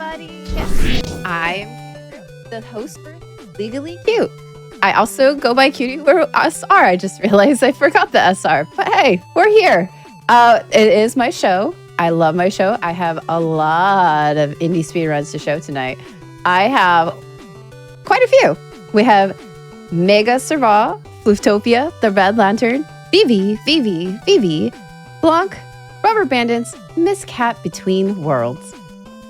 everybody. I'm the host for Legally Cute. I also go by Cutie or SR. I just realized I forgot the SR. But hey, we're here. It is my show. I love my show. I have a lot of indie speedruns to show tonight. I have quite a few. We have Mega Serval, Flufftopia, The Red Lantern, VVVVVV, Blanc, Rubber Bandits, Miss Cat Between Worlds.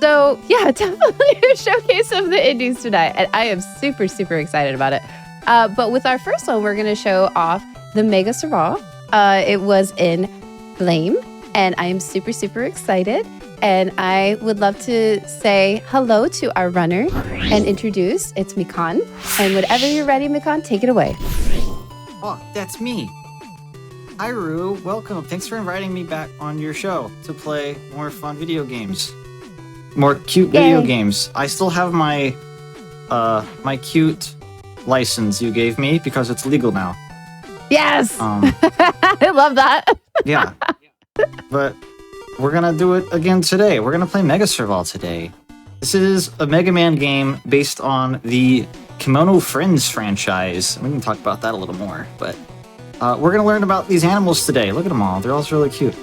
So yeah, definitely a showcase of the indies tonight. And I am super, super excited about it. But with our first one, we're going to show off the Mega Serval. It was in Flame, and I am super, super excited. And I would love to say hello to our runner and introduce. It's Mikan. And whenever you're ready, Mikan, take it away. Oh, that's me. Hi, Rue. Welcome. Thanks for inviting me back on your show to play more fun video games. More cute video games. I still have my my cute license you gave me because it's legal now. Yes! I love that. Yeah. But we're going to do it again today. We're going to play Mega Serval today. This is a Mega Man game based on the Kimono Friends franchise. We can talk about that a little more, but we're going to learn about these animals today. Look at them all. They're all really cute.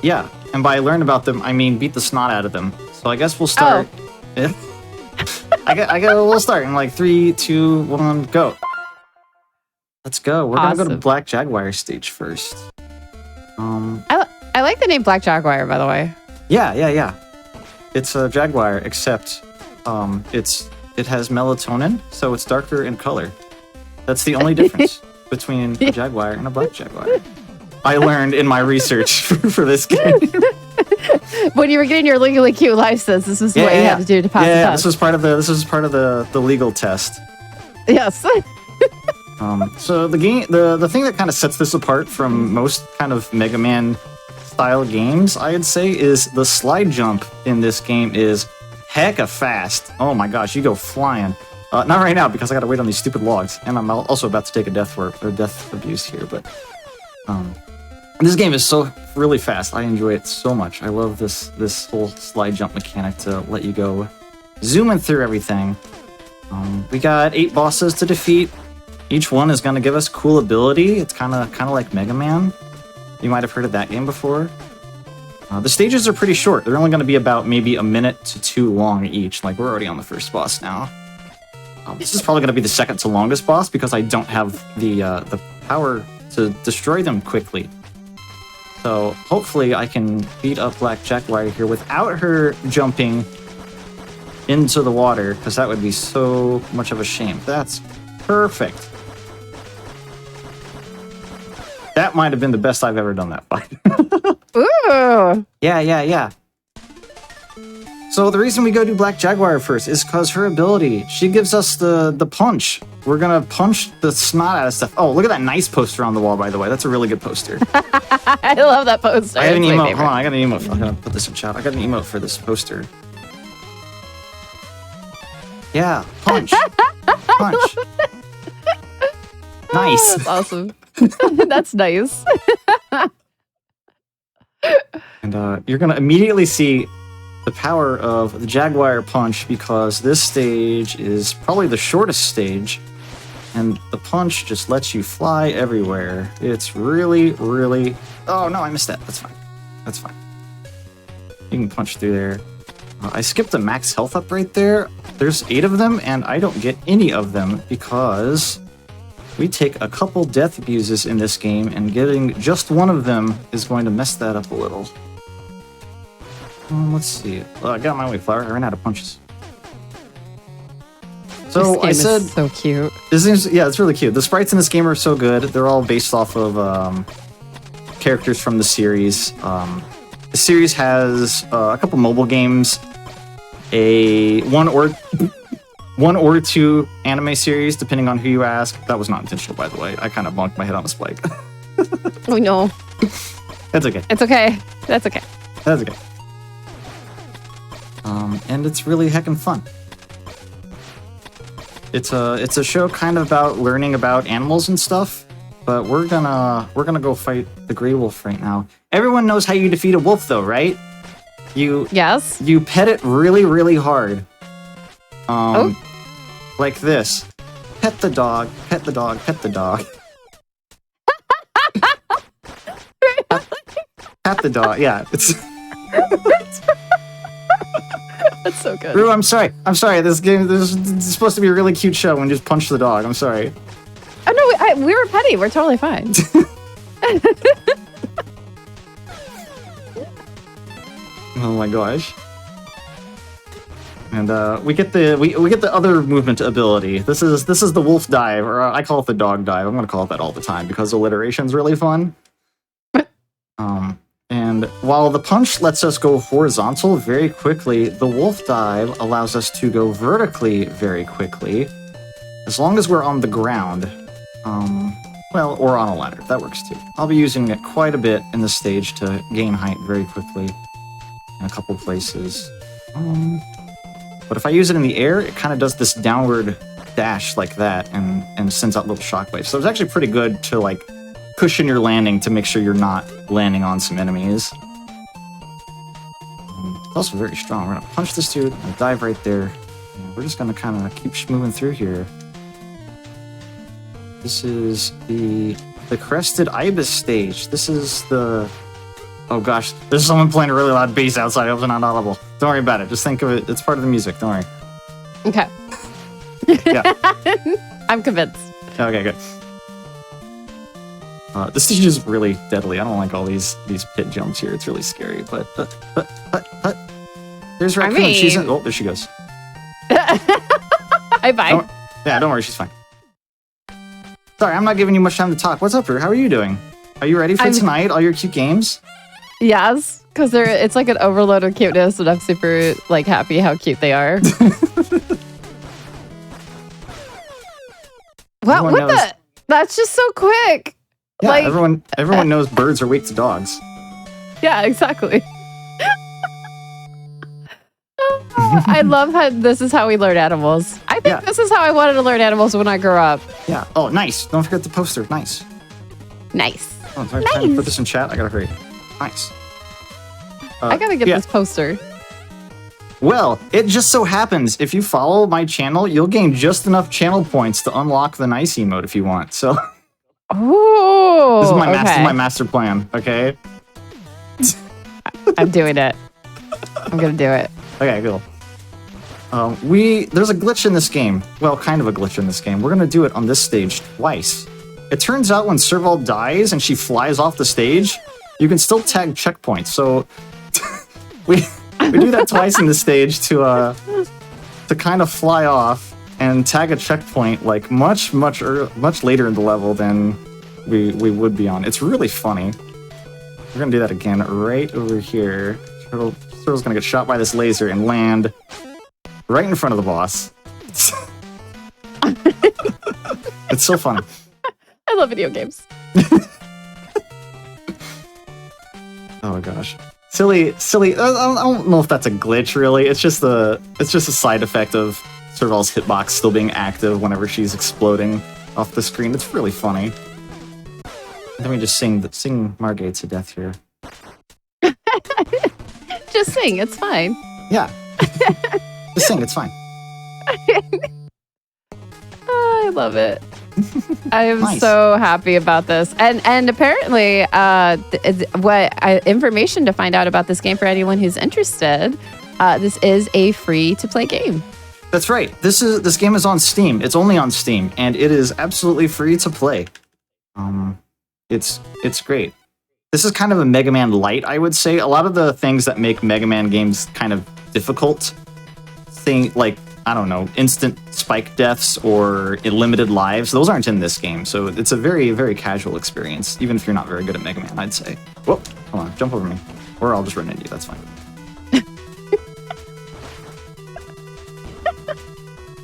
Yeah, and by learn about them, I mean beat the snot out of them. So I guess we'll start. Oh. We'll start in like 3, 2, 1, go. Let's go. We're going to go to Black Jaguar stage first. I like the name Black Jaguar, by the way. Yeah. It's a jaguar, except it has melatonin, so it's darker in color. That's the only difference between a jaguar and a black jaguar. I learned in my research for this game. When you were getting your Legally Cute license, this is what you had to do to pass the test. This was part of the legal test. Yes. So the game, the thing that kind of sets this apart from most kind of Mega Man style games, I'd say, is the slide jump in this game is hecka fast. Oh my gosh, you go flying. Not right now because I gotta wait on these stupid logs, and I'm also about to take a death abuse here. But this game is so really fast. I enjoy it so much. I love this whole slide jump mechanic to let you go zooming through everything. We got 8 bosses to defeat. Each one is going to give us cool ability. It's kind of like Mega Man. You might have heard of that game before. The stages are pretty short. They're only going to be about maybe a minute to 2 long each. Like, we're already on the first boss now. This is probably going to be the second to longest boss because I don't have the power to destroy them quickly. So hopefully I can beat up Black Jaguar here without her jumping into the water, because that would be so much of a shame. That's perfect. That might have been the best I've ever done that fight. Ooh. Yeah. So the reason we go to Black Jaguar first is because her ability, she gives us the punch. We're going to punch the snot out of stuff. Oh, look at that nice poster on the wall, by the way. That's a really good poster. I love that poster. I have an emote. Hold on, I got an emote. I'm going to put this in chat. I got an emote for this poster. Yeah, punch. Punch. Nice. That's awesome. That's nice. And you're going to immediately see the power of the Jaguar punch, because this stage is probably the shortest stage, and the punch just lets you fly everywhere. It's really, really... Oh, no, I missed that. That's fine. You can punch through there. I skipped the max health up right there. There's 8 of them, and I don't get any of them because we take a couple death abuses in this game, and getting just one of them is going to mess that up a little. Let's see. Well, I got my way flower. I ran out of punches. So I said, is so cute. It's really cute. The sprites in this game are so good. They're all based off of characters from the series. The series has a couple mobile games, one or two anime series, depending on who you ask. That was not intentional, by the way. I kind of bonked my head on a spike. Oh no. That's okay. It's okay. That's okay. That's okay. And it's really heckin' fun. It's a show kind of about learning about animals and stuff, but we're gonna go fight the Grey Wolf right now. Everyone knows how you defeat a wolf, though, right? Yes. You pet it really, really hard. Like this. Pet the dog, pet the dog, pet the dog. Pet the dog, yeah. It's That's so good. Rue, I'm sorry. This is supposed to be a really cute show and just punch the dog. I'm sorry. Oh no, we were petty. We're totally fine. Oh my gosh. And we get the other movement ability. This is the wolf dive, or I call it the dog dive. I'm gonna call it that all the time because alliteration's really fun. And while the punch lets us go horizontal very quickly, the wolf dive allows us to go vertically very quickly, as long as we're on the ground. Well, or on a ladder. That works too. I'll be using it quite a bit in this stage to gain height very quickly in a couple places. But if I use it in the air, it kind of does this downward dash like that and sends out little shockwaves. So it's actually pretty good to like cushion your landing to make sure you're not landing on some enemies. It's also very strong. We're gonna punch this dude and dive right there. And we're just gonna kind of keep moving through here. This is the Crested Ibis stage. This is the... Oh gosh, there's someone playing a really loud bass outside. I hope it's not audible. Don't worry about it. Just think of it. It's part of the music. Don't worry. Okay. Yeah. I'm convinced. Okay, good. This stage is really deadly. I don't like all these pit jumps here. It's really scary. But there's Raccoon. She's in. Oh, there she goes. Hi, bye. Don't worry. She's fine. Sorry, I'm not giving you much time to talk. What's up, Rue? How are you doing? Are you ready for tonight? All your cute games? Yes, because it's like an overload of cuteness, and I'm super like happy how cute they are. Wow, what the? That's just so quick. Yeah, like, everyone knows birds are weak to dogs. Yeah, exactly. I love how this is how we learn animals. I think this is how I wanted to learn animals when I grew up. Yeah. Oh, nice. Don't forget the poster. Nice. Nice. Oh, I'm trying to put this in chat. I gotta hurry. Nice. I gotta get this poster. Well, it just so happens if you follow my channel, you'll gain just enough channel points to unlock the nice emote if you want. So. Oh. This is my master plan. Okay. I'm doing it. I'm gonna do it. Okay, cool. There's a glitch in this game. Well, kind of a glitch in this game. We're gonna do it on this stage twice. It turns out when Serval dies and she flies off the stage, you can still tag checkpoints. So we do that twice in this stage to kind of fly off and tag a checkpoint like much later in the level than we would be on. It's really funny. We're gonna do that again right over here. Turtle's gonna get shot by this laser and land right in front of the boss. It's so funny. I love video games. Oh gosh, silly. I don't know if that's a glitch really. It's just a side effect of Serval's hitbox still being active whenever she's exploding off the screen. It's really funny. Let me just sing Margate to death here. Just sing, it's fine. Yeah. Just sing, it's fine. Oh, I love it. I am so happy about this. And apparently, information to find out about this game for anyone who's interested, this is a free-to-play game. That's right. This game is on Steam. It's only on Steam, and it is absolutely free to play. It's great. This is kind of a Mega Man light, I would say. A lot of the things that make Mega Man games kind of difficult, like, I don't know, instant spike deaths or limited lives, those aren't in this game. So it's a very, very casual experience, even if you're not very good at Mega Man, I'd say. Whoa, hold on, jump over me. Or I'll just run into you, that's fine.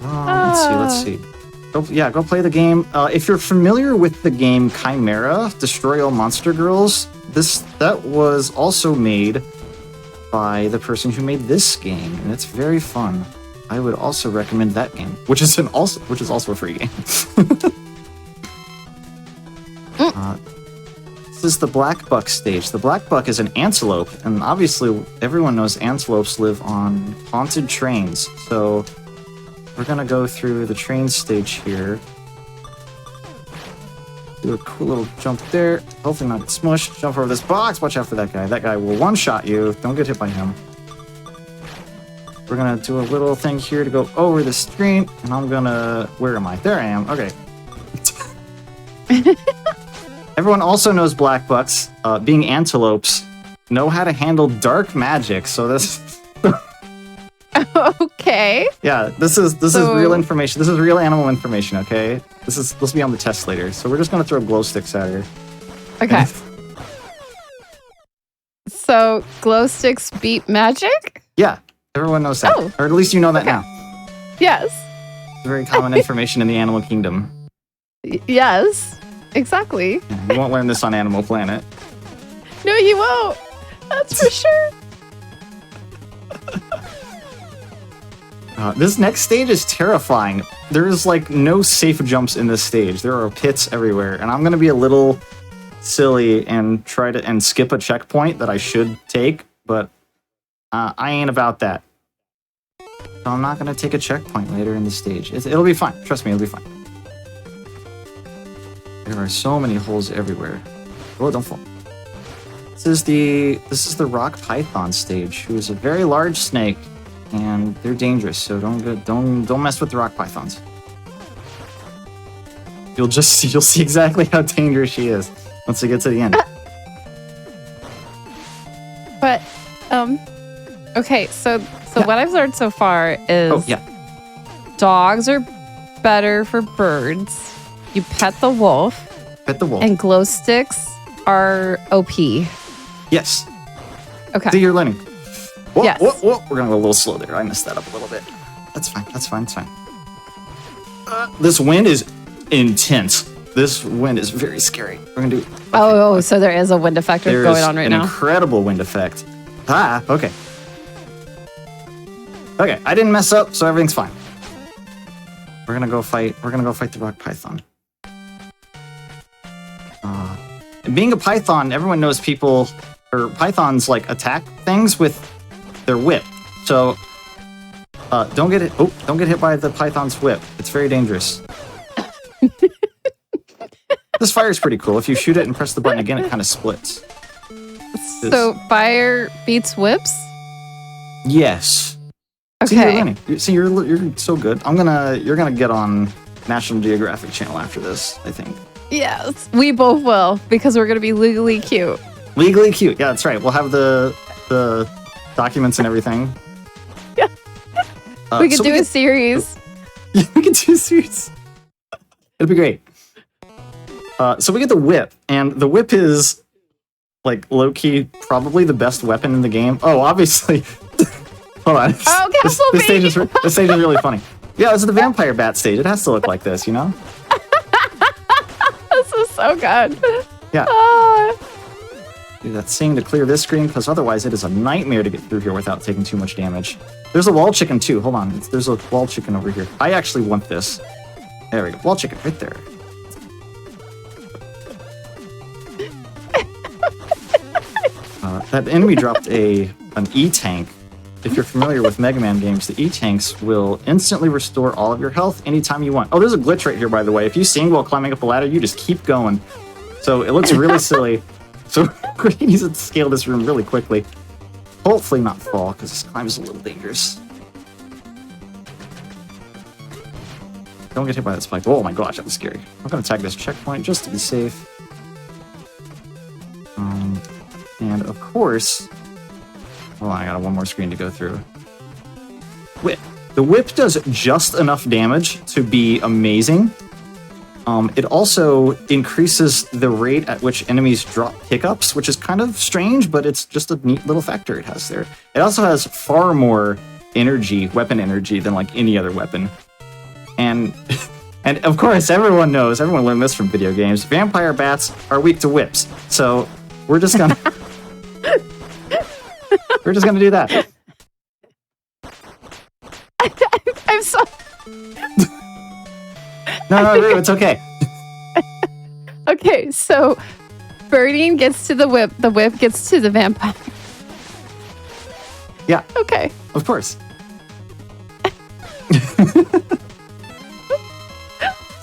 Let's see. Go play the game. If you're familiar with the game Chimera, Destroy All Monster Girls, that was also made by the person who made this game, and it's very fun. I would also recommend that game, which is also a free game. This is the black buck stage. The black buck is an antelope, and obviously everyone knows antelopes live on haunted trains. So we're gonna go through the train stage here. Do a cool little jump there. Hopefully not get smushed. Jump over this box. Watch out for that guy. That guy will one-shot you. Don't get hit by him. We're gonna do a little thing here to go over the screen, and I'm gonna... Where am I? There I am. Okay. Everyone also knows black bucks, being antelopes, know how to handle dark magic. So this... Okay. Yeah, this is real information. This is real animal information, okay? This will be on the test later. So we're just gonna throw glow sticks at her. Okay. So glow sticks beat magic? Yeah, everyone knows that. Oh. Or at least you know that now. Yes. It's very common information in the animal kingdom. Yes. Exactly. Yeah, you won't learn this on Animal Planet. No, you won't. That's for sure. This next stage is terrifying. There is like no safe jumps in this stage. There are pits everywhere, and I'm gonna be a little silly and try to skip a checkpoint that I should take, but I ain't about that. So I'm not gonna take a checkpoint later in the stage. It'll be fine. Trust me, it'll be fine. There are so many holes everywhere. Oh, don't fall. This is the rock python stage, who is a very large snake. And they're dangerous, so don't mess with the rock pythons. You'll see exactly how dangerous she is once we get to the end. But okay, so Yeah. what I've learned so far is dogs are better for birds. You pet the wolf. Pet the wolf. And glow sticks are OP. Yes. Okay. So you're learning. Whoa, yes. Whoa. We're gonna go a little slow there. I messed that up a little bit. That's fine. It's fine. This wind is intense. This wind is very scary. We're gonna do. Okay. Oh, so there is a wind effect going on right now. There's an incredible wind effect. Okay. Okay, I didn't mess up, so everything's fine. We're gonna go fight the rock python. And being a python, everyone knows pythons like attack things with their whip. So don't get hit by the python's whip. It's very dangerous. This fire is pretty cool. If you shoot it and press the button again, it kind of splits. So fire beats whips? Yes. Okay. See, you're so good. You're gonna get on National Geographic Channel after this, I think. Yes, we both will, because we're gonna be legally cute. Legally cute. Yeah, that's right. We'll have the documents and everything. Yeah. We could do a series. Yeah, we could do a series. It'd be great. So we get the whip, and the whip is like low-key probably the best weapon in the game. Oh, obviously. Hold on. Oh, this stage is really funny. Yeah, this is the vampire bat stage. It has to look like this, you know? This is so good. Yeah. Do that thing to clear this screen, because otherwise it is a nightmare to get through here without taking too much damage. There's a wall chicken too. Hold on. There's a wall chicken over here. I actually want this. There we go. Wall chicken right there. That enemy dropped an E-tank. If you're familiar with Mega Man games, the E-tanks will instantly restore all of your health anytime you want. Oh, there's a glitch right here, by the way. If you sing while climbing up a ladder, you just keep going. So it looks really silly. So we're going to use it to scale this room really quickly. Hopefully not fall, because this climb is a little dangerous. Don't get hit by that spike. Oh my gosh, that was scary. I'm going to tag this checkpoint just to be safe. And of course... Hold on, I got one more screen to go through. Whip. The whip does just enough damage to be amazing. It also increases the rate at which enemies drop pickups, which is kind of strange, but it's just a neat little factor it has there. It also has far more energy, weapon energy, than like any other weapon. And of course, everyone learned this from video games, vampire bats are weak to whips. So we're just gonna... We're just gonna do that. I'm sorry. No, it's okay. Okay, so burning gets to the whip gets to the vampire. Yeah. Okay. Of course.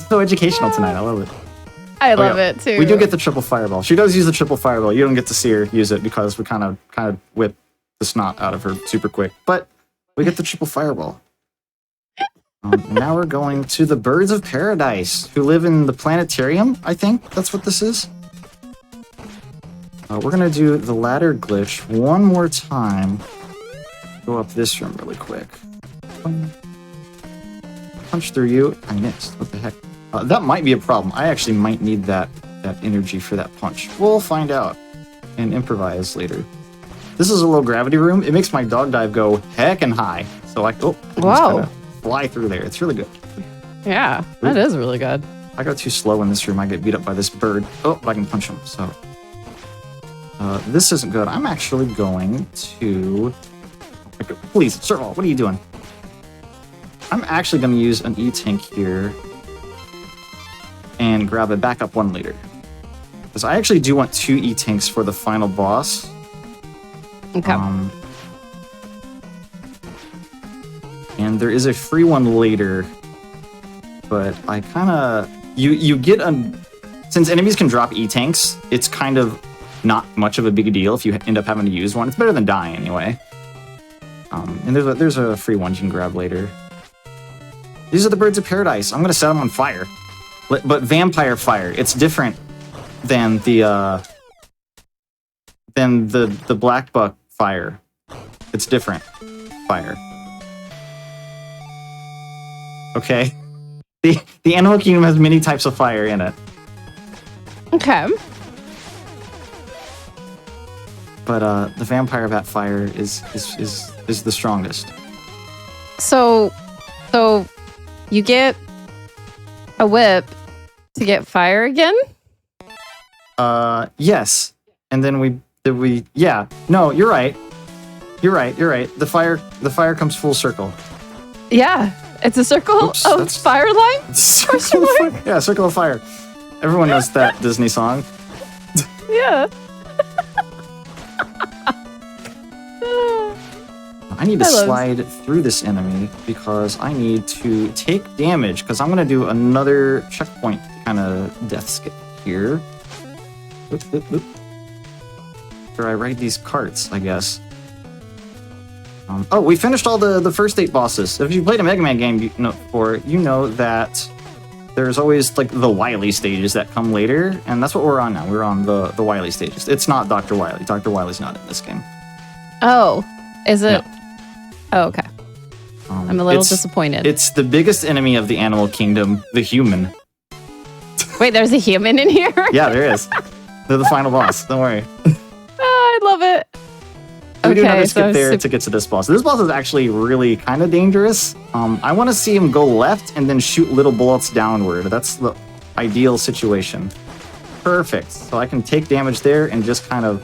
So educational tonight. I love it. I love it too. We do get the triple fireball. She does use the triple fireball. You don't get to see her use it because we kind of whip the snot out of her super quick. But we get the triple fireball. Now we're going to the birds of paradise who live in the planetarium. I think that's what this is. We're gonna do the ladder glitch one more time. Go up this room really quick. Punch through you. I missed. What the heck? That might be a problem. I actually might need that energy for that punch. We'll find out and improvise later. This is a low gravity room. It makes my dog dive go heckin' high. So I can just fly through there. It's really good. Yeah, that is really good. I go too slow in this room. I get beat up by this bird. Oh, I can punch him. So this isn't good. I'm actually going to... Please, Serval, what are you doing? I'm actually going to use an E-tank here and grab a backup 1 liter. Because I actually do want 2 E-tanks for the final boss. Okay. And there is a free one later, but I kind of... You get a... Since enemies can drop E-tanks, it's kind of not much of a big deal if you end up having to use one. It's better than dying anyway. And there's a free one you can grab later. These are the birds of paradise. I'm going to set them on fire. But vampire fire. It's different than the black buck fire. It's different fire. Okay? The animal kingdom has many types of fire in it. Okay. But the vampire bat fire is the strongest. So you get a whip to get fire again? Yes. And then we yeah. No, you're right. You're right. The fire comes full circle. Yeah. It's a circle of fire line? Circle of fire. Yeah, circle of fire. Everyone knows that Disney song. Yeah. I need to slide through this enemy because I need to take damage because I'm going to do another checkpoint kind of death skip here. Where I ride these carts, I guess. Oh, we finished all the first 8 bosses. If you played a Mega Man game before, you know that there's always like the Wily stages that come later, and that's what we're on now. We're on the Wily stages. It's not Dr. Wily. Dr. Wily's not in this game. Oh, is it? No. Oh, okay. I'm a little disappointed. It's the biggest enemy of the animal kingdom, the human. Wait, there's a human in here? Yeah, there is. They're the final boss. Don't worry. I love it. We do another skip there to get to this boss. This boss is actually really kind of dangerous. I want to see him go left and then shoot little bullets downward. That's the ideal situation. Perfect. So I can take damage there and just kind of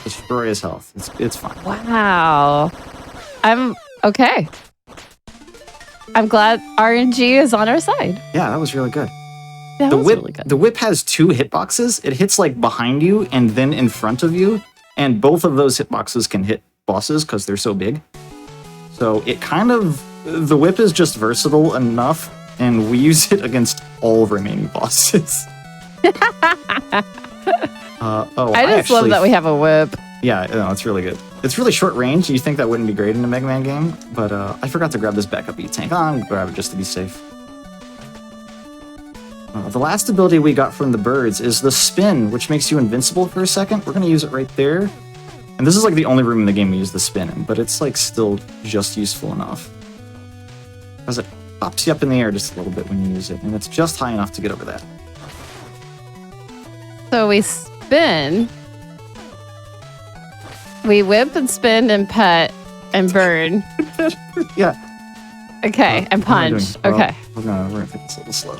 destroy his health. It's fine. Wow. I'm okay. I'm glad RNG is on our side. Yeah, that was really good. That was really good. The whip has 2 hitboxes. It hits like behind you and then in front of you. And both of those hitboxes can hit bosses because they're so big. So it kind of... The whip is just versatile enough, and we use it against all remaining bosses. I just love that we have a whip. Yeah, no, it's really good. It's really short range. You think that wouldn't be great in a Mega Man game, but I forgot to grab this backup E-tank. I'm going to grab it just to be safe. The last ability we got from the birds is the spin, which makes you invincible for a second. We're going to use it right there. And this is like the only room in the game we use the spin in, but it's like still just useful enough. Because it pops you up in the air just a little bit when you use it, and it's just high enough to get over that. So we spin. We whip and spin and pet and burn. Yeah. Okay, and punch. Okay. We're gonna take this a little slow.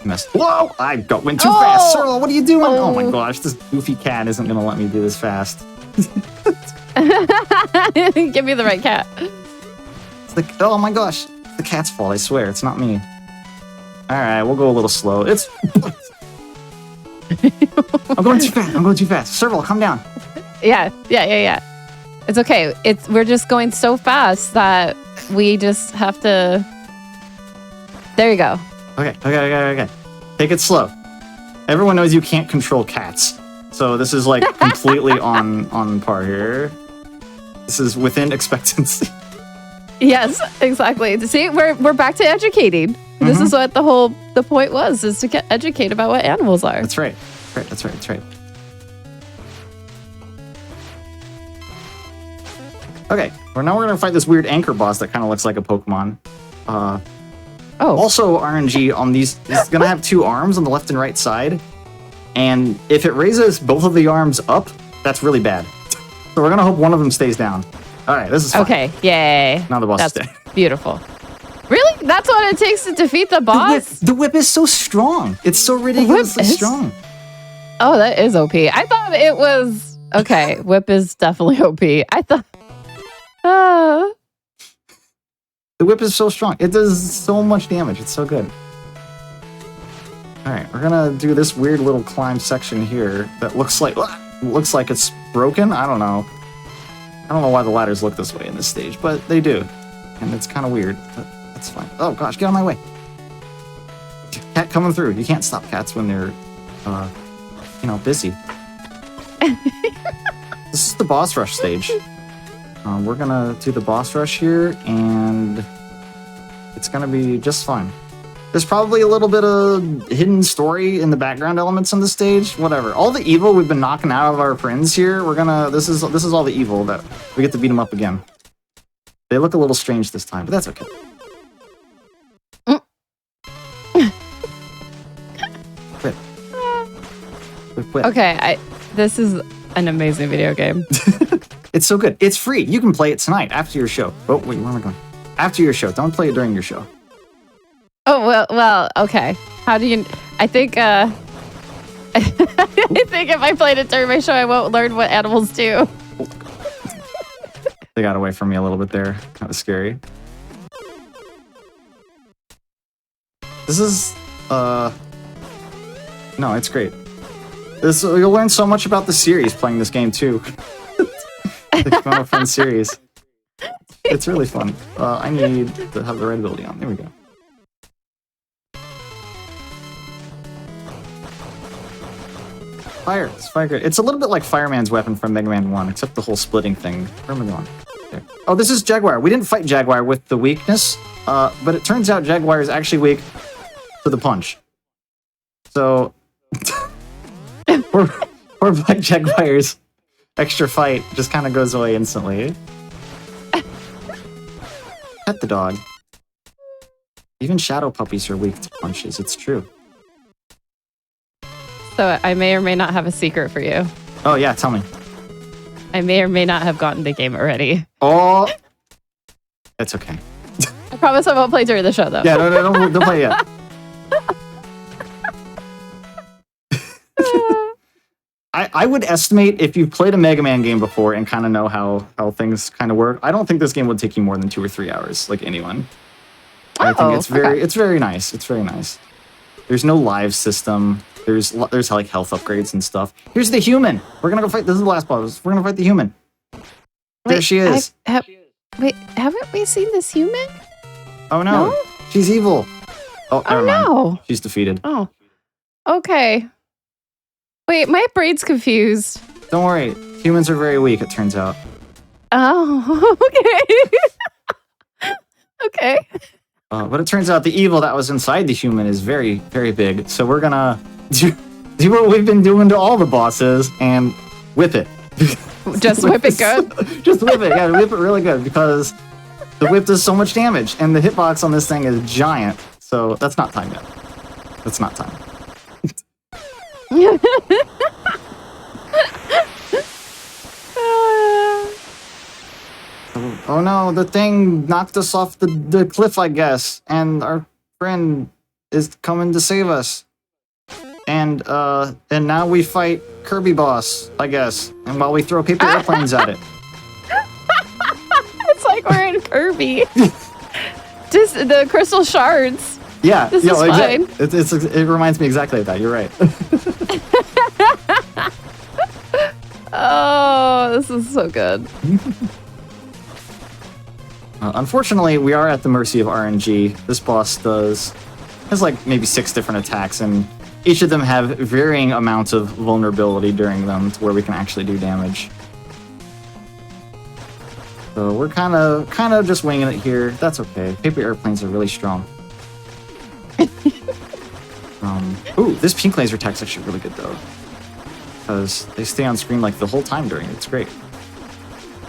Messed. Whoa! I went too fast. Serval, what are you doing? Oh my gosh, this goofy cat isn't gonna let me do this fast. Give me the right cat. It's like, oh my gosh, it's the cat's fault. I swear, it's not me. All right, we'll go a little slow. It's I'm going too fast. I'm going too fast. Serval, calm down. Yeah. It's okay. We're just going so fast that we just have to. There you go. Okay. Take it slow. Everyone knows you can't control cats, so this is like completely on par here. This is within expectancy. Yes, exactly. See, we're back to educating. Mm-hmm. This is what the point was, is to educate about what animals are. That's right. That's right. Okay, well now we're gonna fight this weird anchor boss that kind of looks like a Pokemon. Also, RNG on these, it's gonna have 2 arms on the left and right side, and if it raises both of the arms up, that's really bad. So we're gonna hope one of them stays down. All right, this is fun. Okay, yay. Now the boss is dead. dead. Beautiful. Really? That's what it takes to defeat the boss? The whip is so strong. It's so ridiculously strong. Oh, that is OP. I thought it was... Okay, whip is definitely OP. I thought... The whip is so strong. It does so much damage. It's so good. All right, we're gonna do this weird little climb section here that looks like it's broken. I don't know why the ladders look this way in this stage, but they do, and it's kind of weird. But that's fine. Oh gosh, get out of my way! Cat coming through. You can't stop cats when they're, busy. This is the boss rush stage. We're gonna do the boss rush here, and it's gonna be just fine. There's probably a little bit of hidden story in the background elements on the stage. Whatever. All the evil we've been knocking out of our friends here. This is all the evil that we get to beat them up again. They look a little strange this time, but that's okay. Quit. Okay, this is an amazing video game. It's so good. It's free. You can play it tonight after your show. Oh, wait, where am I going? After your show. Don't play it during your show. Oh, well, okay. How do you... I think, I think if I played it during my show, I won't learn what animals do. They got away from me a little bit there. That was scary. This is, no, it's great. You'll learn so much about the series playing this game, too. The Final Friends series. It's really fun. I need to have the right ability on. There we go. Fire. It's fire good. It's a little bit like Fireman's weapon from Mega Man 1, except the whole splitting thing. Where am I going? There. Oh, this is Jaguar. We didn't fight Jaguar with the weakness, but it turns out Jaguar is actually weak to the punch. So, poor Black Jaguar's extra fight just kind of goes away instantly. Pet the dog. Even shadow puppies are weak to punches. It's true. So I may or may not have a secret for you. Oh, yeah, tell me. I may or may not have gotten the game already. Oh, that's okay. I promise I won't play during the show, though. Yeah, no, don't play yet. I would estimate if you've played a Mega Man game before and kind of know how things kind of work, I don't think this game would take you more than 2 or 3 hours, like anyone. I think it's very nice. It's very nice. There's no live system. There's like health upgrades and stuff. Here's the human. We're gonna go fight. This is the last boss. We're gonna fight the human. There she is. Wait, haven't we seen this human? Oh no, she's evil. Oh never mind. No. She's defeated. Oh, okay. Wait, my brain's confused. Don't worry. Humans are very weak, it turns out. Oh, okay. Okay. But it turns out the evil that was inside the human is very, very big. So we're gonna do what we've been doing to all the bosses and whip it. Just whip it good? Just whip it. Yeah, whip it really good because the whip does so much damage and the hitbox on this thing is giant. So that's not time yet. That's not time. Oh no, the thing knocked us off the cliff, I guess, and our friend is coming to save us. And now we fight Kirby boss, I guess, and while we throw paper airplanes at it. It's like we're in Kirby. Just the crystal shards. Yeah, this is fine. It reminds me exactly of that. You're right. this is so good. Unfortunately, we are at the mercy of RNG. This boss has like maybe 6 different attacks, and each of them have varying amounts of vulnerability during them to where we can actually do damage. So we're kind of just winging it here. That's okay. Paper airplanes are really strong. Ooh, this pink laser attack's actually really good though, because they stay on screen like the whole time during it. It's great.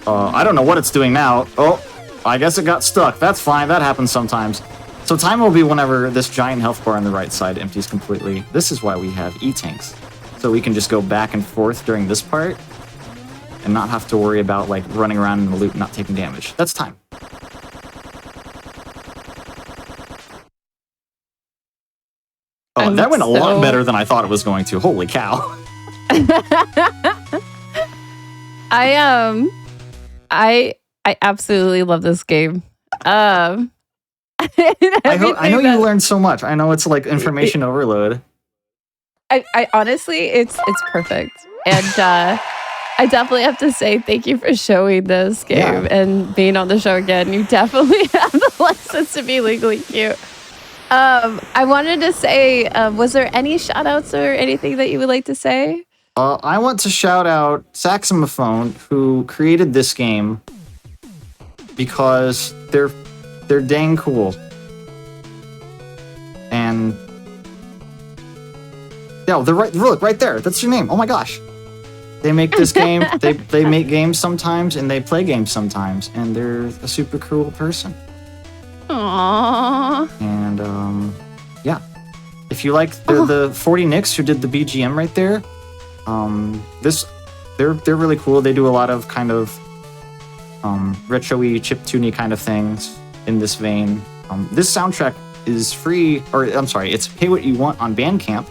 I don't know what it's doing now. Oh, I guess it got stuck. That's fine. That happens sometimes. So time will be whenever this giant health bar on the right side empties completely. This is why we have E-tanks. So we can just go back and forth during this part and not have to worry about like running around in the loop and not taking damage. That's time. Oh, that went a lot better than I thought it was going to. Holy cow. I absolutely love this game. I know you learned so much. I know it's like information overload. I honestly, it's perfect. And I definitely have to say thank you for showing this game and being on the show again. You definitely have the license to be legally cute. I wanted to say, was there any shout outs or anything that you would like to say? I want to shout out Saxophone, who created this game, because they're dang cool. And yeah, they're right. Look right there. That's your name. Oh my gosh. They make this game. They make games sometimes, and they play games sometimes, and they're a super cool person. Aww. And yeah, if you like the 40 Nicks who did the BGM right there, they're really cool. They do a lot of kind of retro-y, chiptune-y kind of things in this vein. This soundtrack is free, or I'm sorry, it's pay what you want on Bandcamp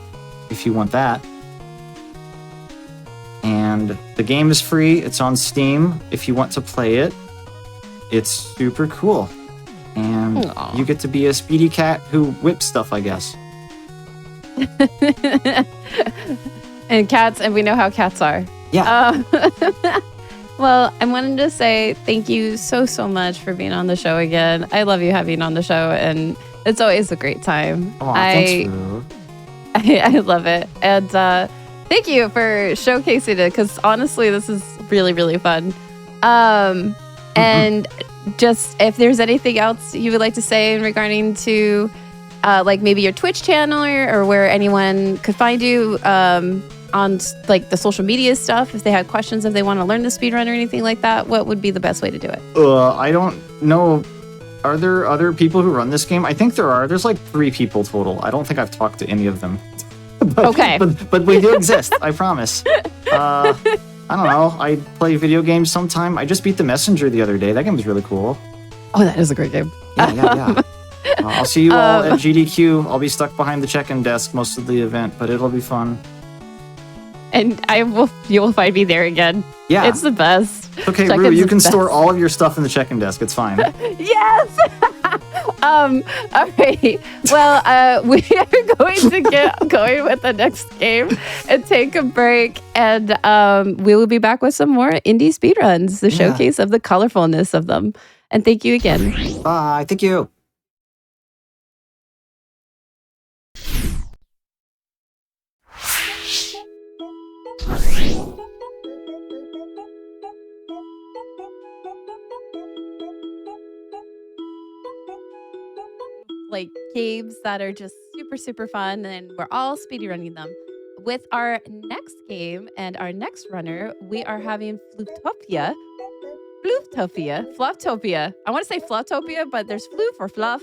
if you want that. And the game is free. It's on Steam if you want to play it. It's super cool. And you get to be a speedy cat who whips stuff, I guess. And cats, and we know how cats are. Yeah. Well, I wanted to say thank you so much for being on the show again. I love you having on the show, and it's always a great time. Thanks, Rue. I love it. And thank you for showcasing it, because honestly, this is really, really fun. And just if there's anything else you would like to say in regarding to like maybe your Twitch channel or where anyone could find you on like the social media stuff, if they had questions, if they want to learn the speedrun or anything like that, what would be the best way to do it? I don't know. Are there other people who run this game? I think there are. There's like 3 people total. I don't think I've talked to any of them. Okay. But we do exist. I promise. I don't know. I play video games sometime. I just beat The Messenger the other day. That game was really cool. Oh, that is a great game. Yeah. I'll see you all at GDQ. I'll be stuck behind the check-in desk most of the event, but it'll be fun. And you will find me there again. Yeah. It's the best. Okay, Rue, you can store all of your stuff in the check-in desk. It's fine. Yes! All right. Well, we are going to get going with the next game and take a break. And we will be back with some more indie speedruns, the showcase of the colorfulness of them. And thank you again. Bye. Thank you. Like games that are just super fun, and we're all speedrunning them. With our next game and our next runner, we are having Flufftopia. Flufftopia. I want to say Flufftopia, but there's floof or fluff.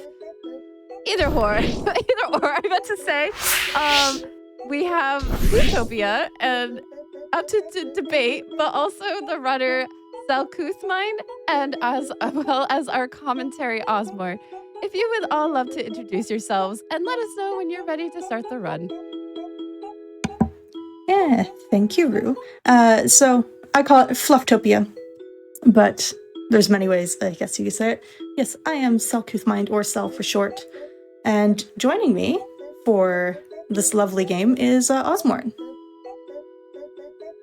Either or. I meant to say. We have Flufftopia and up to debate, but also the runner Selkuthmine, and as well as our commentary Osmore. If you would all love to introduce yourselves and let us know when you're ready to start the run. Yeah, thank you, Rue. So I call it Flufftopia, but there's many ways I guess you could say it. Yes, I am Selkuthmind, or Sel for short. And joining me for this lovely game is Osmore.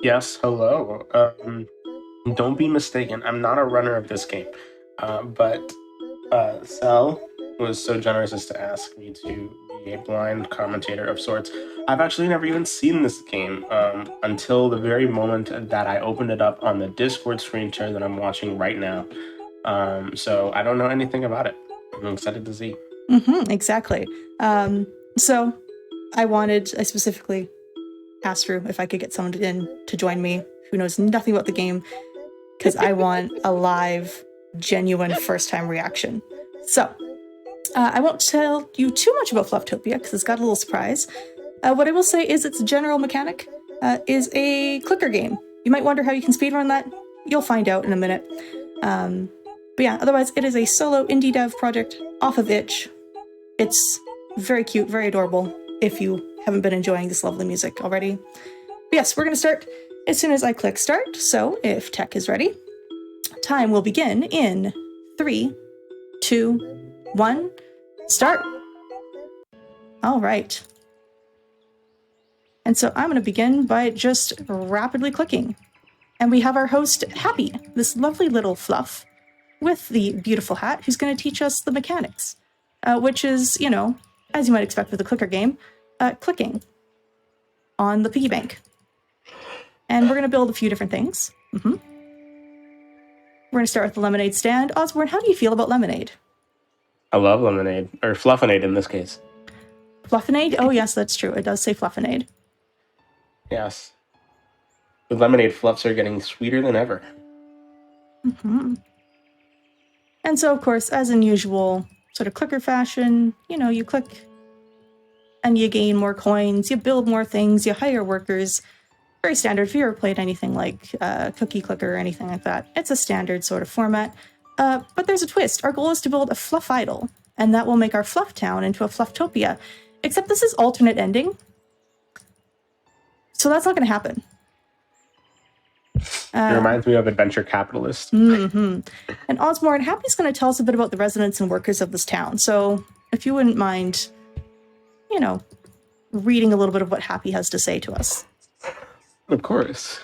Yes, hello. Don't be mistaken. I'm not a runner of this game. But Sel was so generous as to ask me to be a blind commentator of sorts. I've actually never even seen this game until the very moment that I opened it up on the Discord screen share that I'm watching right now. So I don't know anything about it. I'm excited to see. Exactly. So I specifically asked Drew if I could get someone in to join me who knows nothing about the game, because I want a live, genuine first-time reaction. So I won't tell you too much about Flufftopia because it's got a little surprise. What I will say is its general mechanic is a clicker game. You might wonder how you can speedrun that. You'll find out in a minute. But yeah, otherwise it is a solo indie dev project off of itch. It's very cute, very adorable, if you haven't been enjoying this lovely music already. But yes, we're going to start as soon as I click start. So if tech is ready, time will begin in 3, 2, 1, start. All right. And so I'm going to begin by just rapidly clicking. And we have our host, Happy, this lovely little fluff with the beautiful hat, who's going to teach us the mechanics, which is, you know, as you might expect with a clicker game, clicking on the piggy bank. And we're going to build a few different things. We're going to start with the lemonade stand. Osborne, how do you feel about lemonade? I love lemonade, or fluffinade in this case. Fluffinade? Oh yes, that's true. It does say fluffinade. Yes. With lemonade, fluffs are getting sweeter than ever. And so, of course, as in usual sort of clicker fashion, you know, you click and you gain more coins, you build more things, you hire workers. Very standard if you ever played anything like Cookie Clicker or anything like that. It's a standard sort of format. But there's a twist. Our goal is to build a fluff idol, and that will make our fluff town into a Flufftopia. Except this is alternate ending. So that's not going to happen. It reminds me of Adventure Capitalist. And Osborne, Happy's going to tell us a bit about the residents and workers of this town. So if you wouldn't mind, you know, reading a little bit of what Happy has to say to us. Of course.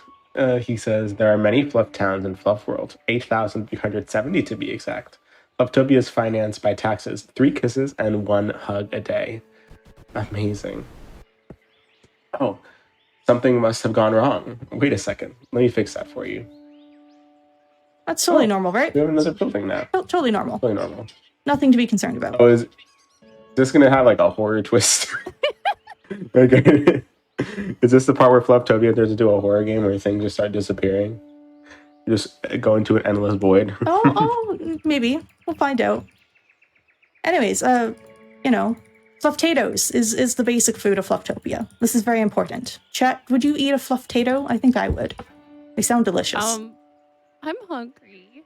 He says, there are many fluff towns in Fluff World, 8,370 to be exact. Flufftopia is financed by taxes, 3 kisses and 1 hug a day. Amazing. Oh, something must have gone wrong. Wait a second. Let me fix that for you. That's totally normal, right? We have another building now. Totally normal. Totally normal. Nothing to be concerned about. Oh, is this going to have like a horror twist? Okay. Is this the part where Flufftopia enters into a horror game where things just start disappearing? You just go into an endless void? Maybe. We'll find out. Anyways, you know, Flufftatoes is the basic food of Flufftopia. This is very important. Chat, would you eat a Flufftato? I think I would. They sound delicious. I'm hungry.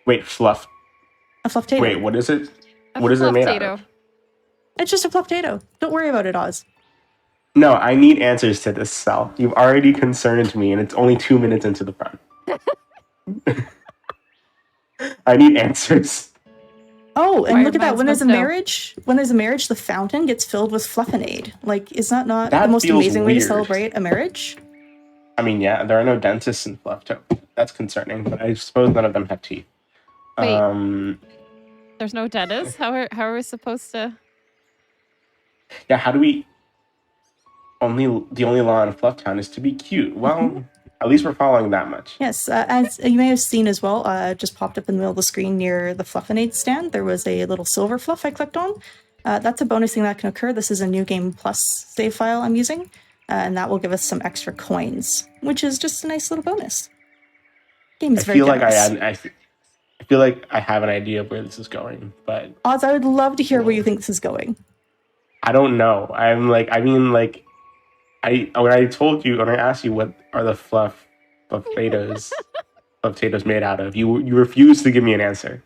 Wait, fluff? A Flufftato. Wait, what is it? What is it made out of? It's just a Flufftato. Don't worry about it, Oz. No, I need answers to this, Sal. You've already concerned me, and it's only 2 minutes into the run. I need answers. Oh, and look at that. When there's a marriage, the fountain gets filled with fluffinade. Like, is that not the most amazing way to celebrate a marriage? I mean, yeah, there are no dentists in Flufftopia. That's concerning, but I suppose none of them have teeth. Wait, there's no dentists? How are we supposed to... Yeah, how do we... The only law in Flufftown is to be cute. Well, at least we're following that much. Yes, as you may have seen as well, just popped up in the middle of the screen near the Fluffinade stand. There was a little silver fluff I clicked on. That's a bonus thing that can occur. This is a New Game Plus save file I'm using, and that will give us some extra coins, which is just a nice little bonus. Game is very generous. I feel like I have an idea of where this is going, but... Oz, I would love to hear where you think this is going. I don't know. When I asked you what are the Flufftatos made out of, you refused to give me an answer,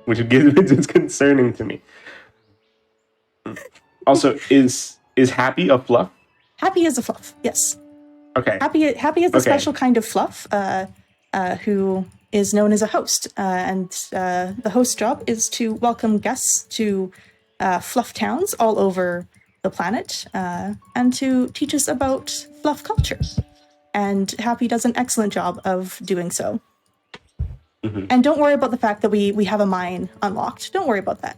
which is concerning to me. Also, is Happy a fluff? Happy is a fluff, yes. Okay. Happy is a special kind of fluff who is known as a host, and the host job is to welcome guests to fluff towns all over the planet, and to teach us about fluff culture. and Happy does an excellent job of doing so. Mm-hmm. And don't worry about the fact that we have a mine unlocked. Don't worry about that.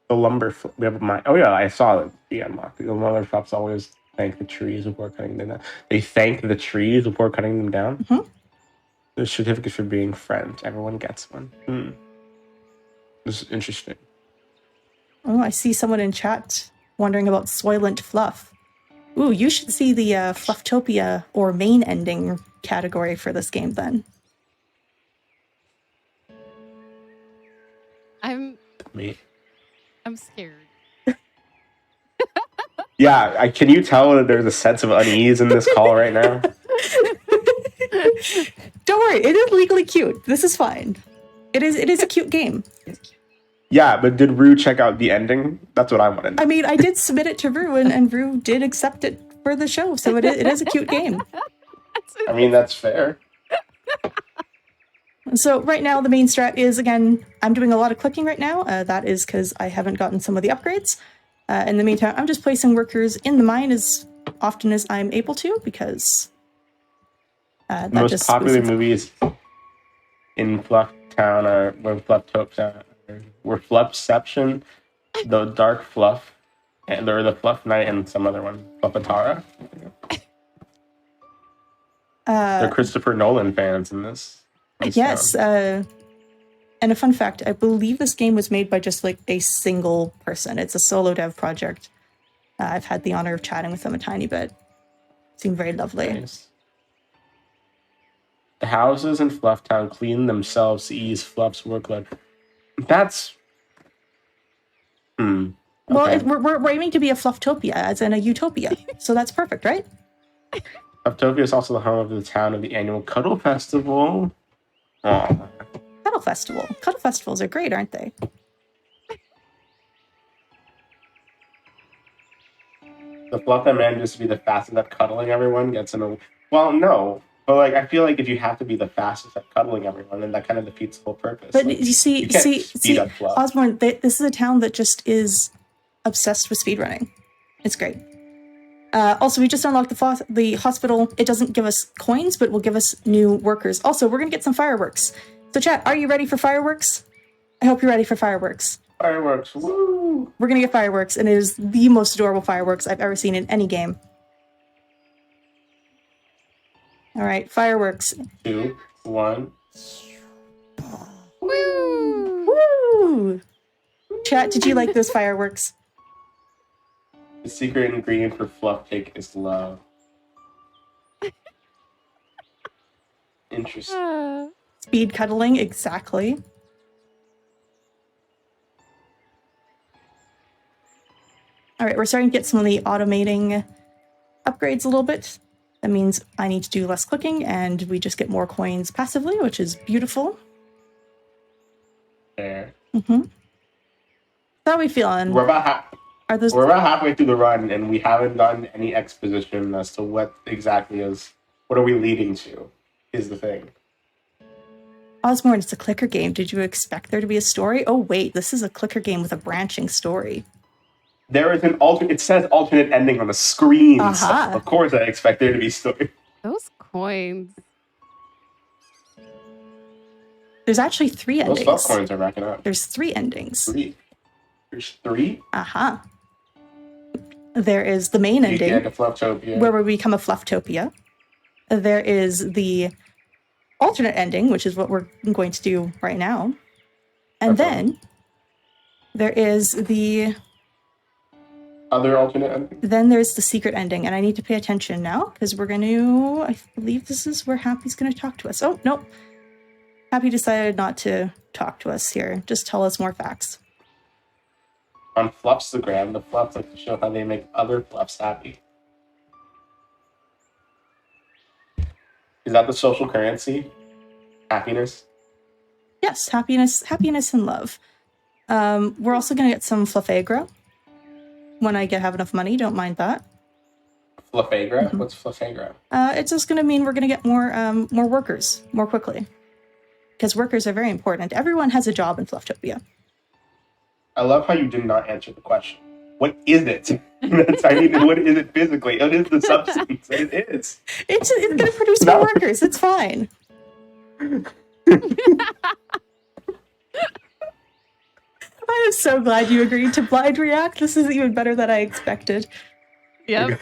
The lumber, we have a mine. Oh yeah, I saw it be unlocked. The lumber fluffs always thank the trees before cutting them down. They thank the trees before cutting them down. Mm-hmm. The certificate for being friend. Everyone gets one. This is interesting. Oh, I see someone in chat wondering about Soylent Fluff. Ooh, you should see the Flufftopia or main ending category for this game then. I'm Me. scared. Yeah, can you tell that there's a sense of unease in this call right now? Don't worry, it is legally cute. This is fine. It is a cute game. Yeah, but did Rue check out the ending? That's what I wanted. I mean, I did submit it to Rue, and Rue did accept it for the show, so it is a cute game. I mean, that's fair. So right now, the main strat is, again, I'm doing a lot of clicking right now. That is because I haven't gotten some of the upgrades. In the meantime, I'm just placing workers in the mine as often as I'm able to, because that The most just popular boosts- movies in Flufftown were Flufftopia, were Fluffception, The Dark Fluff, and there were the Fluff Night and some other one, Fluffatara. They're Christopher Nolan fans in this. Yes, and a fun fact, I believe this game was made by just like a single person. It's a solo dev project. I've had the honor of chatting with them a tiny bit. Seemed very lovely. Nice. The houses in Flufftown clean themselves to ease Fluff's workload. That's... Well, okay. we're aiming to be a Flufftopia, as in a utopia. So that's perfect, right? Flufftopia is also the home of the town of the annual Cuddle Festival. Aw. Cuddle Festival. Cuddle festivals are great, aren't they? The Fluff that manages to be the fastest at cuddling everyone gets in a... Well, no. But, like, I feel like if you have to be the fastest at cuddling everyone, then that kind of defeats the whole purpose. But Like, you see, can't speed up Fluff. Osborne, this is a town that just is obsessed with speedrunning. It's great. Also, we just unlocked the hospital. It doesn't give us coins, but will give us new workers. Also, we're going to get some fireworks. So chat, are you ready for fireworks? I hope you're ready for fireworks. Fireworks, woo! We're going to get fireworks, and it is the most adorable fireworks I've ever seen in any game. All right, fireworks. 2, 1. Woo! Woo! Chat, did you like those fireworks? The secret ingredient for Fluff Cake is love. Interesting. Speed cuddling, exactly. All right, we're starting to get some of the automating upgrades a little bit. That means I need to do less clicking, and we just get more coins passively, which is beautiful. There. Mm-hmm. How are we feeling? We're about Are those? We're about halfway through the run, and we haven't done any exposition as to what exactly is. What are we leading to? Is the thing. Osborne, it's a clicker game. Did you expect there to be a story? Oh wait, this is a clicker game with a branching story. There is an alternate. It says alternate ending on the screen. So Uh-huh. of course, I expect there to be story. Those coins. There's actually 3 Those endings. Fluff coins are racking up. There's 3 endings. 3. There's 3. Aha. There is the main You get ending, a Flufftopia. where we become a Flufftopia. There is the alternate ending, which is what we're going to do right now. And Okay. then there is the Other alternate ending. then there's the secret ending, and I need to pay attention now because we're going to, I believe this is where Happy's going to talk to us. Oh, nope. Happy decided not to talk to us here. Just tell us more facts. On Fluffstagram, the Fluffs like to show how they make other Fluffs happy. Is that the social currency? Happiness? Yes, happiness and love. We're also going to get some Fluffagra when I have enough money. Don't mind that. Fluffagra? Mm-hmm. What's Fluffagra? It's just going to mean we're going to get more workers more quickly. Because workers are very important. Everyone has a job in Flufftopia. I love how you did not answer the question. what is it? I mean, what is it physically? It is the substance. It is. It's going to produce more workers. It's fine. I am so glad you agreed to blind react. This is even better than I expected. Yep.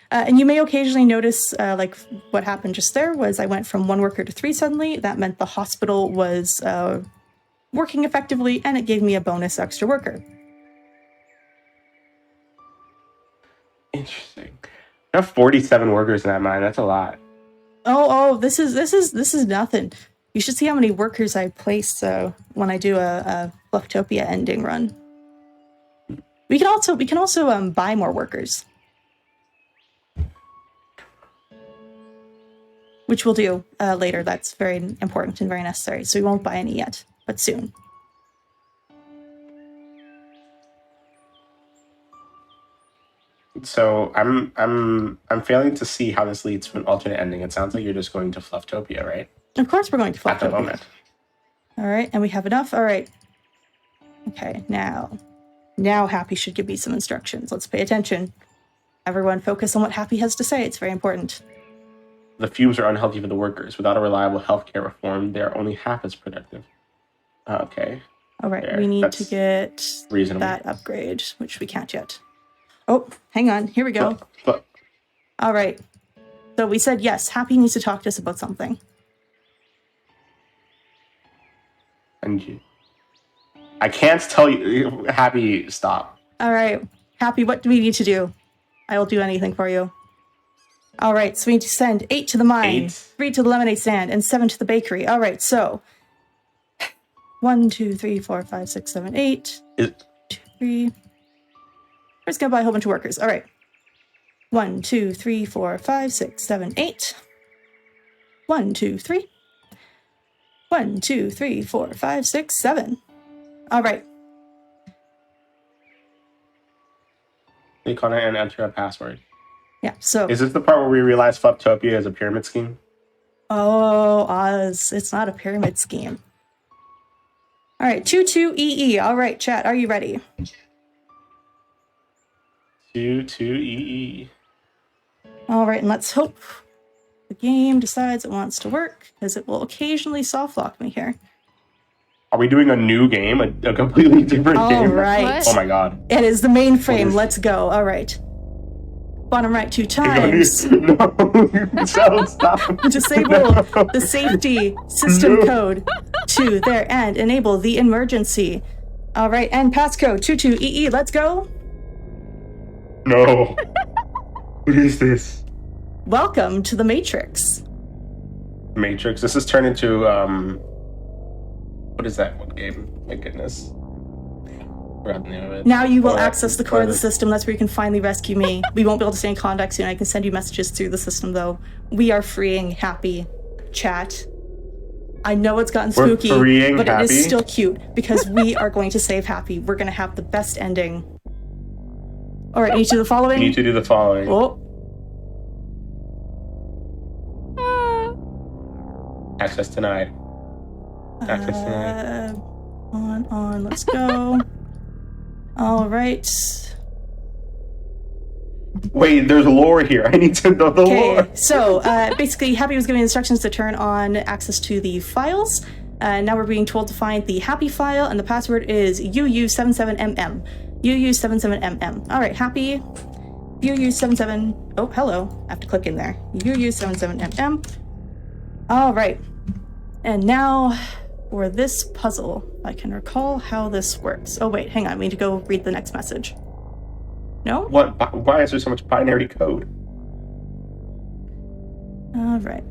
And you may occasionally notice, like what happened just there was I went from 1 worker to 3 suddenly. That meant the hospital was working effectively, and it gave me a bonus extra worker. Interesting. I have 47 workers in that mine. That's a lot. Oh, this is nothing. You should see how many workers I place when I do a Flufftopia ending run. We can also buy more workers, which we'll do later. That's very important and very necessary. So we won't buy any yet, but soon. So I'm failing to see how this leads to an alternate ending. It sounds like you're just going to Flufftopia, right? Of course we're going to At the Flufftopia. moment. All right, and we have enough. All right. Okay, now Happy should give me some instructions. Let's pay attention. Everyone focus on what Happy has to say. It's very important. The fumes are unhealthy for the workers. Without a reliable healthcare reform, they are only half as productive. Okay. All right, There, we need to that's get reasonable. that upgrade, which we can't yet. Oh, hang on. Here we go. But All right. So we said yes, Happy needs to talk to us about something. and I can't tell you. Happy, stop. All right. Happy, what do we need to do? I will do anything for you. All right, so we need to send 8 to the mine, 8? 3 to the lemonade stand, and 7 to the bakery. All right, so 1, 2, 3, 4, 5, 6, 7, 8. 2, 3. We're just gonna buy a whole bunch of workers. All right. 1, 2, 3, 4, 5, 6, 7, 8. 1, 2, 3. 1, 2, 3, 4, 5, 6, 7. All right. Click on it and enter a password. Yeah, so. Is this the part where we realize Flufftopia is a pyramid scheme? Oh, Oz, it's not a pyramid scheme. All right, 22EE. All right, chat, are you ready? 22EE. All right, and let's hope the game decides it wants to work, because it will occasionally soft lock me here. Are we doing a new game? A completely different All game? right. Oh my god. It is the mainframe. What is- Let's go. All right. Bottom right 2 times. No, so stop. Disable the safety system code 2 there and enable the emergency. All right, and passcode 22EE. Let's go. No. What is this? Welcome to the Matrix. Matrix. This has turned into what is that one game? My goodness. Forgot the name of it. Now you will Oh, access the core of the private. system. That's where you can finally rescue me. We won't be able to stay in contact soon. I can send you messages through the system, though. We are freeing Happy. Chat. I know it's gotten We're spooky, freeing but it Happy? is still cute because we are going to save Happy. We're going to have the best ending. All right, need to do the following. You need to do the following. Oh, Access denied. Access denied. on, let's go. All right. Wait, there's lore here. I need to know the lore. Okay, so basically, Happy was giving instructions to turn on access to the files. Now we're being told to find the Happy file, and the password is UU77MM. UU77MM. All right, Happy. UU77. Oh, hello. I have to click in there. UU77MM. All right. And now for this puzzle, I can recall how this works. Oh, wait, hang on. We need to go read the next message. No? What? Why is there so much binary code? All right,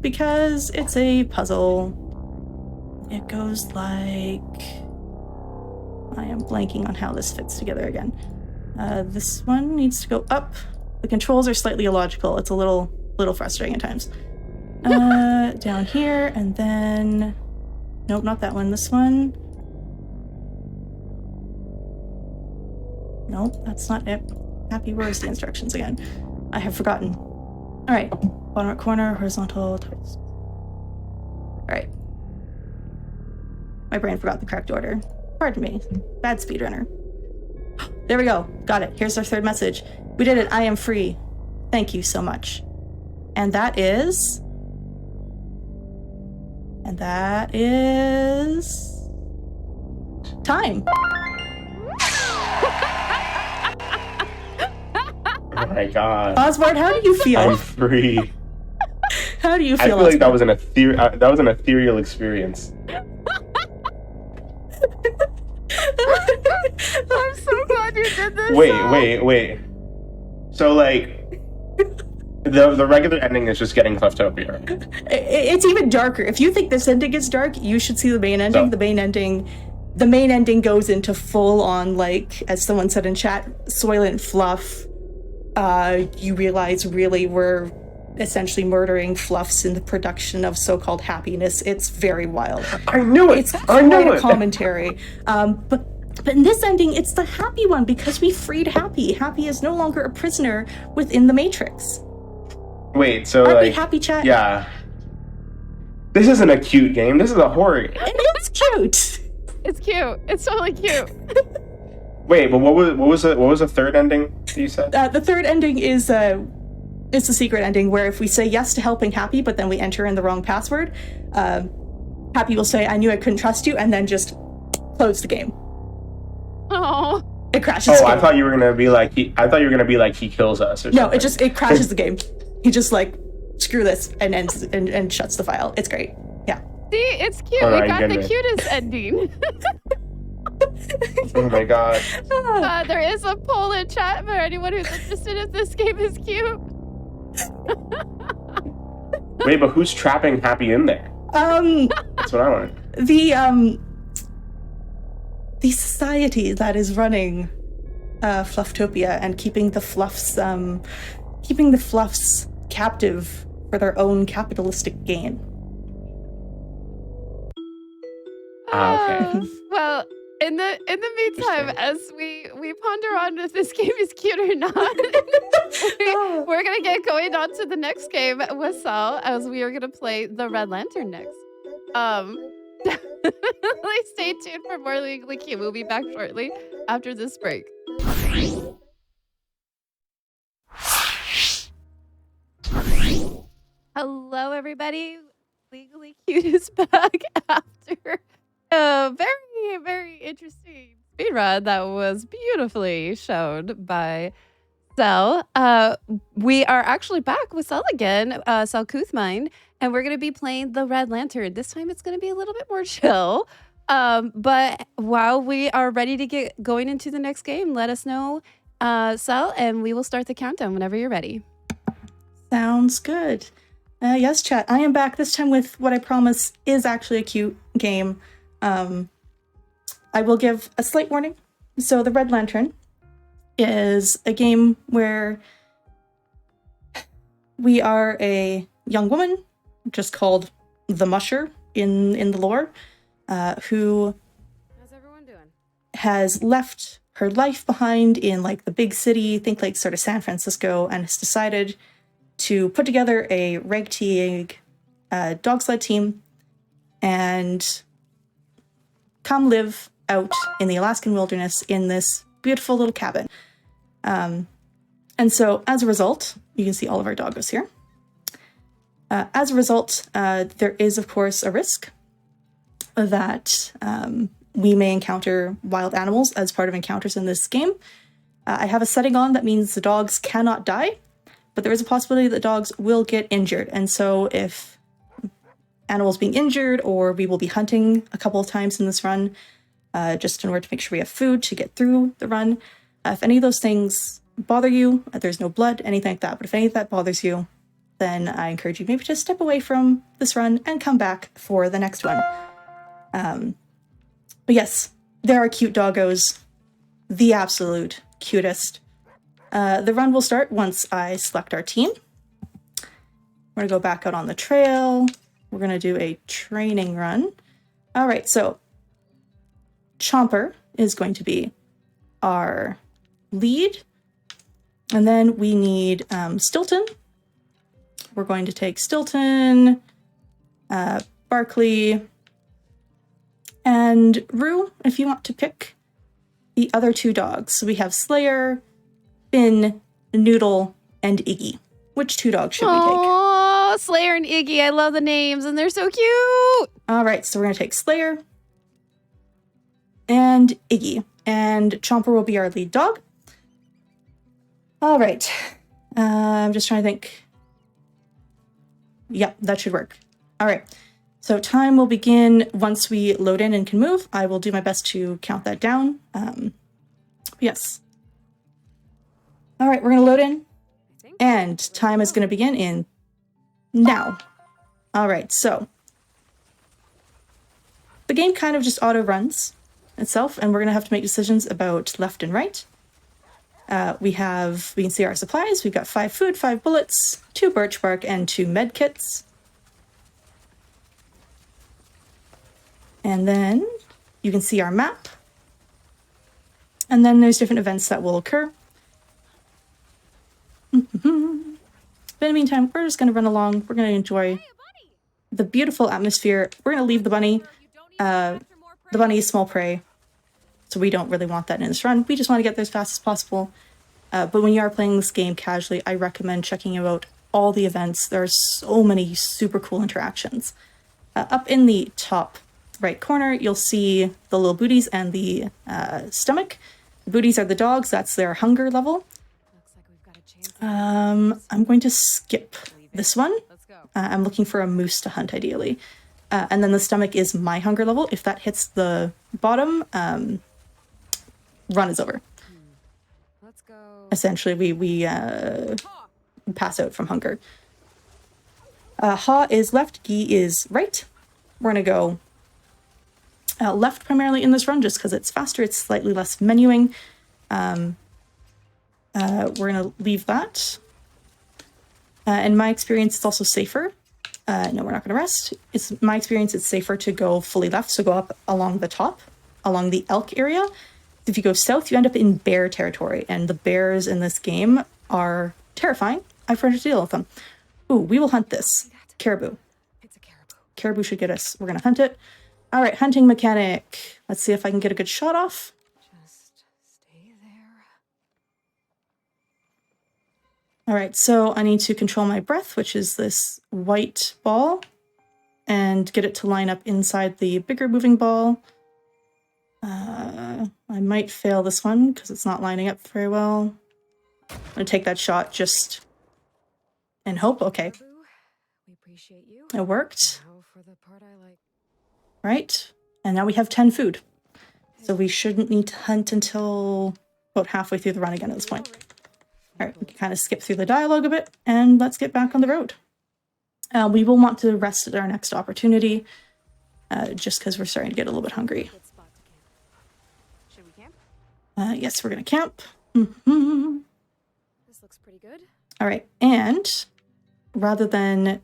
because it's a puzzle. It goes like... I am blanking on how this fits together again. This one needs to go up. The controls are slightly illogical. It's a little frustrating at times. Down here, and then... Nope, not that one. This one. Nope, that's not it. Happy, where's the instructions again? I have forgotten. All right, bottom right corner, horizontal, toast. All right. My brain forgot the correct order. Pardon me. Bad speedrunner. There we go. Got it. Here's our third message. We did it. I am free. Thank you so much. And that is... time. Oh my god. Oswald, how do you feel? I'm free. How do you I feel? feel like that was an ethereal experience. I'm so glad you did this. Wait. So like the regular ending is just getting Flufftopia. It's even darker. If you think this ending is dark, you should see the main ending. So. The main ending goes into full on, like, as someone said in chat, Soylent Fluff. You realize really we're essentially murdering fluffs in the production of so-called happiness. It's very wild. I knew it. It's quite a commentary. But in this ending, it's the happy one because we freed Happy. Happy is no longer a prisoner within the Matrix. Wait, so Aren't we like happy, chat? yeah. This isn't a cute game. This is a horror game. It's cute. It's cute. It's totally cute. Wait, but what was the third ending that you said? The third ending is the secret ending where if we say yes to helping Happy, but then we enter in the wrong password, Happy will say, "I knew I couldn't trust you," and then just close the game. Oh. It crashes. Oh, the I game. thought you were gonna be like he kills us or No, something. it crashes the game. He just like screw this and ends and shuts the file. It's great. Yeah. See, it's cute. All We right, got good the man. cutest ending. Oh my god. There is a poll in chat for anyone who's interested if this game is cute. Wait, but who's trapping Happy in there? That's what I want. The society that is running Flufftopia and keeping the fluffs captive for their own capitalistic gain. Okay. Well, in the meantime, as we ponder on if this game is cute or not, we're gonna get going on to the next game with Sal, as we are gonna play the Red Lantern next. Definitely stay tuned for more Legally Cute. We'll be back shortly after this break. Hello, everybody. Legally Cute is back after a very, very interesting speedrun that was beautifully shown by Sel. We are actually back with Sel again, Sel Kuthmind, and we're going to be playing the Red Lantern. This time it's going to be a little bit more chill. But while we are ready to get going into the next game, let us know, Sel, and we will start the countdown whenever you're ready. Sounds good. Yes, chat. I am back this time with what I promise is actually a cute game. I will give a slight warning. So the Red Lantern is a game where we are a young woman, just called the Musher in the lore, who How's everyone doing? has left her life behind in like the big city, think like sort of San Francisco, and has decided to put together a ragtag dog sled team and come live out in the Alaskan wilderness in this beautiful little cabin. And so as a result, you can see all of our doggos here. As a result, there is, of course, a risk that we may encounter wild animals as part of encounters in this game. I have a setting on that means the dogs cannot die, but there is a possibility that dogs will get injured. And so if animals being injured, or we will be hunting a couple of times in this run, just in order to make sure we have food to get through the run. If any of those things bother you, there's no blood, anything like that, but if any of that bothers you, then I encourage you maybe to step away from this run and come back for the next one. But yes, there are cute doggos, the absolute cutest. The run will start once I select our team. We're gonna go back out on the trail. We're gonna do a training run. All right, so Chomper is going to be our lead. And then we need Stilton. We're going to take Stilton, Barkley, And Rue, if you want to pick the other 2 dogs. So we have Slayer, Finn, Noodle, and Iggy. Which 2 dogs should we take? Oh, Slayer and Iggy. I love the names and they're so cute. All right, so we're going to take Slayer and Iggy. And Chomper will be our lead dog. All right. I'm just trying to think. Yep, that should work. All right. So time will begin once we load in and can move. I will do my best to count that down. Yes. All right, we're going to load in. And time is going to begin in now. All right, so the game kind of just auto runs itself, and we're going to have to make decisions about left and right. We can see our supplies. We've got 5 food, 5 bullets, 2 birch bark, and 2 med kits. And then you can see our map. And then there's different events that will occur. But in the meantime, we're just going to run along. We're going to enjoy the beautiful atmosphere. We're going to leave the bunny. The bunny is small prey, so we don't really want that in this run. We just want to get there as fast as possible. But when you are playing this game casually, I recommend checking out all the events. There are so many super cool interactions. Up in the top right corner, you'll see the little booties and the stomach. The booties are the dogs. That's their hunger level. I'm going to skip this one. I'm looking for a moose to hunt, ideally. And then the stomach is my hunger level. If that hits the bottom, run is over. Essentially, we pass out from hunger. Ha is left, Gi is right. We're going to go left primarily in this run, just because it's faster, it's slightly less menuing. We're going to leave that. In my experience, it's also safer. No, we're not going to rest. It's my experience, it's safer to go fully left, so go up along the top, along the elk area. If you go south, you end up in bear territory, and the bears in this game are terrifying. I've heard to deal with them. Ooh, we will hunt this. Caribou. It's a caribou. Caribou should get us. We're going to hunt it. All right, hunting mechanic. Let's see if I can get a good shot off. Just stay there. All right, so I need to control my breath, which is this white ball, and get it to line up inside the bigger moving ball. I might fail this one because it's not lining up very well. I'm going to take that shot just in hope. Okay. We appreciate you. It worked. Now for the part I like. Right. And now we have 10 food. So we shouldn't need to hunt until about halfway through the run again at this point. All right, we can kind of skip through the dialogue a bit, and let's get back on the road. We will want to rest at our next opportunity, just because we're starting to get a little bit hungry. Should we camp? Yes, we're going to camp. Mm-hmm. This looks pretty good. All right, and rather than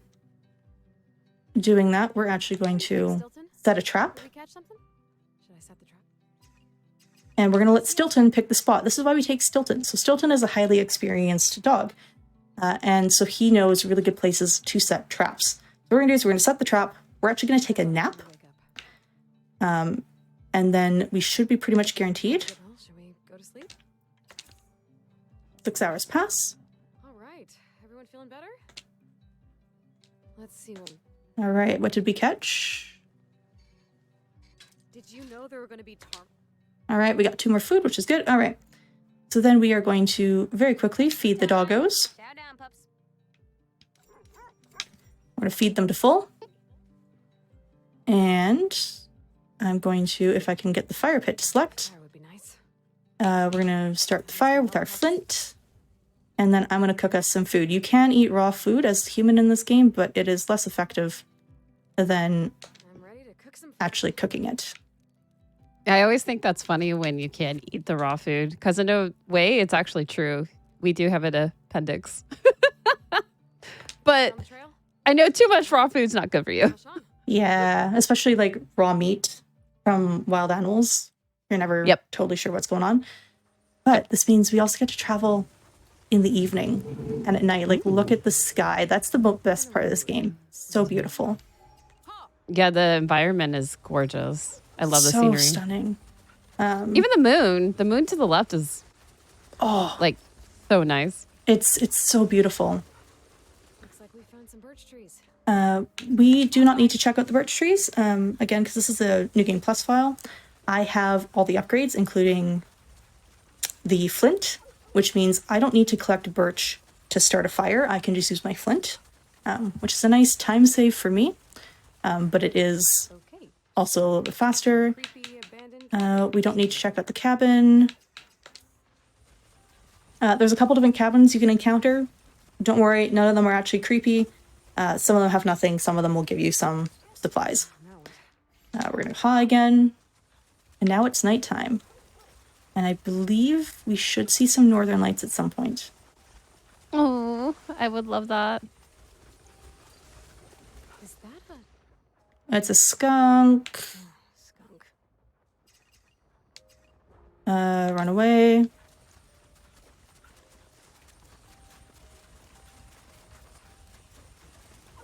doing that, we're actually going to set a trap. Did we catch something? Should I set the trap? And we're going to let Stilton pick the spot. This is why we take Stilton. So Stilton is a highly experienced dog. And so he knows really good places to set traps. So what we're going to do is we're going to set the trap. We're actually going to take a nap. And then we should be pretty much guaranteed. Should we go to sleep? 6 hours pass. All right. Everyone feeling better? Let's see what... All right. What did we catch? Did you know there were going to be All right. We got 2 more food, which is good. All right. So then we are going to very quickly feed the doggos. Chow down, pups. We're going to feed them to full. And I'm going to, if I can get the fire pit to select, That would be nice. we're going to start the fire with our flint. And then I'm going to cook us some food. You can eat raw food as human in this game, but it is less effective than I'm ready to cook some. actually cooking it. I always think that's funny when you can't eat the raw food, because in a way, it's actually true. We do have an appendix. But On the trail? I know too much raw food's not good for you. Sean. Yeah, especially like raw meat from wild animals. You're never totally sure what's going on. But this means we also get to travel in the evening and at night. Like, look at the sky. That's the best part of this game. So beautiful. Yeah, the environment is gorgeous. I love the so scenery. stunning. Even the moon to the left is like so nice. It's so beautiful. Looks like we found some birch trees. We do not need to check out the birch trees. Again, because this is a New Game Plus file, I have all the upgrades, including the flint, which means I don't need to collect birch to start a fire. I can just use my flint, which is a nice time save for me, but it is Okay. also a little bit faster. Creepy abandoned. We don't need to check out the cabin. There's a couple different cabins you can encounter. Don't worry, none of them are actually creepy. Some of them have nothing. Some of them will give you some supplies. We're going to haw again. And now it's nighttime. And I believe we should see some northern lights at some point. Oh, I would love that. Is that a It's a skunk. skunk? Run away.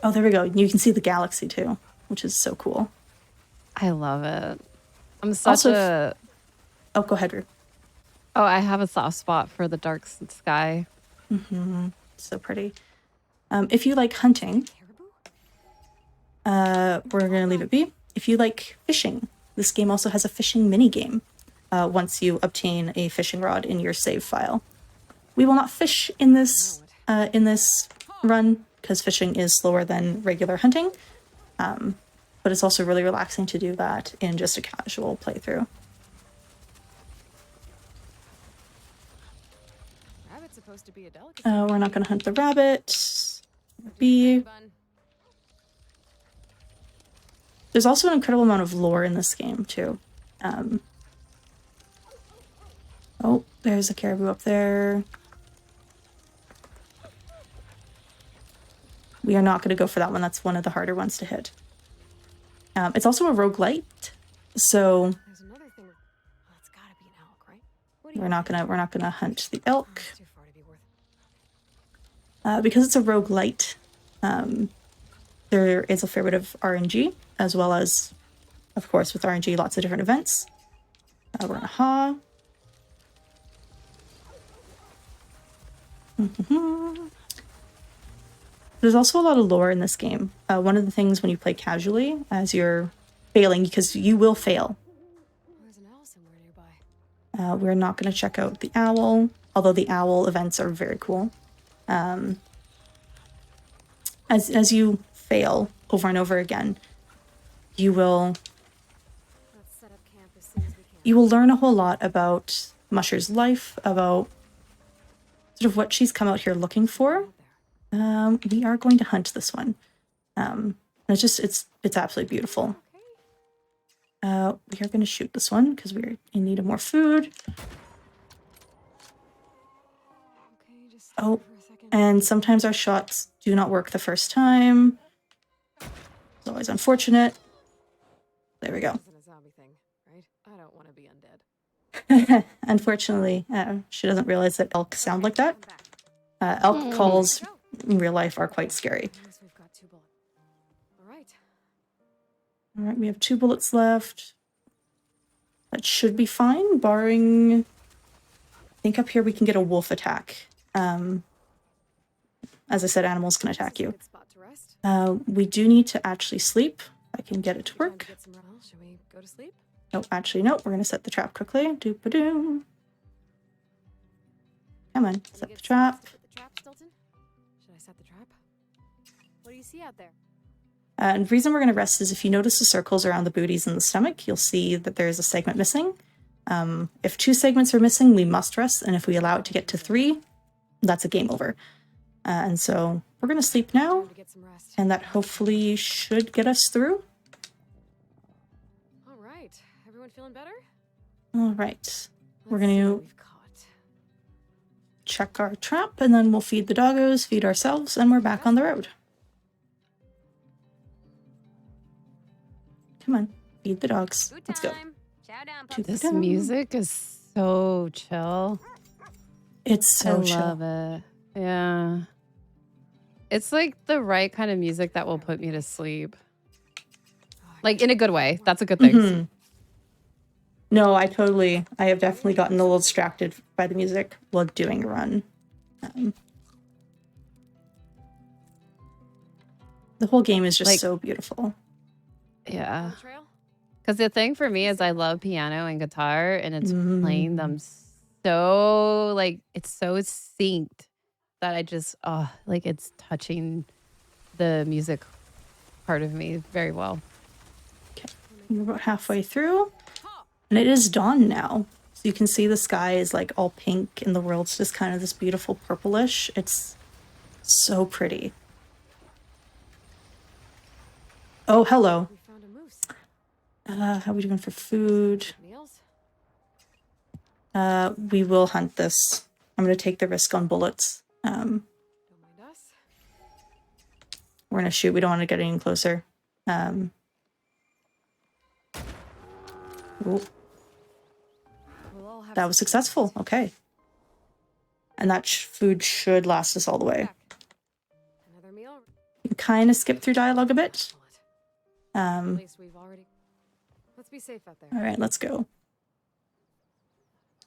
Oh, there we go. You can see the galaxy too, which is so cool. I love it. I'm such Also, a Oh, go ahead, Rue. oh, I have a soft spot for the dark sky. So pretty. If you like hunting, Caribou? we're going to leave it be. If you like fishing, this game also has a fishing mini game once you obtain a fishing rod in your save file. We will not fish in this run because fishing is slower than regular hunting, but it's also really relaxing to do that in just a casual playthrough. Rabbit's supposed to be a delicacy. We're not going to hunt the rabbit. Bee. Bun. There's also an incredible amount of lore in this game, too. Oh, there's a caribou up there. We are not going to go for that one. That's one of the harder ones to hit. It's also a roguelite, so There's another thing. Oh, it's gotta be an elk, right? What do you we're not gonna hunt the Oh, elk. it's too far to be worth. Because it's a roguelite, there is a fair bit of RNG, as well as, of course, with RNG, lots of different events. We're gonna haw. There's also a lot of lore in this game. One of the things when you play casually, as you're failing, because you will fail, There's an owl somewhere nearby. we're not going to check out the owl, although the owl events are very cool. As you fail over and over again, you will Let's set up camp as soon as we can. you will learn a whole lot about Musher's life, about sort of what she's come out here looking for. We are going to hunt this one. It's absolutely beautiful. We are going to shoot this one because we're in need of more food. Okay, just Oh, for a second. and sometimes our shots do not work the first time. It's always unfortunate. There we go. This isn't a zombie thing, right? I don't want to be undead. Unfortunately, she doesn't realize that elk sound like that. Elk calls in real life are quite scary. Unless we've got 2 bullets. All right. All right, we have 2 bullets left. That should be fine, barring... I think up here we can get a wolf attack. As I said, animals can attack you. Good spot to rest. We do need to actually sleep. I can get it to Time to work. get some well, shall we go to sleep? Oh, actually, no. We're going to set the trap quickly. Doop-a-doo. Come on, Can we set get the trap. set the trap, Stilton? Should I set the trap? What do you see out there? And the reason we're going to rest is if you notice the circles around the booties and the stomach, you'll see that there's a segment missing. If 2 segments are missing, we must rest. And if we allow it to get to 3, that's a game over. And so we're going to sleep now. Time to get some rest. And that hopefully should get us through. All right. Everyone feeling better? All right. We're Let's going see what to we've caught. check our trap, and then we'll feed the doggos, feed ourselves, and we're back on the road. Come on, feed the dogs. Food Let's go. time. Chow down, To pups. the This down. music is so chill. It's so I chill. love it. Yeah. It's like the right kind of music that will put me to sleep. Like in a good way. That's a good thing. Mhm. No, I have definitely gotten a little distracted by the music while doing a run. The whole game is just Like- so beautiful. Yeah. The trail? Because the thing for me is I love piano and guitar, and it's playing Mm. them so, like, it's so synced that I just, oh, like, it's touching the music part of me very well. We're about halfway through, and it is dawn now. So you can see the sky is like all pink, and the world's just kind of this beautiful purplish. It's so pretty. Oh, hello. We found a moose. How are we doing for food? Meals? We will hunt this. I'm going to take the risk on bullets. Don't mind us. We're going to shoot. We don't want to get any closer. Ooh. We'll all have That some was successful. Okay. And that food should last us all the way. back. Another meal? You kind of skip through dialogue a bit. At least we've already... Let's be safe out there. All right, let's go.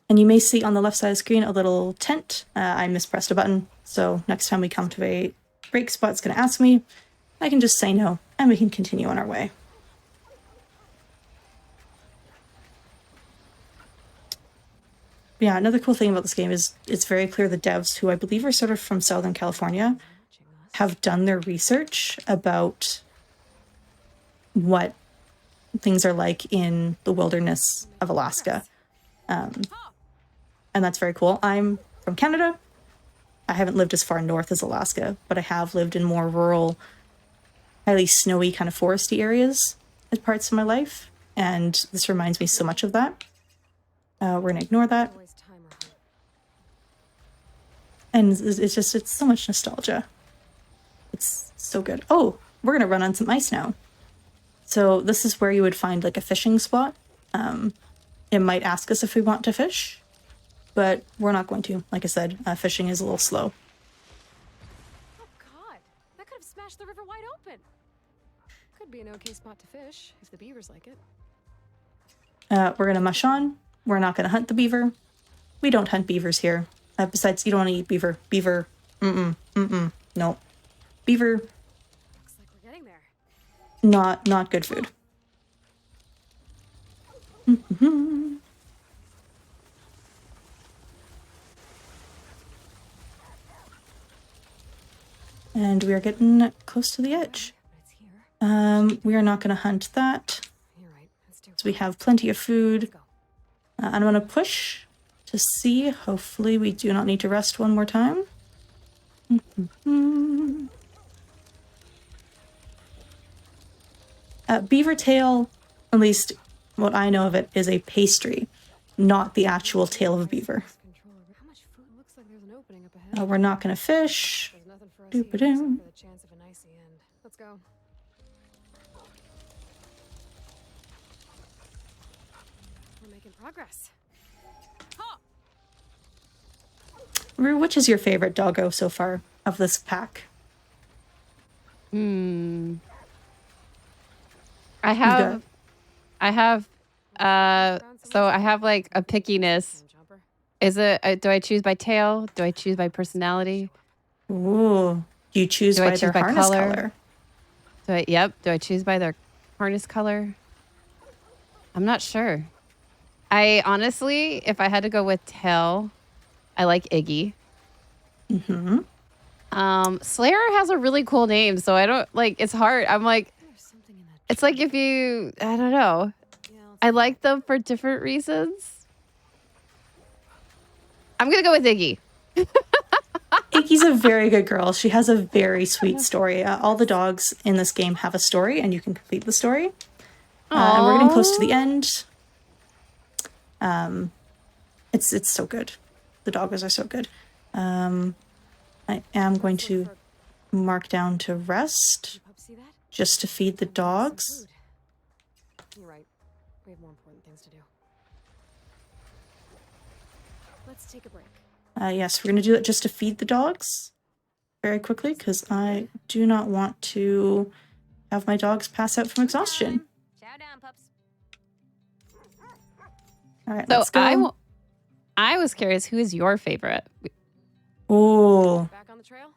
And you may see on the left side of the screen a little tent. I mispressed a button, so next time we come to a break spot, it's going to ask me. I can just say no, and we can continue on our way. Yeah, another cool thing about this game is it's very clear the devs, who I believe are sort of from Southern California, have done their research about what things are like in the wilderness of Alaska. And that's very cool. I'm from Canada. I haven't lived as far north as Alaska, but I have lived in more rural, highly snowy, kind of foresty areas as parts of my life. And this reminds me so much of that. We're going to ignore that. Always timer hunt. And it's so much nostalgia. It's so good. Oh, we're going to run on some ice now. So this is where you would find like a fishing spot. It might ask us if we want to fish, but we're not going to. Like I said, fishing is a little slow. Oh, God. That could have smashed the river wide open. Could be an okay spot to fish, if the beavers like it. We're going to mush on. We're not going to hunt the beaver. We don't hunt beavers here. Besides, you don't want to eat beaver. Beaver, no. Beaver, Looks like we're getting there. not good food. And we are getting close to the edge. But it's here. We are not going to hunt that. You're right. Let's do it. So we have plenty of food. Let's go. I'm going to push to see. Hopefully we do not need to rest one more time. Beaver tail, at least what I know of it, is a pastry, not the actual tail of a beaver. How much food? Looks like there's an opening up ahead. We're not going to fish. There's nothing for us here except Doop-a-doo. for the chance of an icy end. Let's go. We're making progress. Rue, which is your favorite doggo so far of this pack? I got- have, so I have like a pickiness. Jumper. Is it, do I choose by tail? Do I choose by personality? Ooh, you choose Do I by choose their by harness color? color. Do I choose by their harness color? I'm not sure. I honestly, if I had to go with tail, I like Iggy. Slayer has a really cool name, so I don't like, it's hard. I'm like, There's something in that. it's like if you, I don't know. Yeah, I like them for different reasons. I'm going to go with Iggy. Iggy's a very good girl. She has a very sweet story. All the dogs in this game have a story, and you can complete the story. And we're getting close to the end. It's so good. The doggos are so good. I am going to mark down to rest, you pups see that? just to feed the Some dogs. food. You're right. We have more important things to do. Let's take a break. Yes, we're going to do it just to feed the dogs very quickly, because I do not want to have my dogs pass out from exhaustion. Chow down, pups. All right, So let's go. I was curious, who is your favorite? Oh, Back on the trail?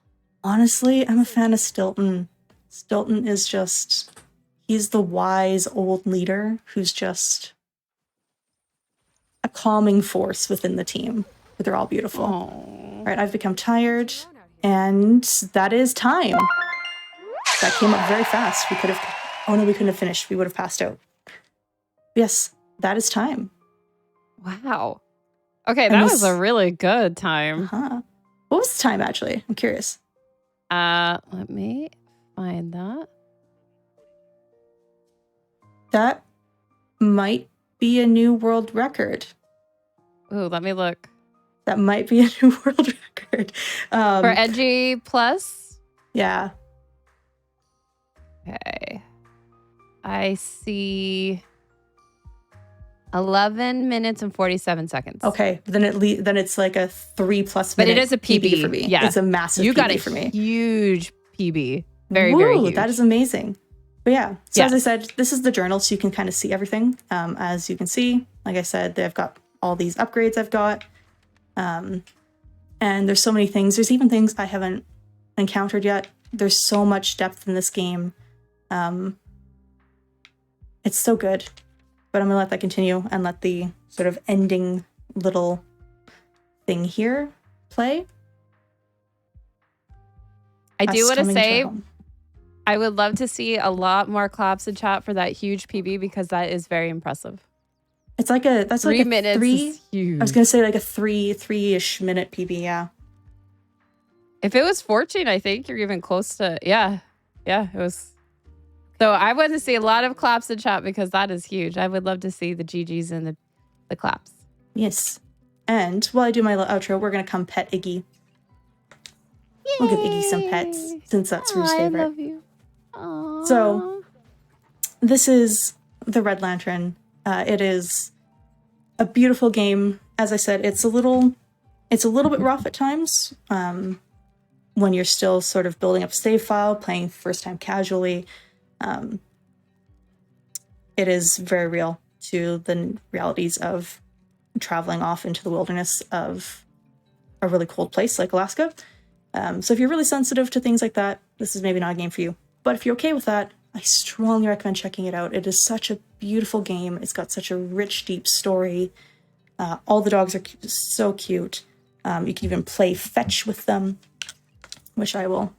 honestly, I'm a fan of Stilton. Stilton is just, he's the wise old leader who's just a calming force within the team. But they're all beautiful. Oh. All right, I've become tired, and that is time. That came up very fast. We could have, oh no, we couldn't have finished. We would have passed out. Yes, that is time. Wow. Okay, And that this- was a really good time. Huh. What was the time, actually? I'm curious. Let me find that. That might be a new world record. Ooh, let me look. That might be a new world record. For Edgy Plus? Yeah. Okay. I see 11 minutes and 47 seconds. Okay. Then then it's like a 3+ But minute it is a PB for me. Yeah. It's a massive You PB got a for me. huge PB. Very, Woo, very huge. that is amazing. But yeah, so as I Yes. said, this is the journal, so you can kind of see everything. As you can see, like I said, they've got all these upgrades I've got. And there's so many things. There's even things I haven't encountered yet. There's so much depth in this game. It's so good. But I'm going to let that continue and let the sort of ending little thing here play. I do Us want to coming say, home. I would love to see a lot more claps in chat for that huge PB because that is very impressive. It's like a, that's 3 like a minutes 3, is huge. I was going to say like a 3-ish minute PB, yeah. If it was 14, I think you're even close to, yeah, it was. So I want to see a lot of claps in chat because that is huge. I would love to see the GGs and the claps. Yes. And while I do my little outro, we're going to come pet Iggy. We'll give Iggy some pets since that's Rue's favorite. I love you. Aww. So, this is the Red Lantern. It is a beautiful game. As I said, it's a little bit rough at times when you're still sort of building up a save file, playing first time casually. It is very real to the realities of traveling off into the wilderness of a really cold place like Alaska. So if you're really sensitive to things like that, this is maybe not a game for you. But if you're okay with that, I strongly recommend checking it out. It is such a beautiful game. It's got such a rich, deep story. All the dogs are so cute. You can even play fetch with them, which I will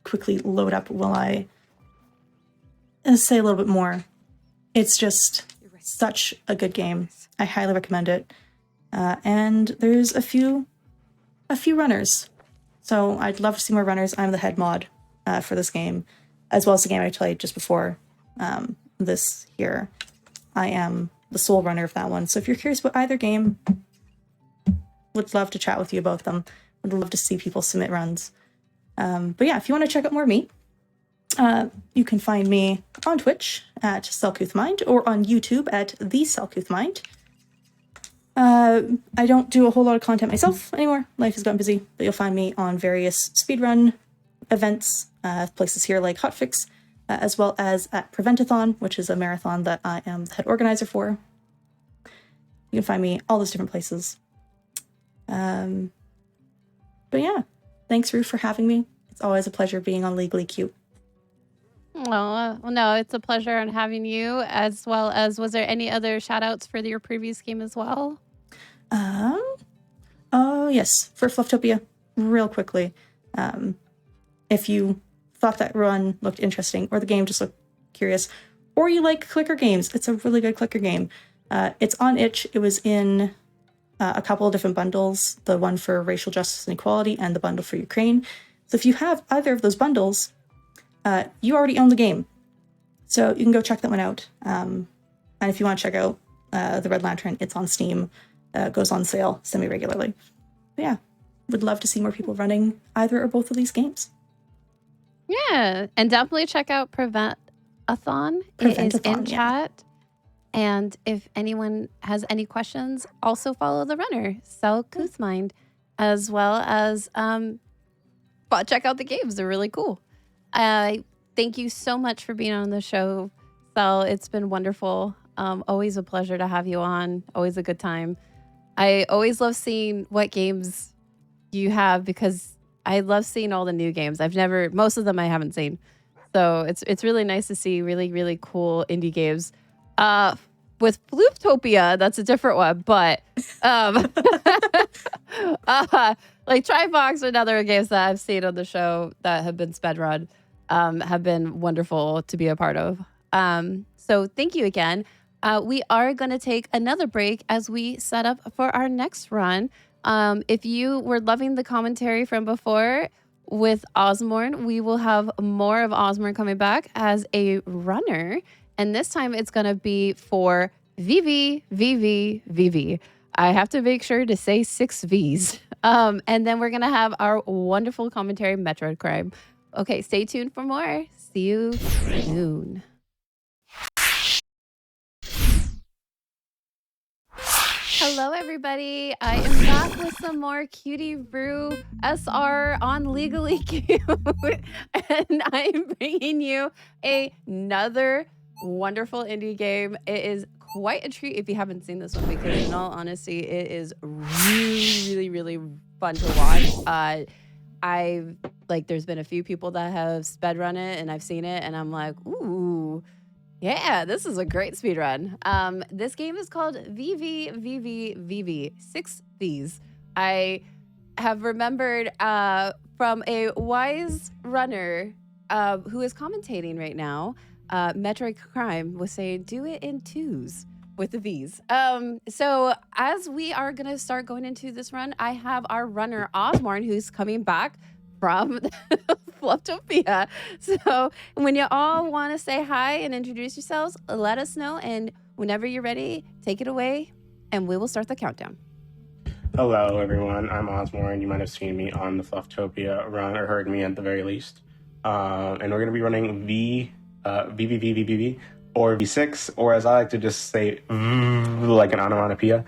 quickly load up while I say a little bit more. It's just such a good game. I highly recommend it. And there's a few runners. So I'd love to see more runners. I'm the head mod for this game, as well as the game I played just before this here. I am the sole runner of that one. So if you're curious about either game, would love to chat with you about them. Would love to see people submit runs. But yeah, if you want to check out more of me, you can find me on Twitch at Selcouthmind or on YouTube at The Selcouthmind. I don't do a whole lot of content myself anymore. Life has gotten busy, but you'll find me on various speedrun events, places here like Hotfix, as well as at Preventathon, which is a marathon that I am the head organizer for. You can find me all those different places. But yeah, thanks Rue for having me. It's always a pleasure being on Legally Cute. Oh, well, no, it's a pleasure on having you, as well as, was there any other shout outs for your previous game as well? Oh yes, for Flufftopia, real quickly. If you thought that run looked interesting, or the game just looked curious, or you like clicker games, it's a really good clicker game. It's on itch. It was in a couple of different bundles, the one for racial justice and equality and the bundle for Ukraine. So if you have either of those bundles, you already own the game. So you can go check that one out. And if you want to check out the Red Lantern, it's on Steam. Goes on sale semi-regularly. But yeah, would love to see more people running either or both of these games. Yeah, and definitely check out Preventathon. It is in chat. And if anyone has any questions, also follow the runner, Selcouthmind, as well as check out the games. They're really cool. Thank you so much for being on the show, Sel. It's been wonderful. Always a pleasure to have you on. Always a good time. I always love seeing what games you have because I love seeing all the new games. Most of them I haven't seen. So it's really nice to see really, really cool indie games. With Flufftopia, that's a different one, but like Trifox and other games that I've seen on the show that have been spedrun have been wonderful to be a part of. So thank you again. We are going to take another break as we set up for our next run. If you were loving the commentary from before with Osmorn, we will have more of Osmorn coming back as a runner. And this time it's going to be for VVVVVV. I have to make sure to say 6 Vs. And then we're going to have our wonderful commentary, Metroid Crime. Okay, stay tuned for more. See you soon. Hello, everybody. I am back with some more Cutie Brew SR on Legally Cute. And I'm bringing you another wonderful indie game. It is quite a treat if you haven't seen this one because, in all honesty, it is really, really fun to watch. There's been a few people that have spedrun it, and I've seen it, and I'm like, ooh. Yeah, this is a great speedrun. This game is called VVVVVV, 6 Vs. I have remembered from a wise runner who is commentating right now, Metroid Crime was saying, do it in 2s with the Vs. So as we are going to start going into this run, I have our runner Osmorn, who's coming back from Flufftopia. So when you all want to say hi and introduce yourselves, let us know. And whenever you're ready, take it away and we will start the countdown. Hello, everyone. I'm Osmorn. You might have seen me on the Flufftopia run or heard me at the very least. And we're going to be running VVVVVV or V6, or as I like to just say, like an onomatopoeia.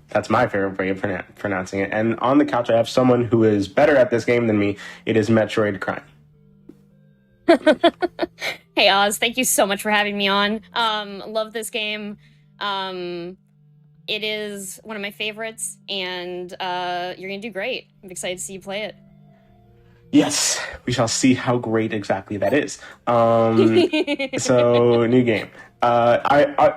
That's my favorite way of pronouncing it. And on the couch, I have someone who is better at this game than me. It is Metroid Crime. Hey, Oz. Thank you so much for having me on. Love this game. It is one of my favorites, and you're going to do great. I'm excited to see you play it. Yes, we shall see how great exactly that is. So, new game.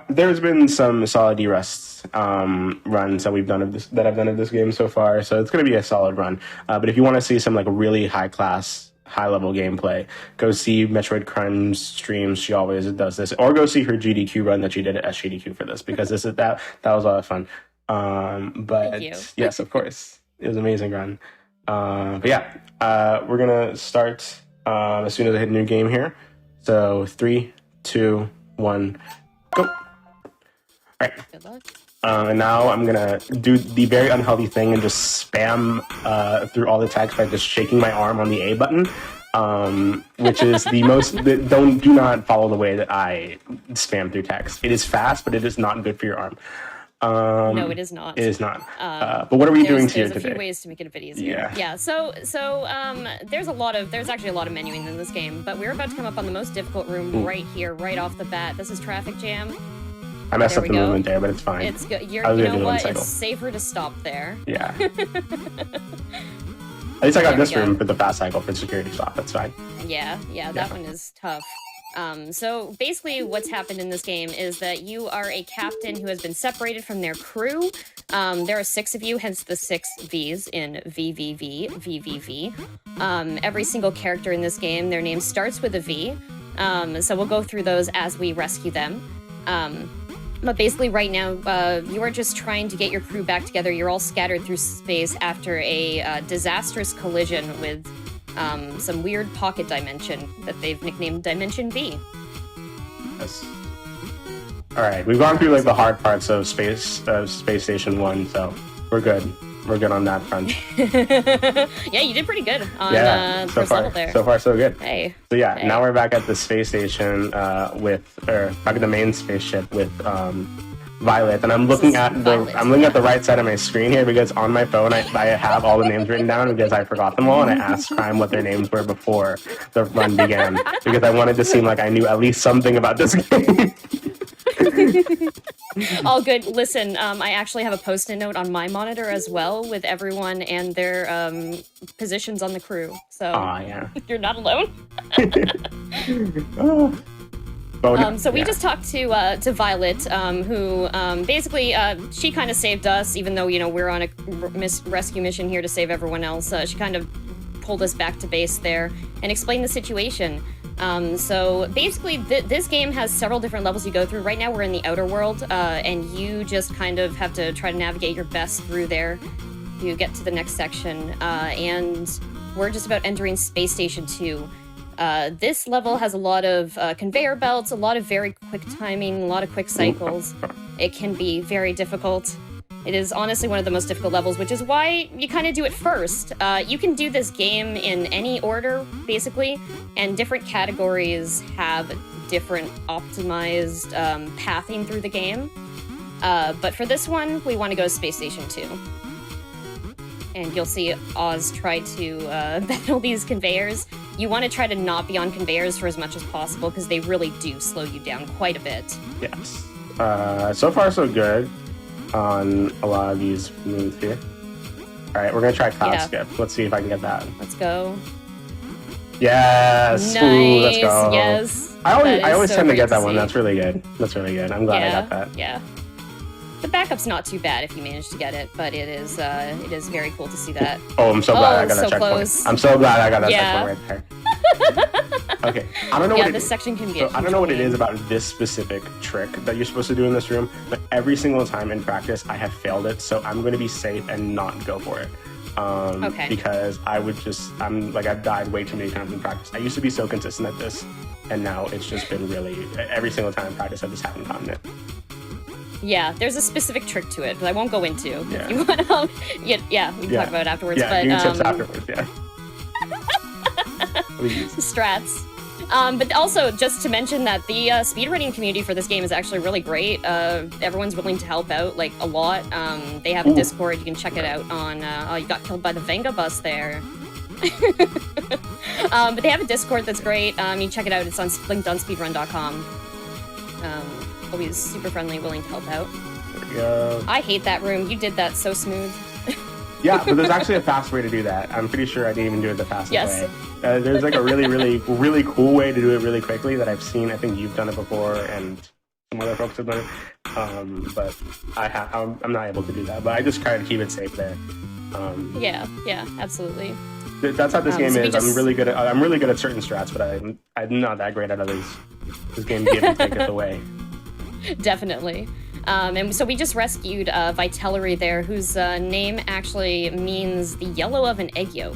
There's been some solid D-Rust runs that I've done of this game so far, so it's going to be a solid run. But if you want to see some like really high-class, high-level gameplay, go see Metroid Crime's streams. She always does this, or go see her GDQ run that she did at SGDQ for this, because that was a lot of fun. But Thank you. Yes, of course, it was an amazing run. But yeah, we're gonna start as soon as I hit a new game here. So 3, 2, 1, go. All right. Good luck. And now I'm gonna do the very unhealthy thing and just spam through all the text by just shaking my arm on the A button, which is the most. Do not follow the way that I spam through text. It is fast, but it is not good for your arm. No, it is not. It is not. But what are we doing here today? There's a few ways to make it a bit easier. Yeah. So there's actually a lot of menuing in this game, but we're about to come up on the most difficult room right here, right off the bat. This is Traffic Jam. I messed up the movement there, but it's fine. It's good. You know what? It's safer to stop there. Yeah. At least I got this room for the fast cycle for security stop. That's fine. Yeah. That one is tough. So basically what's happened in this game is that you are a captain who has been separated from their crew. There are 6 of you, hence the 6 Vs in VVVVVV. Every single character in this game, their name starts with a V. So we'll go through those as we rescue them. But basically right now, you are just trying to get your crew back together. You're all scattered through space after a disastrous collision with some weird pocket dimension that they've nicknamed Dimension V. Yes. All right, we've gone through like the hard parts of Space Station 1, so we're good. We're good on that front. Yeah, you did pretty good on the first level there. So far, so good. Hey. So yeah, now we're back at the space station back at the main spaceship with Violet, and I'm looking at the right side of my screen here because on my phone I have all the names written down because I forgot them all, and I asked Crime what their names were before the run began because I wanted to seem like I knew at least something about this game. All good. Listen, I actually have a post-it note on my monitor as well with everyone and their positions on the crew. So yeah. you're not alone. So we just talked to Violet, who basically she kind of saved us, even though we're on a rescue mission here to save everyone else. She kind of pulled us back to base there and explained the situation. So basically, this game has several different levels you go through. Right now, we're in the outer world, and you just kind of have to try to navigate your best through there. You get to the next section, and we're just about entering Space Station 2. This level has a lot of conveyor belts, a lot of very quick timing, a lot of quick cycles. It can be very difficult. It is honestly one of the most difficult levels, which is why you kind of do it first. You can do this game in any order, basically, and different categories have different optimized pathing through the game. But for this one, we want to go to Space Station 2. And you'll see Oz try to battle these conveyors. You want to try to not be on conveyors for as much as possible, because they really do slow you down quite a bit. Yes. So far, so good on a lot of these moves here. All right, we're going to try cloud skip. Let's see if I can get that. Let's go. Yes. Nice. Ooh, let's go. Yes. I always tend to get that see. one. That's really good. That's really good. I'm glad I got that. Yeah. The backup's not too bad if you manage to get it, but it is very cool to see that. Oh, I'm so glad I got that checkpoint. Close. I'm so glad I got that checkpoint right there. Okay, I don't know what this section can be. I don't know what it is about this specific trick that you're supposed to do in this room, but every single time in practice I have failed it, so I'm going to be safe and not go for it. Because I've died way too many times in practice. I used to be so consistent at this, and now it's just been really every single time in practice I just haven't gotten it. Yeah, there's a specific trick to it that I won't go into. Yeah. If you want to, we can talk about it afterwards. Yeah, but, tips afterwards, yeah. Please. Strats. But also, just to mention that the speedrunning community for this game is actually really great. Everyone's willing to help out, like, a lot. They have a Discord. You can check it out on... you got killed by the Venga bus there. But they have a Discord that's great. You can check it out. It's linked on speedrun.com. Always super friendly, willing to help out. There we go. I hate that room. You did that so smooth. Yeah, but there's actually a fast way to do that. I'm pretty sure I didn't even do it the fastest way. There's like a really, really, really cool way to do it really quickly that I've seen. I think you've done it before, and some other folks have done it. But I'm not able to do that. But I just try to keep it safe there. Yeah, absolutely. That's how this game is. I'm really good at certain strats, but I'm not that great at others. This game give and taketh away. Definitely. And so we just rescued Vitellary there, whose name actually means the yellow of an egg yolk.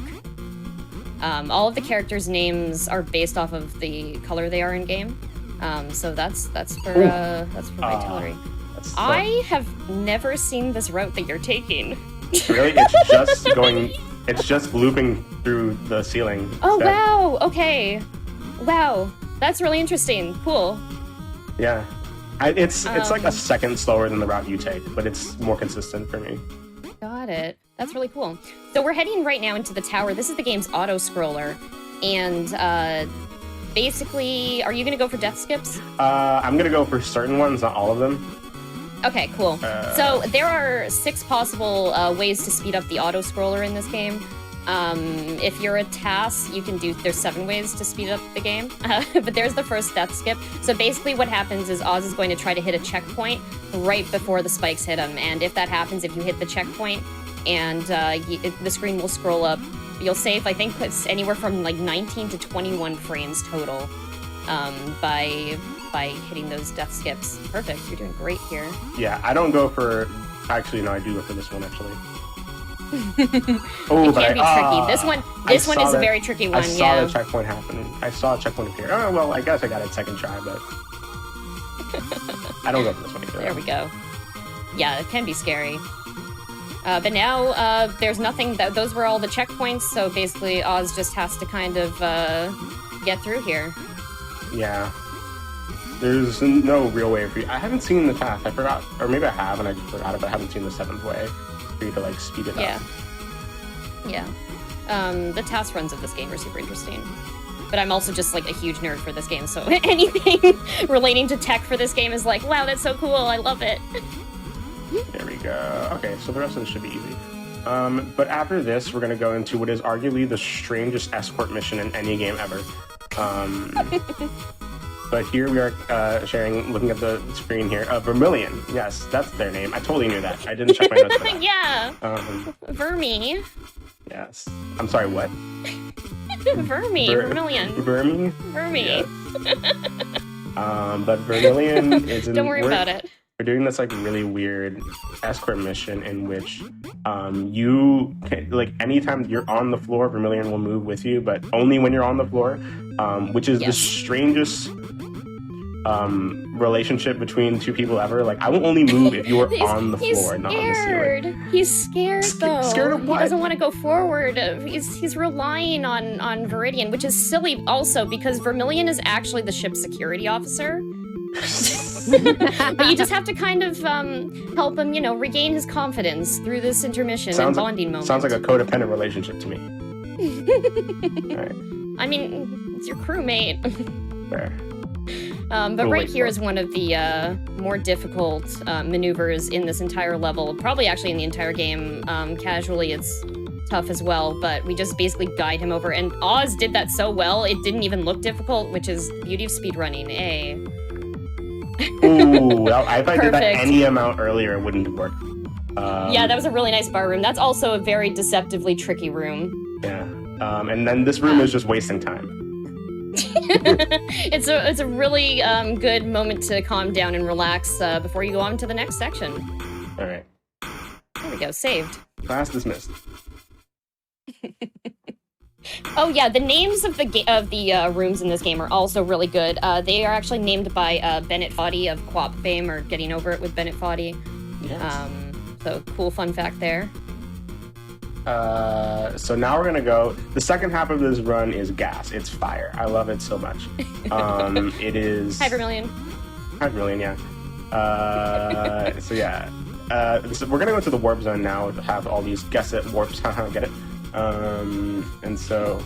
All of the characters' names are based off of the color they are in game. So that's for Vitellary. I have never seen this route that you're taking. Really? It's just looping through the ceiling. Oh, wow. Okay. Wow. That's really interesting. Cool. Yeah. It's like a second slower than the route you take, but it's more consistent for me. Got it. That's really cool. So we're heading right now into the tower. This is the game's auto-scroller. And basically, are you going to go for death skips? I'm going to go for certain ones, not all of them. Okay, cool. So there are 6 possible ways to speed up the auto-scroller in this game. If you're a TAS, there's 7 ways to speed up the game, but there's the first death skip. So basically what happens is Oz is going to try to hit a checkpoint right before the spikes hit him, and if that happens, if you hit the checkpoint, and the screen will scroll up, you'll save, I think it's anywhere from like 19 to 21 frames total by hitting those death skips. Perfect, you're doing great here. Yeah, I don't go for... Actually, no, I do go for this one, actually. It can be tricky. This one is a very tricky one. I saw the checkpoint happen. I saw a checkpoint appear. Oh, well, I guess I got it second try, but I don't go for this one either. There we go. Yeah, it can be scary. But now there's nothing. Those were all the checkpoints, so basically Oz just has to kind of get through here. Yeah. There's no real way for you. I haven't seen the path. I forgot, or maybe I have and I just forgot it, but I haven't seen the 7th way for you to like speed it up. Yeah. The task runs of this game are super interesting. but I'm also just like a huge nerd for this game, so anything relating to tech for this game is like, wow, that's so cool, I love it. There we go. Okay, so the rest of this should be easy. But after this, we're going to go into what is arguably the strangest escort mission in any game ever. But here we are looking at the screen here. Vermilion. Yes, that's their name. I totally knew that. I didn't check my notes for that. Yeah. Vermi. Yes. I'm sorry, what? Vermilion. Vermi? Yes. But Vermilion is in... Don't worry about it. We're doing this like really weird escort mission in which you can, like, anytime you're on the floor, Vermilion will move with you, but only when you're on the floor, which is the strangest relationship between two people ever. Like, I will only move if you are on the floor, not on the ceiling. He's scared though. Scared of what? He doesn't want to go forward. He's relying on Viridian, which is silly also because Vermilion is actually the ship's security officer. But you just have to kind of help him, regain his confidence through this intermission and bonding moment. Sounds like a codependent relationship to me. Right. I mean, it's your crewmate. Fair. But right here is one of the more difficult maneuvers in this entire level, probably actually in the entire game. Casually, it's tough as well, but we just basically guide him over. And Oz did that so well, it didn't even look difficult, which is the beauty of speedrunning, eh? Ooh, if I did that any amount earlier, it wouldn't have worked. Yeah, that was a really nice bar room. That's also a very deceptively tricky room. Yeah, and then this room is just wasting time. It's a really good moment to calm down and relax before you go on to the next section. All right. There we go, saved. Class dismissed. Oh yeah, the names of the rooms in this game are also really good. They are actually named by Bennett Foddy of Co-op fame, or Getting Over It with Bennett Foddy. Yes. So cool fun fact there. So now we're gonna go. The second half of this run is gas. It's fire. I love it so much. It is. Hi Vermilion. Hi Vermilion. Yeah. So yeah. So we're gonna go to the warp zone now to have all these guess it warps. Get it? And so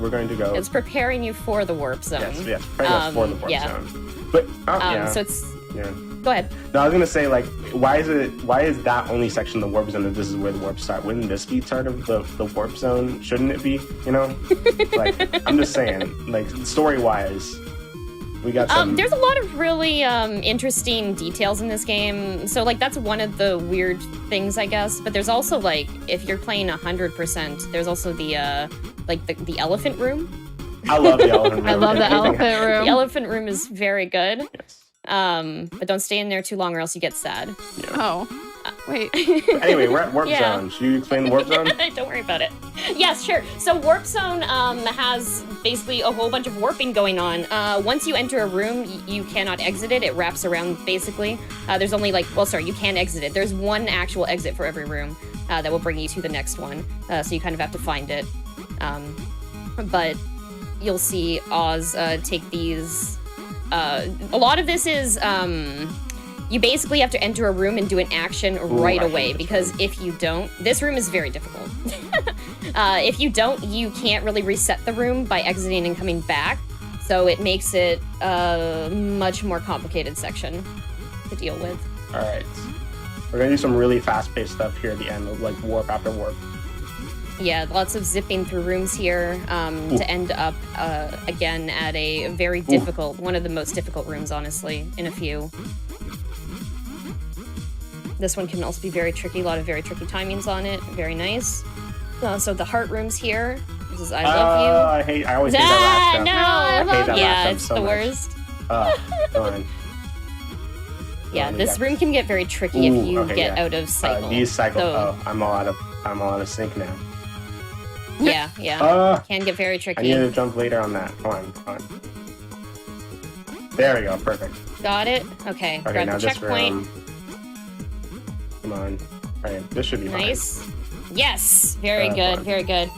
we're going to go. It's preparing you for the warp zone. Yes, preparing us for the warp zone. But so it's. Yeah. Go ahead. No, I was gonna say, like, why is that only section the warp zone if this is where the warps start? Wouldn't this be part of the warp zone? Shouldn't it be? Like, I'm just saying, like, story wise. We got some... There's a lot of really interesting details in this game. So, like, that's one of the weird things, I guess. But there's also, like, if you're playing 100%, there's also the elephant room. I love the elephant room. I love the elephant room. The elephant room is very good. Yes. But don't stay in there too long or else you get sad. Yeah. Oh. Wait. Anyway, we're at warp zone. Should you explain the warp zone? Don't worry about it. Yes, sure. So warp zone has basically a whole bunch of warping going on. Once you enter a room, you cannot exit it. It wraps around basically. There's only you can exit it. There's one actual exit for every room that will bring you to the next one. So you kind of have to find it. But you'll see Oz take these. A lot of this is you basically have to enter a room and do an action right away, because if you don't, this room is very difficult. If you don't, you can't really reset the room by exiting and coming back, so it makes it a much more complicated section to deal with. All right, we're gonna do some really fast-paced stuff here at the end, of like warp after warp. Yeah, lots of zipping through rooms here to end up, again, at a very difficult, one of the most difficult rooms, honestly, in a few. This one can also be very tricky, a lot of very tricky timings on it, very nice. So the heart rooms here, this is I Love You. I always hate that last no! I hate that last it's so the much. worst. Fine. Yeah, this room can get very tricky if you get out of cycle. These cycle, So, I'm all out of sync now. yeah. Can get very I tricky. need to jump later on that. Come on. There we go, perfect. Got it? Okay, Okay, grab now the this checkpoint. room. Come on. Alright, this should be Nice. Yes, very good, fine. very good.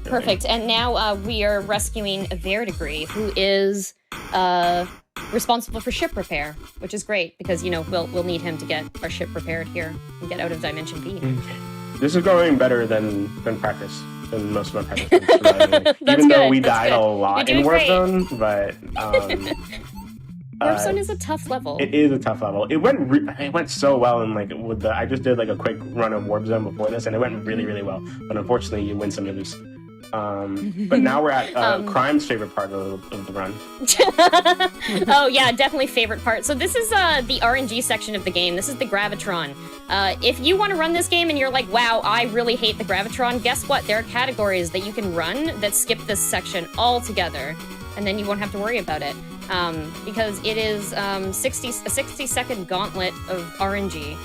Perfect. And now we are rescuing Verdigris, who is responsible for ship repair, which is great because we'll need him to get our ship repaired here and get out of Dimension V. This is going better than practice. in most of my participants. Even though we died a lot in Warp Zone, but Warp Zone is a tough level. It is a tough level. It went so well, and like with I just did like a quick run of Warp Zone before this, and it went really, really well. But unfortunately, you win some, you lose. But now we're at Crime's favorite part of the run. Oh yeah, definitely favorite part. So this is the RNG section of the game. This is the Gravitron. If you want to run this game and you're like, wow, I really hate the Gravitron, guess what? There are categories that you can run that skip this section altogether, and then you won't have to worry about it. Because it is a 60-second gauntlet of RNG.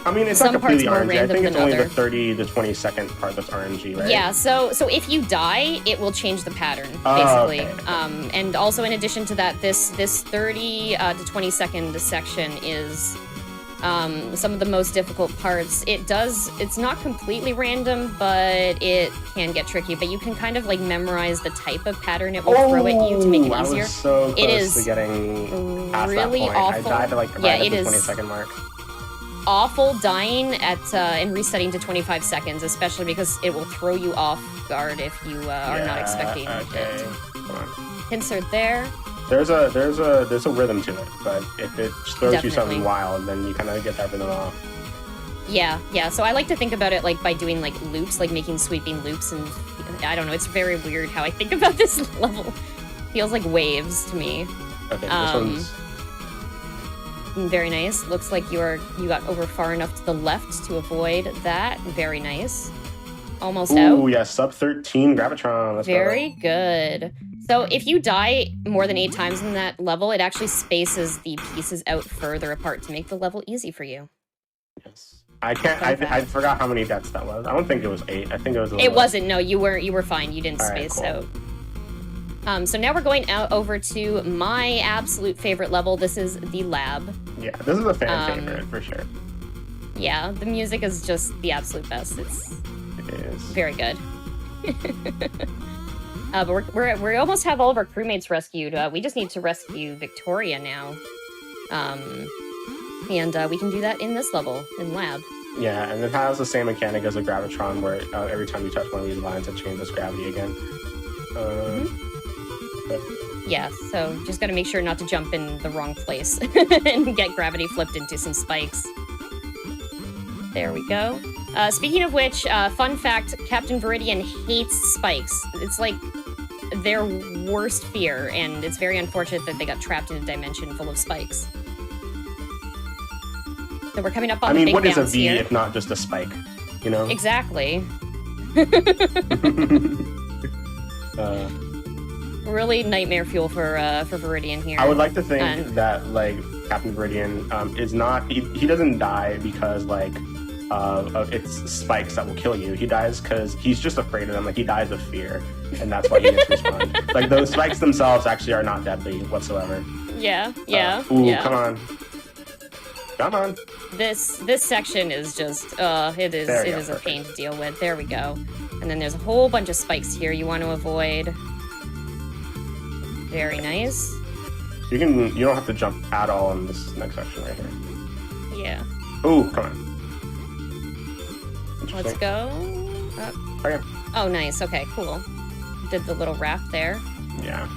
I mean, it's not completely RNG. I think it's only the 30 to 20 second part that's RNG, right? Yeah, so if you die, it will change the pattern, basically. Okay. And also, in addition to that, this 30 to 20 second section is some of the most difficult parts. It's not completely random, but it can get tricky. But you can kind of like memorize the type of pattern it will throw at you to make it easier. I was so close to getting past really that point. awful. I died at like right at the 20 second mark. Awful dying at and resetting to 25 seconds, especially because it will throw you off guard if you are not expecting it. Come on. Hints are there. There's a rhythm to it, but if it throws you something wild, then you kind of get that rhythm off. Yeah. So I like to think about it like by doing like loops, like making sweeping loops, and I don't know. It's very weird how I think about this level. Feels like waves to me. Okay, this one's very nice. Looks like you got over far enough to the left to avoid that. Very nice. Almost out. Oh yeah, sub 13 Gravitron. Let's very good. So if you die more than 8 times in that level, it actually spaces the pieces out further apart to make the level easy for you. Yes. I forgot how many deaths that was. I don't think it was 8. I think it was a little It wasn't. No, you were fine. You didn't space out. So now we're going out over to my absolute favorite level. This is the lab. Yeah, this is a fan favorite for sure. Yeah, the music is just the absolute best. It is very good. But we almost have all of our crewmates rescued. We just need to rescue Victoria now. And we can do that in this level, in lab. Yeah, and it has the same mechanic as a Gravitron, where every time you touch one of these lines, it changes gravity again. Yeah, so just gotta make sure not to jump in the wrong place and get gravity flipped into some spikes. There we go. Speaking of which, fun fact, Captain Viridian hates spikes. It's like their worst fear, and it's very unfortunate that they got trapped in a dimension full of spikes. So we're coming up on the big bounce here. What is a V if not just a spike? You know? Exactly. Really nightmare fuel for Viridian here. I would like to think that like Captain Viridian is not he doesn't die because like it's spikes that will kill you. He dies because he's just afraid of them. Like he dies of fear, and that's why he gets respawned. Like those spikes themselves actually are not deadly whatsoever. Yeah. Come on. This section is just it is a pain to deal with. There we go. And then there's a whole bunch of spikes here you want to avoid. Very nice. You don't have to jump at all in this next section right here. Yeah. Ooh, come on. Let's go. Okay. Oh, nice. Okay, cool. Did the little wrap there. Yeah.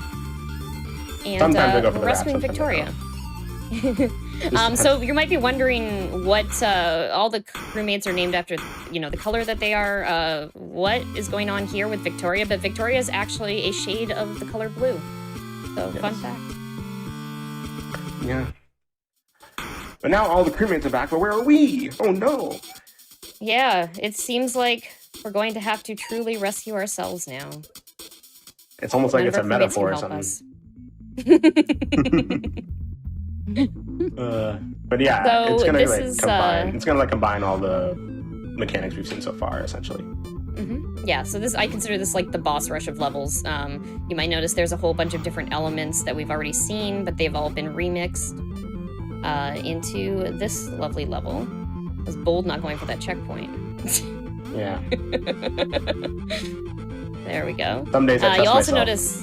And sometimes I go for the rescuing Victoria. So you might be wondering what all the crewmates are named after, the color that they are. What is going on here with Victoria? But Victoria is actually a shade of the color blue. So, fun fact. Yeah. But now all the crewmates are back, but where are we? Oh no! Yeah, it seems like we're going to have to truly rescue ourselves now. It's almost like it's a metaphor or something. But yeah, so it's gonna combine all the mechanics we've seen so far, essentially. Yeah, so I consider this like the boss rush of levels. You might notice there's a whole bunch of different elements that we've already seen, but they've all been remixed into this lovely level. I was bold not going for that checkpoint. Yeah. There we go. Some days I trust you'll also myself, notice,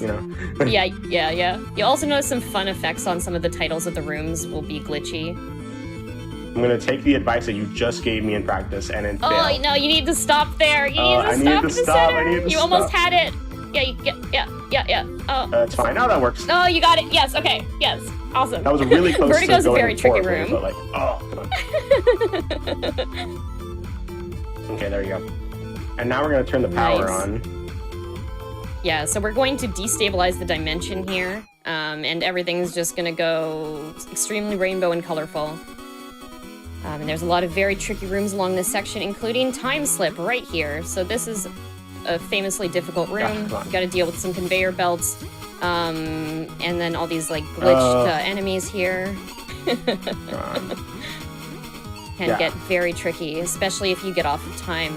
yeah. You'll also notice some fun effects on some of the titles of the rooms will be glitchy. I'm gonna take the advice that you just gave me in practice and then fail. Oh no, you need to stop there. You need to I stop need in to the stop. center. I need to You almost stop. had it. Yeah. Oh. It's fine. Now that works. Oh, you got it. Yes. Okay. Yes. Awesome. That was really close Vertigo's to a going very tricky horribly, room. But like, oh, come on. Okay, there you go. And now we're gonna turn the power Nice. on. Yeah, so we're going to destabilize the dimension here, and everything's just gonna go extremely rainbow and colorful. And there's a lot of very tricky rooms along this section, including Time Slip right here. So this is a famously difficult room. Yeah, come on. You've got to deal with some conveyor belts, and then all these like glitched enemies here. Come on. Can Yeah. get very tricky, especially if you get off of time.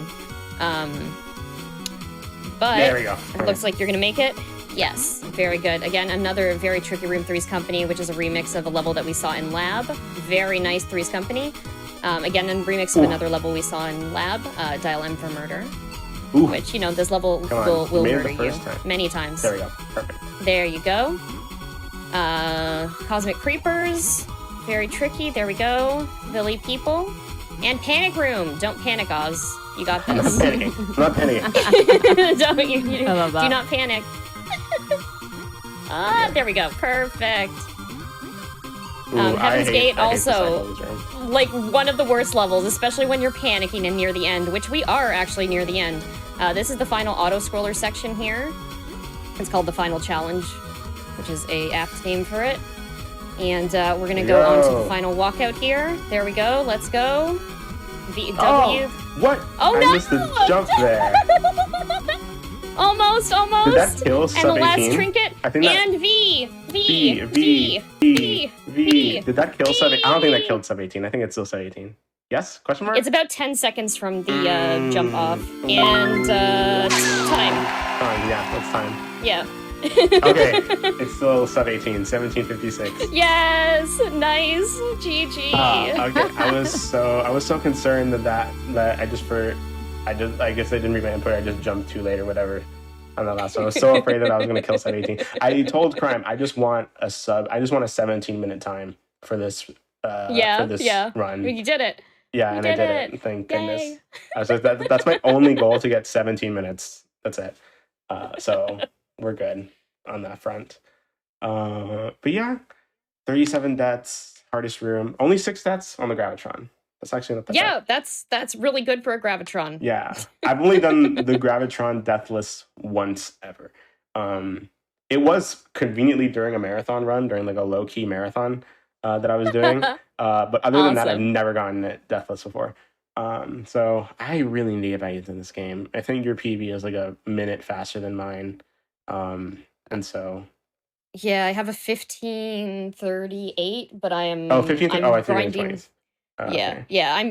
But There we go. it looks like you're gonna make it. Yes, very good. Again, another very tricky room, Three's Company, which is a remix of a level that we saw in Lab. Very nice, Three's Company. Again, a remix of another level we saw in Lab, Dial M for Murder. Ooh. Which, you know, this level Come on, will made it murder the you first time. many times. There we go. Perfect. There you go. Cosmic Creepers. Very tricky. There we go. Billy People. And Panic Room. Don't panic, Oz. You got I'm not this. panicking. I'm not panicking. Don't you I love that. do not panic. There we go. Perfect. Ooh, Heaven's Gate I hate the cycle also, of this room. like, one of the worst levels, especially when you're panicking and near the end, which we are actually near the end. This is the final auto-scroller section here. It's called the Final Challenge, which is a apt name for it. And we're gonna go on to the final walkout here. There we go. Let's go. W. Oh, what? Oh, I no! missed the jump there. Almost. Did that kill And the sub 18? last trinket. I think that- And V. Did that kill sub? I don't think that killed sub 18. I think it's still sub 18. Yes? Question mark? It's about 10 seconds from the jump off. And time. Yeah, that's time. Yeah. Okay, it's still sub 18. 17:56. Yes. Nice. GG. Okay. I was so concerned that I guess I didn't read my input. I just jumped too late or whatever on the last one. I was so afraid that I was going to kill sub 18. I told Crime I just want a 17-minute time for this run. You did it. Yeah, and I did did it. it. Thank Yay. goodness. I was like, that's my only goal, to get 17 minutes. That's it. So we're good on that front. But yeah, 37 deaths, hardest room. Only 6 deaths on the Gravitron. That's actually not that bad. That's really good for a Gravitron. Yeah, I've only done the Gravitron deathless once ever. It was conveniently during a marathon run, during like a low-key marathon that I was doing. But other than that, I've Awesome. never gotten it deathless before. So I really need to get back into this game. I think your PB is like a minute faster than mine. And so... Yeah, I have a 15:38, but I am. Oh, 15? I'm I think grinding. 20s.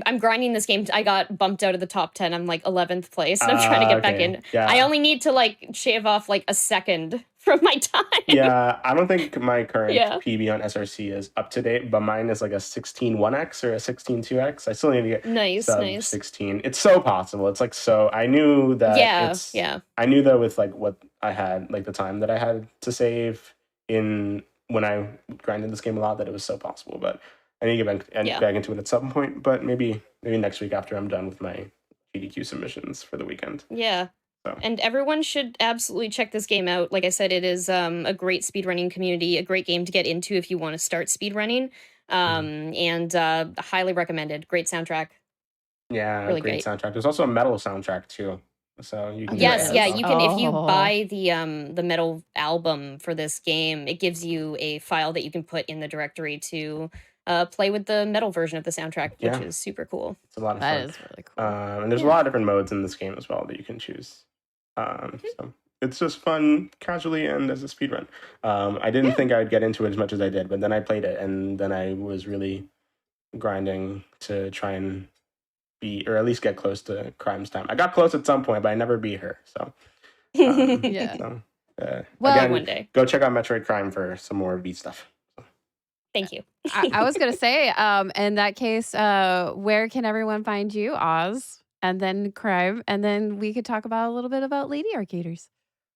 I'm grinding this game. I got bumped out of the top 10. I'm like 11th place, and I'm trying to get back in. Yeah. I only need to like shave off like a second from my time. Yeah, I don't think my current Yeah. PB on SRC is up to date, but mine is like a 16.1x or a 16.2x. I still need to get Nice, sub nice. 16. It's so possible. It's like so. I knew that. Yeah. I knew that with like what I had, like the time that I had to save in when I grinded this game a lot, that it was so possible. But I need to get back into it at some point. But maybe next week after I'm done with my GDQ submissions for the weekend. Yeah. So. And everyone should absolutely check this game out. Like I said, it is a great speedrunning community, a great game to get into if you want to start speedrunning. And highly recommended. Great soundtrack. Yeah, Really great great. soundtrack. There's also a metal soundtrack too. So you can Yes, get yeah, that. you can if you Oh. buy the metal album for this game, it gives you a file that you can put in the directory to play with the metal version of the soundtrack, which Yeah. is super cool. It's a lot of That fun. is really cool. And there's a lot of different modes in this game as well that you can choose. So it's just fun casually and as a speedrun. I didn't think I'd get into it as much as I did, but then I played it and then I was really grinding to try and beat, or at least get close to Crime's time. I got close at some point, but I never beat her. So, Yeah. so Well, again, one day. go check out Metroid Crime for some more beat stuff. Thank you. I was gonna say, in that case, where can everyone find you, Oz, and then Crime, and then we could talk about a little bit about Lady Arcaders.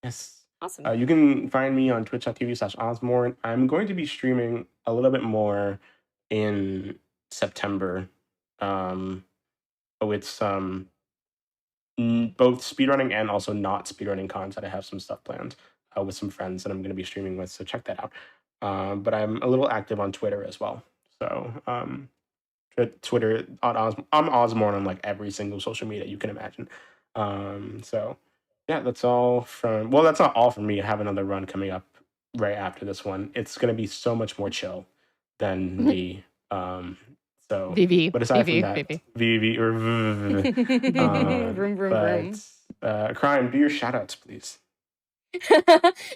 Yes. Awesome. You can find me on twitch.tv/Osmorn. I'm going to be streaming a little bit more in September with some both speedrunning and also not speedrunning cons that I have some stuff planned with some friends that I'm going to be streaming with. So check that out. But I'm a little active on Twitter as well. So Twitter I'm Osmorn on like every single social media you can imagine. So yeah, that's all from. Well, that's not all from me. I have another run coming up right after this one. It's going to be so much more chill than the so. VV. But aside VV, from that, VV. VV or Vroom, vroom, vroom. but Crime, do your shout outs, please.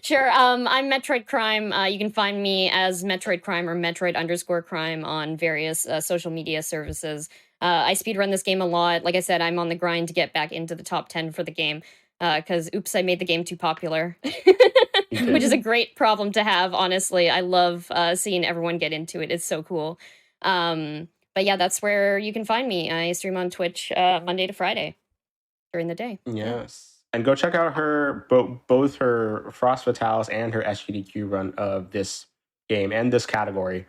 Sure. I'm Metroid Crime. You can find me as Metroid Crime or Metroid_Crime on various social media services. I speedrun this game a lot. Like I said, I'm on the grind to get back into the top 10 for the game. Because oops, I made the game too popular. Which is a great problem to have, honestly. I love seeing everyone get into it. It's so cool. But yeah, that's where you can find me. I stream on Twitch Monday to Friday during the day. Yes. And go check out her both her Frost Fatales and her SGDQ run of this game and this category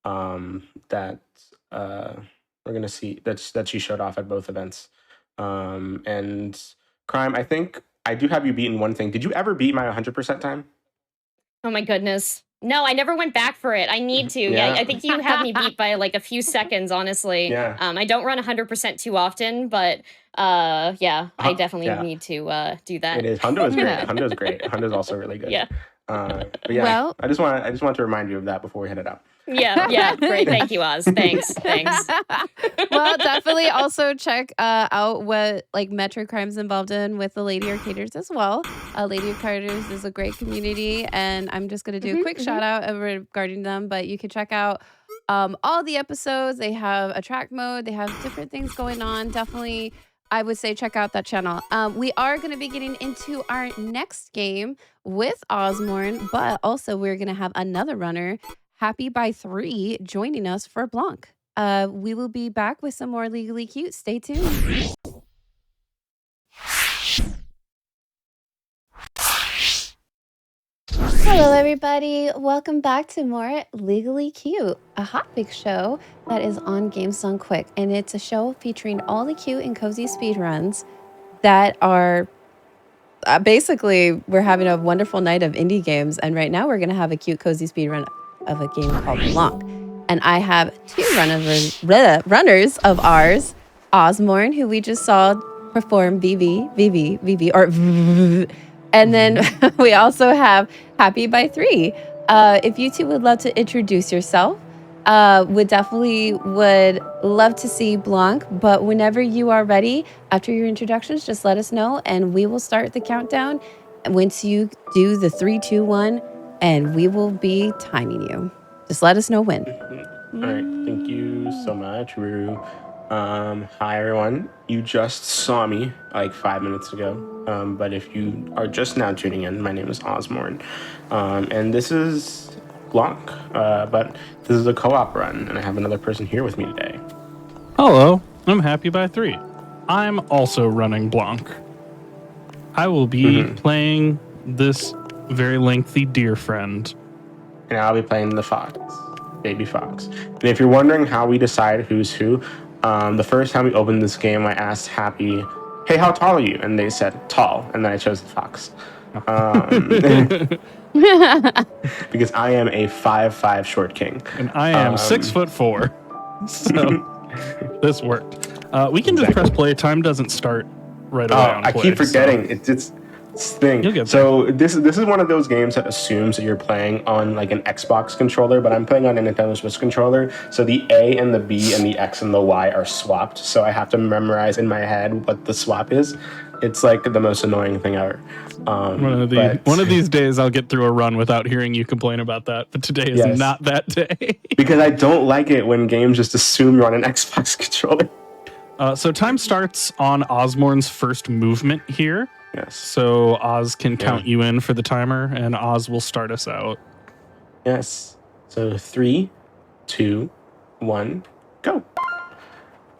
that we're gonna see that she showed off at both events. And Crime, I think I do have you beaten one thing. Did you ever beat my 100% time? Oh my goodness. No, I never went back for it. I need to. Yeah, I think you have me beat by like a few seconds, honestly. Yeah. I don't run 100% too often, but yeah, I definitely need to do that. It is. Hundo is great. Hundo's great. Hundo's also really good. Yeah. But yeah, Well- I just want to remind you of that before we head it out. Yeah, great. Thank you, Oz. Thanks. Well, definitely also check out what like Metroid Crime's involved in with the Lady Arcaders as well. Lady Arcaders is a great community, and I'm just going to do a quick shout out regarding them, but you can check out all the episodes. They have a track mode. They have different things going on. Definitely, I would say check out that channel. We are going to be getting into our next game with Osmorn, but also we're going to have another runner, Happy by 3, joining us for Blanc. We will be back with some more Legally Cute. Stay tuned. Hello, everybody. Welcome back to more Legally Cute, a hotfix show that is on Games Done Quick. And it's a show featuring all the cute and cozy speedruns that are basically, we're having a wonderful night of indie games. And right now we're going to have a cute, cozy speedrun of a game called Blanc. And I have two runners of ours, Osmorn, who we just saw perform VV, or and then we also have Happy by 3. If you two would love to introduce yourself, would love to see Blanc, but whenever you are ready, after your introductions, just let us know and we will start the countdown once you do the 3, 2, 1, and we will be timing you. Just let us know when. All right, thank you so much, Rue. Hi everyone. You just saw me like 5 minutes ago, but if you are just now tuning in, my name is Osmorn, and this is Blanc, but this is a co-op run, and I have another person here with me today. Hello, I'm Happy by 3. I'm also running Blanc. I will be playing this very lengthy deer friend. And I'll be playing the fox, baby fox. And if you're wondering how we decide who's who, the first time we opened this game, I asked Happy, hey, how tall are you? And they said, tall. And then I chose the fox. Because I am a 5'5" short king. And I am 6'4". So this worked. We can just press play. Time doesn't start right away on I play, keep forgetting. It's thing. So this is one of those games that assumes that you're playing on like an Xbox controller, but I'm playing on a Nintendo Switch controller. So the A and the B and the X and the Y are swapped. So I have to memorize in my head what the swap is. It's like the most annoying thing ever. One of these days I'll get through a run without hearing you complain about that. But today is not that day. Because I don't like it when games just assume you're on an Xbox controller. So time starts on Osmorn's first movement here. Yes. So Oz can count you in for the timer, and Oz will start us out. Yes. So 3, 2, 1, go. All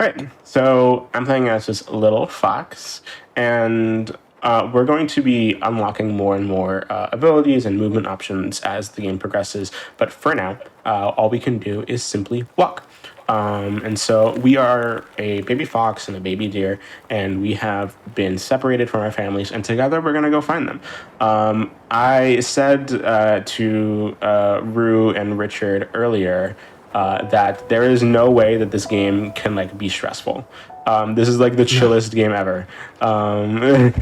right. So I'm playing as this little fox, and we're going to be unlocking more and more abilities and movement options as the game progresses. But for now, all we can do is simply walk. And so we are a baby fox and a baby deer, and we have been separated from our families, and together we're going to go find them. I said to Rue and Richard earlier that there is no way that this game can like be stressful. This is like the chillest game ever. I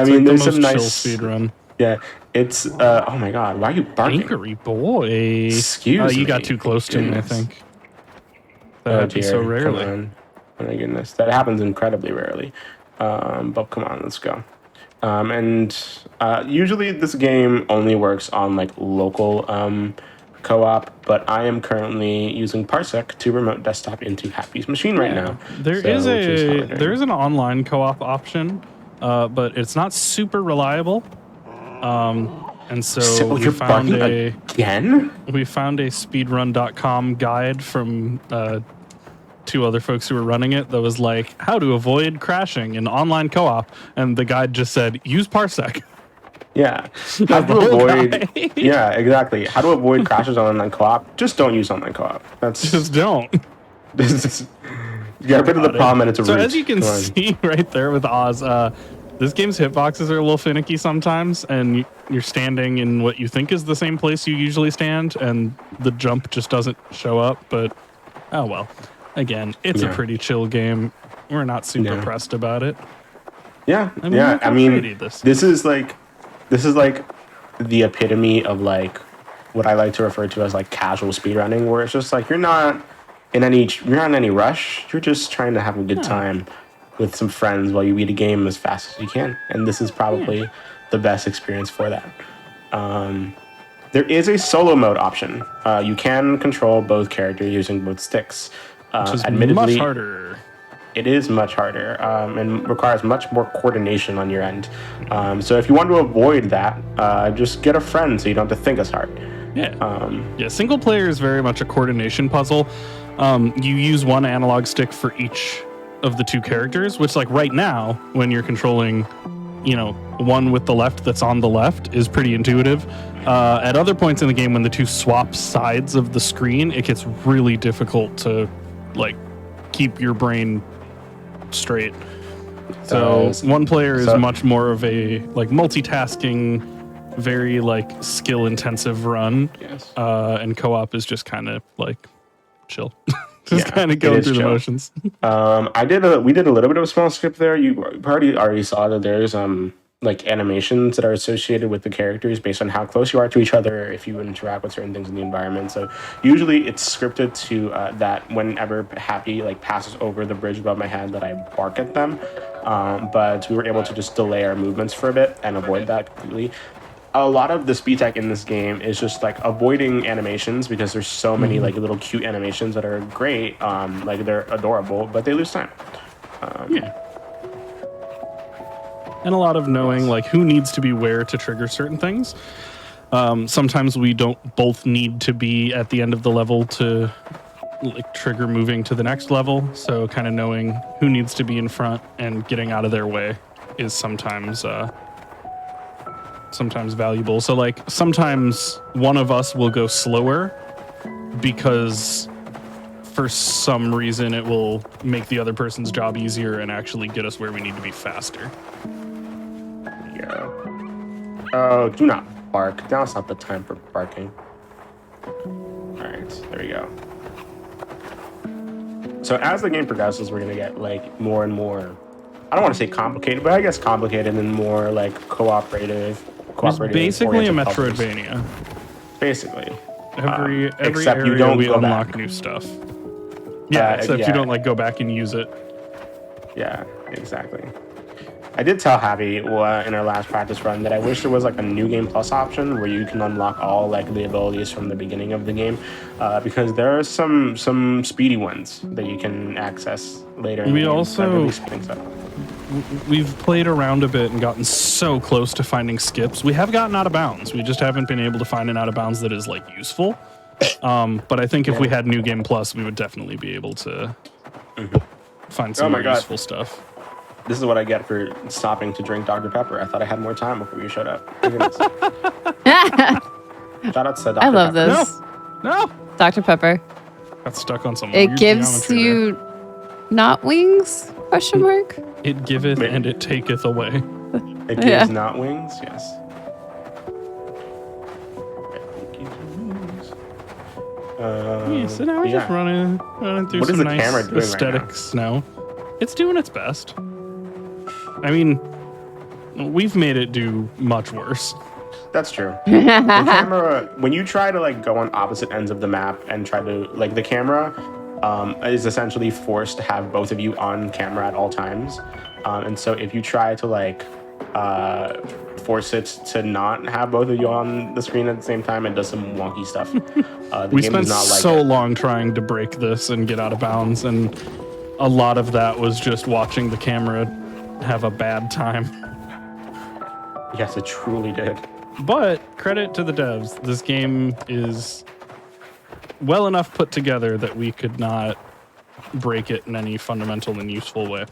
mean, there's some nice speed run. Yeah, it's oh my god, why are you barking? Angry boy. Excuse me. You got too close to me, I think. That happens so rarely. Come on. Oh my goodness, that happens incredibly rarely. But come on, let's go. And usually this game only works on like local co-op, but I am currently using Parsec to remote desktop into Happy's machine right now. There is an online co-op option, but it's not super reliable. And so we found we found a speedrun.com guide from 2 other folks who were running it that was like how to avoid crashing in online co-op, and the guide just said use Parsec. Yeah, how to avoid. Yeah, exactly. How to avoid crashes on online co-op? Just don't use online co-op. That's just don't. Get rid of the problem, and it's a so root. as you can see right there with Oz, this game's hitboxes are a little finicky sometimes, and you're standing in what you think is the same place you usually stand, and the jump just doesn't show up. But oh well. Again, it's a pretty chill game. We're not super pressed about it. Yeah, I mean, this is like the epitome of like what I like to refer to as like casual speedrunning, where it's just like you're not in any rush. You're just trying to have a good time with some friends while you beat a game as fast as you can. And this is probably the best experience for that. There is a solo mode option. You can control both characters using both sticks. Which is admittedly, much harder. It is much harder and requires much more coordination on your end. So if you want to avoid that, just get a friend so you don't have to think as hard. Yeah. Single player is very much a coordination puzzle. You use one analog stick for each of the 2 characters, which like right now, when you're controlling, one with the left that's on the left is pretty intuitive. At other points in the game, when the 2 swap sides of the screen, it gets really difficult to like keep your brain straight. So one player is much more of a like multitasking, very like skill intensive run. Yes. And co-op is just kind of like chill. Just kind of going through the motions. We did a little bit of a small skip there. You probably already saw that there's like animations that are associated with the characters based on how close you are to each other, if you interact with certain things in the environment. So usually it's scripted to that whenever Happy like passes over the bridge above my head that I bark at them. But we were able to just delay our movements for a bit and avoid that completely. A lot of the speed tech in this game is just like avoiding animations because there's so many like little cute animations that are great. Like they're adorable, but they lose time. And a lot of knowing like who needs to be where to trigger certain things. Sometimes we don't both need to be at the end of the level to like trigger moving to the next level. So kind of knowing who needs to be in front and getting out of their way is sometimes valuable. So like sometimes one of us will go slower because for some reason it will make the other person's job easier and actually get us where we need to be faster. Oh, do not bark. Now's not the time for barking. Alright, there we go. So as the game progresses, we're going to get like more and more, I don't want to say complicated, but I guess complicated and more like cooperative. It's basically a Metroidvania. Basically. Every except area you don't we go unlock back. new stuff. Yeah, except you don't like go back and use it. Yeah, exactly. I did tell Javi in our last practice run that I wish there was like a new game plus option where you can unlock all like the abilities from the beginning of the game, because there are some speedy ones that you can access later. We also we've played around a bit and gotten so close to finding skips. We have gotten out of bounds. We just haven't been able to find an out of bounds that is like useful. But I think if we had New Game Plus, we would definitely be able to find some more useful stuff. This is what I get for stopping to drink Dr. Pepper. I thought I had more time before you showed up. Shout out to Dr. I love Pepper. this. No. Dr. Pepper. Got stuck on some It weird gives geometry you not wings? Question mark. there. It giveth and it taketh away. It gives Yeah. not wings, yes. It gives wings. Yeah, so now we're just running through What is some the nice camera doing right aesthetics now. It's doing its best. I mean, we've made it do much worse. That's true. The camera, when you try to like go on opposite ends of the map and try to like the camera is essentially forced to have both of you on camera at all times. And so if you try to like force it to not have both of you on the screen at the same time, it does some wonky stuff. We spent so long trying to break this and get out of bounds, and a lot of that was just watching the camera have a bad time. Yes, it truly did. But credit to the devs. This game is well enough put together that we could not break it in any fundamental and useful way.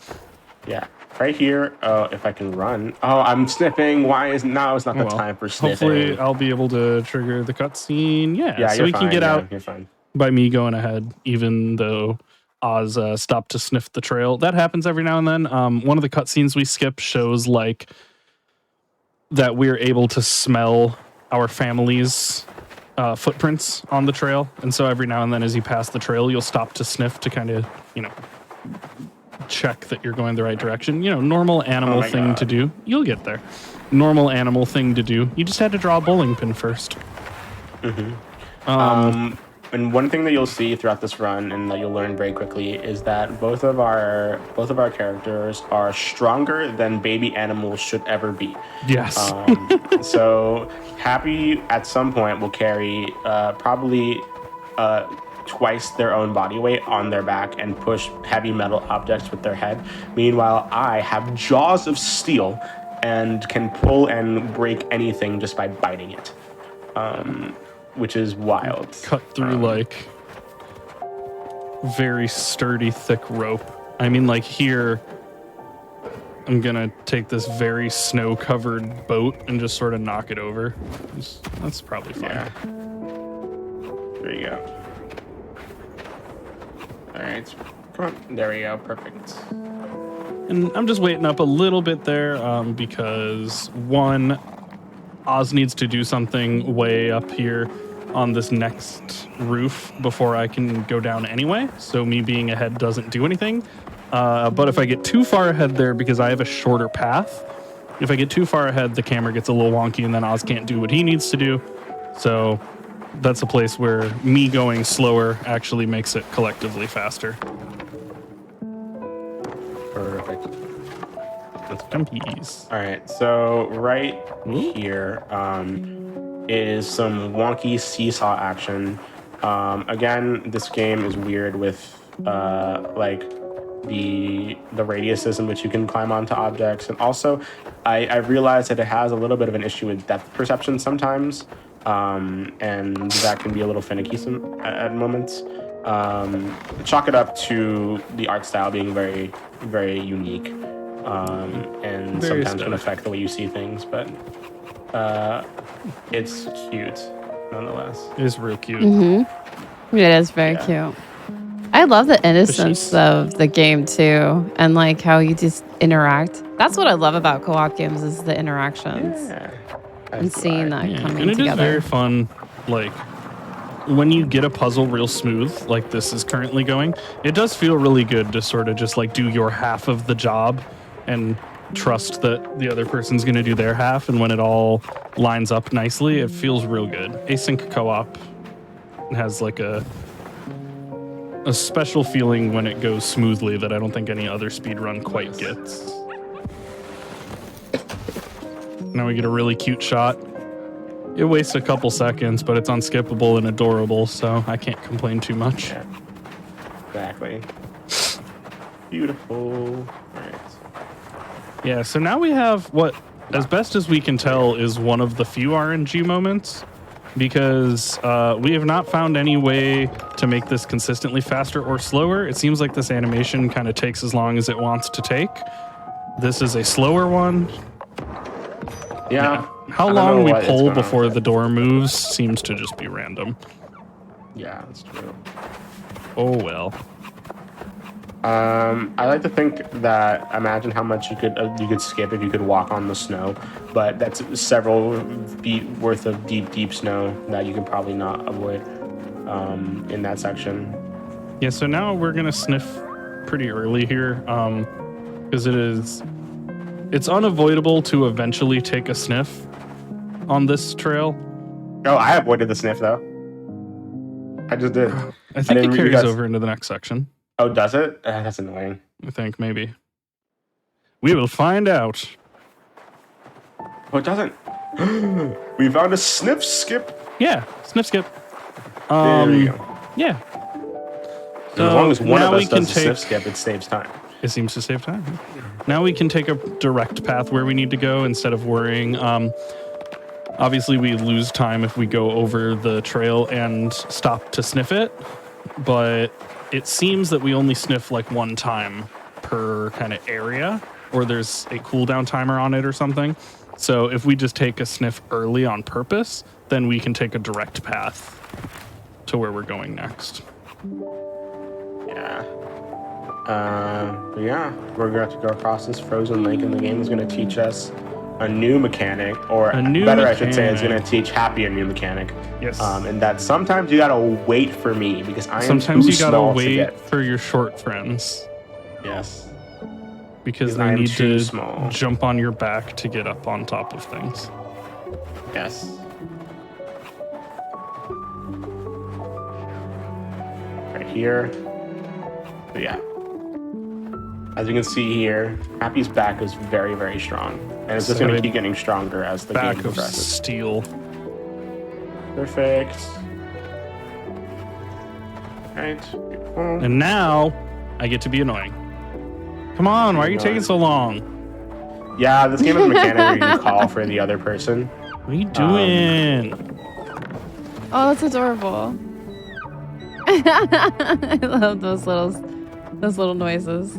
Yeah. Right here, if I can run. Oh, I'm sniffing. Why is now? It's not the time for sniffing. Hopefully, I'll be able to trigger the cutscene. Yeah, so you're we fine. can get out You're fine. by me going ahead, even though Oz stopped to sniff the trail. That happens every now and then. One of the cutscenes we skip shows like that we're able to smell our family's footprints on the trail, and so every now and then, as you pass the trail, you'll stop to sniff to kind of, check that you're going the right direction. Normal animal thing to do. You'll get there. Normal animal thing to do. You just had to draw a bowling pin first. And one thing that you'll see throughout this run, and that you'll learn very quickly, is that both of our characters are stronger than baby animals should ever be. Yes. So Happy at some point will carry probably twice their own body weight on their back and push heavy metal objects with their head. Meanwhile, I have jaws of steel and can pull and break anything just by biting it. Which is wild. Cut through like very sturdy, thick rope. I mean, like here, I'm gonna take this very snow-covered boat and just sort of knock it over. That's probably fine. Yeah. There you go. All right, come on. There we go. Perfect. And I'm just waiting up a little bit there because one, Oz needs to do something way up here on this next roof before I can go down anyway. So me being ahead doesn't do anything. But if I get too far ahead there, because I have a shorter path, if I get too far ahead, the camera gets a little wonky and then Oz can't do what he needs to do. So that's a place where me going slower actually makes it collectively faster. Perfect. Let's go. Jumpies. All right, so right here is some wonky seesaw action. Again, this game is weird with like the radiuses in which you can climb onto objects, and also I realized that it has a little bit of an issue with depth perception sometimes, and that can be a little finicky at moments. Chalk it up to the art style being very, very unique, and Very sometimes can affect the way you see things, but it's cute nonetheless. It is real cute. It is very cute. I love the innocence of the game too, and like how you just interact. That's what I love about co-op games is the interactions and seeing that coming and it together. is very fun, like when you get a puzzle real smooth, like this is currently going, it does feel really good to sort of just like do your half of the job and trust that the other person's going to do their half, and when it all lines up nicely, it feels real good. Async co-op has like a special feeling when it goes smoothly that I don't think any other speedrun quite gets. Now we get a really cute shot. It wastes a couple seconds, but it's unskippable and adorable, so I can't complain too much. Yeah. Exactly. Beautiful. All right. Yeah, so now we have what, as best as we can tell, is one of the few RNG moments, because we have not found any way to make this consistently faster or slower. It seems like this animation kind of takes as long as it wants to take. This is a slower one. Yeah. How long we pull before the door moves seems to just be random. Yeah, that's true. Oh well. I like to think that imagine how much you could skip if you could walk on the snow, but that's several feet worth of deep snow that you could probably not avoid in that section. Yeah, so now we're gonna sniff pretty early here, because it's unavoidable to eventually take a sniff on this trail. Oh, I avoided the sniff though. I just did. I think it carries over into the next section. Oh, does it? That's annoying. I think maybe. We will find out. Oh, it doesn't. We found a sniff skip. Yeah, sniff skip. There you go. Yeah. As long as one now of us we can does the take, sniff skip, it saves time. It seems to save time. Now we can take a direct path where we need to go instead of worrying. Obviously, we lose time if we go over the trail and stop to sniff it, but it seems that we only sniff like one time per kind of area, or there's a cooldown timer on it or something. So if we just take a sniff early on purpose, then we can take a direct path to where we're going next. Yeah. But yeah, we're going to have to go across this frozen lake, and the game is going to teach us a new mechanic, or better, I should say, is going to teach Happy a new mechanic. Yes. And that sometimes you got to wait for me because I am Sometimes too you gotta small wait to get. for your short friends Yes. because I they am need too to small. jump on your back to get up on top of things. Yes. Right here. But yeah. As you can see here, Happy's back is very, very strong. And it's just going to keep getting stronger as the Back game of progresses. steel. Perfect. Right. Beautiful. And now I get to be annoying. Come on, why are you taking so long? Yeah, this game has a mechanic where you can call for the other person. What are you doing? Oh, that's adorable. I love those little noises.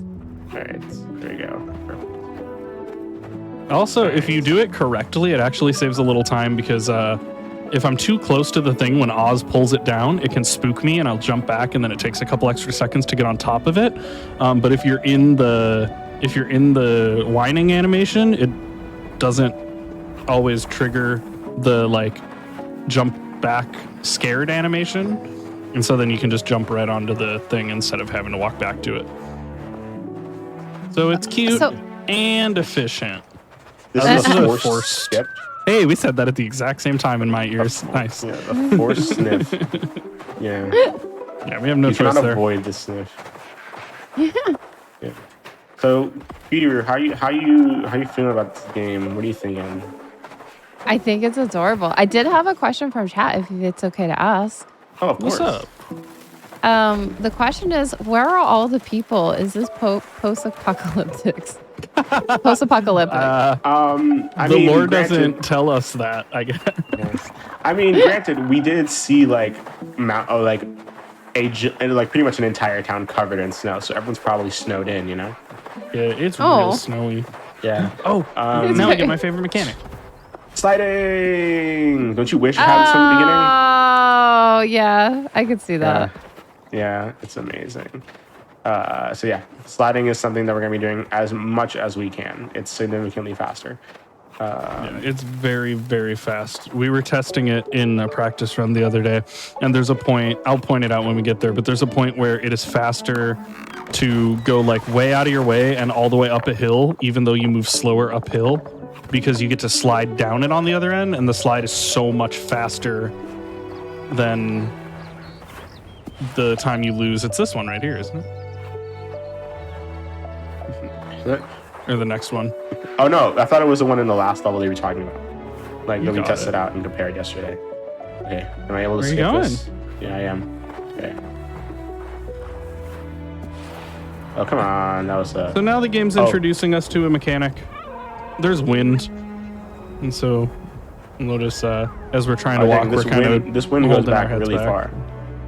All right, there you go. Perfect. Also, if you do it correctly, it actually saves a little time because if I'm too close to the thing when Oz pulls it down, it can spook me and I'll jump back and then it takes a couple extra seconds to get on top of it. But if you're in the whining animation, it doesn't always trigger the like jump back scared animation. And so then you can just jump right onto the thing instead of having to walk back to it. So it's cute and efficient. This This is is a a forced forced skip. Hey, we said that at the exact same time in my ears. Nice. Yeah, the forced sniff. Yeah. Yeah, we have no You choice cannot there. avoid the sniff. Yeah. So, Peter, how you feeling about this game? What are you thinking? I think it's adorable. I did have a question from chat, if it's okay to ask. Oh, of course. What's up? The question is, where are all the people? Is this post-apocalyptic? Post-apocalyptic. I The mean, lore granted- doesn't tell us that, I guess. Yes. I mean, granted, we did see like pretty much an entire town covered in snow, so everyone's probably snowed in, you know? Yeah, it's Oh. real snowy. Yeah. Oh, now I get my favorite mechanic. Sliding. Don't you wish you had this from the beginning? Oh, yeah. I could see that. Yeah, it's amazing. So yeah, sliding is something that we're gonna be doing as much as we can. It's significantly faster. Yeah, it's very, very fast. We were testing it in a practice run the other day, and there's a point, I'll point it out when we get there, but there's a point where it is faster to go like way out of your way and all the way up a hill, even though you move slower uphill, because you get to slide down it on the other end, and the slide is so much faster than the time you lose. It's this one right here, isn't it? Is it? Or the next one. Oh no, I thought it was the one in the last level they were talking about. Like You that we got tested it. out and compared yesterday. Okay, am I able to Where you skip going? this? Yeah, I am. Okay. Oh come on, that was So now the game's introducing us to a mechanic. There's wind. And so notice as we're trying to walk, this we're kind wind, of this wind goes holding our back heads really back. far.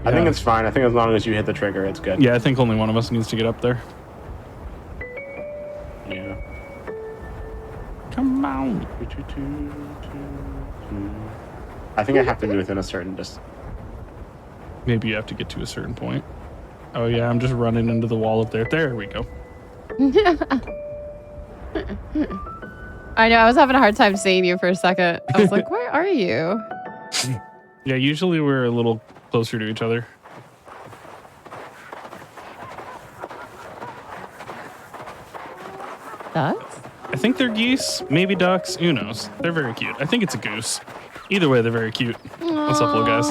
I think Yeah. it's fine. I think as long as you hit the trigger, it's good. Yeah, I think only one of us needs to get up there. Yeah. Come on. I think I have to be within a certain distance. maybe you have to get to a certain point. Oh yeah, I'm just running into the wall up there. There we go. I know, I was having a hard time seeing you for a second. I was like, where are you? Yeah, usually we're a little closer to each other. Ducks? I think they're geese, maybe ducks, who knows. They're very cute. I think it's a goose. Either way, they're very cute. What's up, little guys?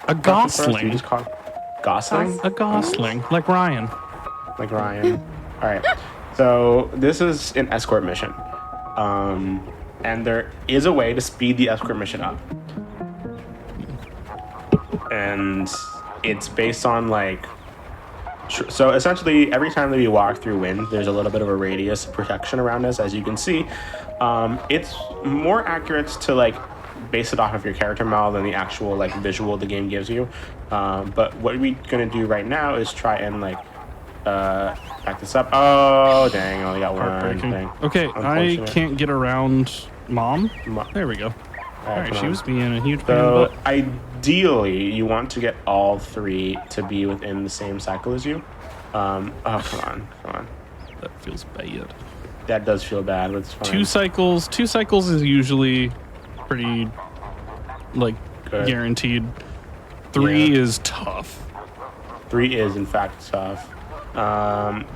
A You gosling. just call Gosling? A gosling, like Ryan. Like Ryan. All right. So this is an escort mission. And there is a way to speed the escort mission up. And it's based on like, so essentially every time that we walk through wind, there's a little bit of a radius of protection around us, as you can see. It's more accurate to like base it off of your character model than the actual like visual the game gives you. But what we're gonna do right now is try and like back this up. Oh dang, I only got one thing. Okay, I can't get around Mom. There we go. All right, she was being a huge pain in the So butt. ideally, you want to get all three to be within the same cycle as you. Oh, come on. That feels bad. That does feel bad, but it's fine. Two cycles is usually pretty like Good. guaranteed. Three Yeah. is tough. 3 is in fact tough.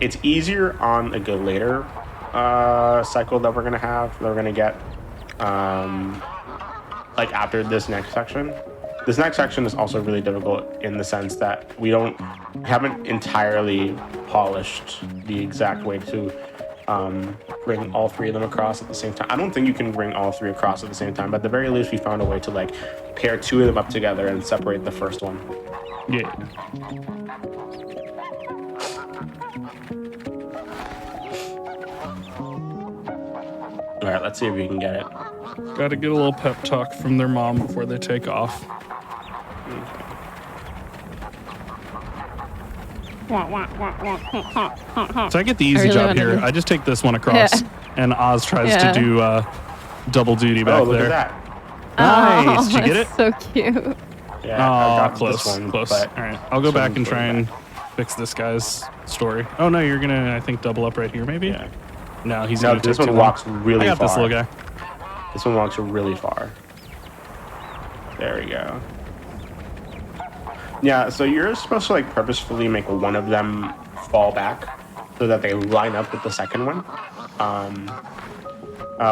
It's easier on a good later cycle that we're gonna get. Like after this next section. This next section is also really difficult in the sense that we haven't entirely polished the exact way to bring all three of them across at the same time. I don't think you can bring all three across at the same time, but at the very least we found a way to like pair 2 of them up together and separate the first one. Yeah. All right, let's see if we can get it. Got to get a little pep talk from their mom before they take off. So I get the easy really job wanna here. do- I just take this one across, and Oz tries Yeah. to do double duty back Oh, look there. at that. Nice. Did you get it? That's so cute. Yeah, Oh, I got close, this one, close. but All right, I'll go this back one's and try going and back. fix this guy's story. Oh no, you're gonna, I think, double up right here, maybe. Yeah. No, he's No, gonna this take one too long. walks really I got far. this little guy. This one walks really far. There we go. Yeah, so you're supposed to like purposefully make one of them fall back so that they line up with the second one,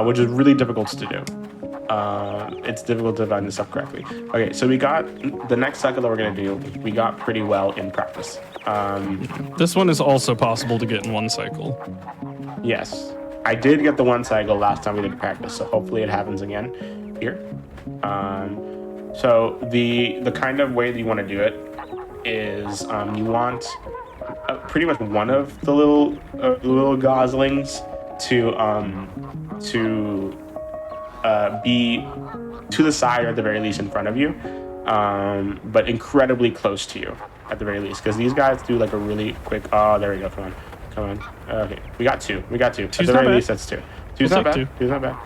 which is really difficult to do. It's difficult to find this up correctly. Okay, so we got the next cycle that we're gonna do. We got pretty well in practice. This one is also possible to get in one cycle. Yes, I did get the one cycle last time we did practice, so hopefully it happens again here. So the kind of way that you want to do it is you want pretty much one of the little goslings to be to the side or at the very least in front of you, but incredibly close to you at the very least, because these guys do like a really quick. Oh, there we go. Come on. Okay, we got two. At the Two's very not least, bad. that's 2. Two's not take bad. 2. Two's not bad.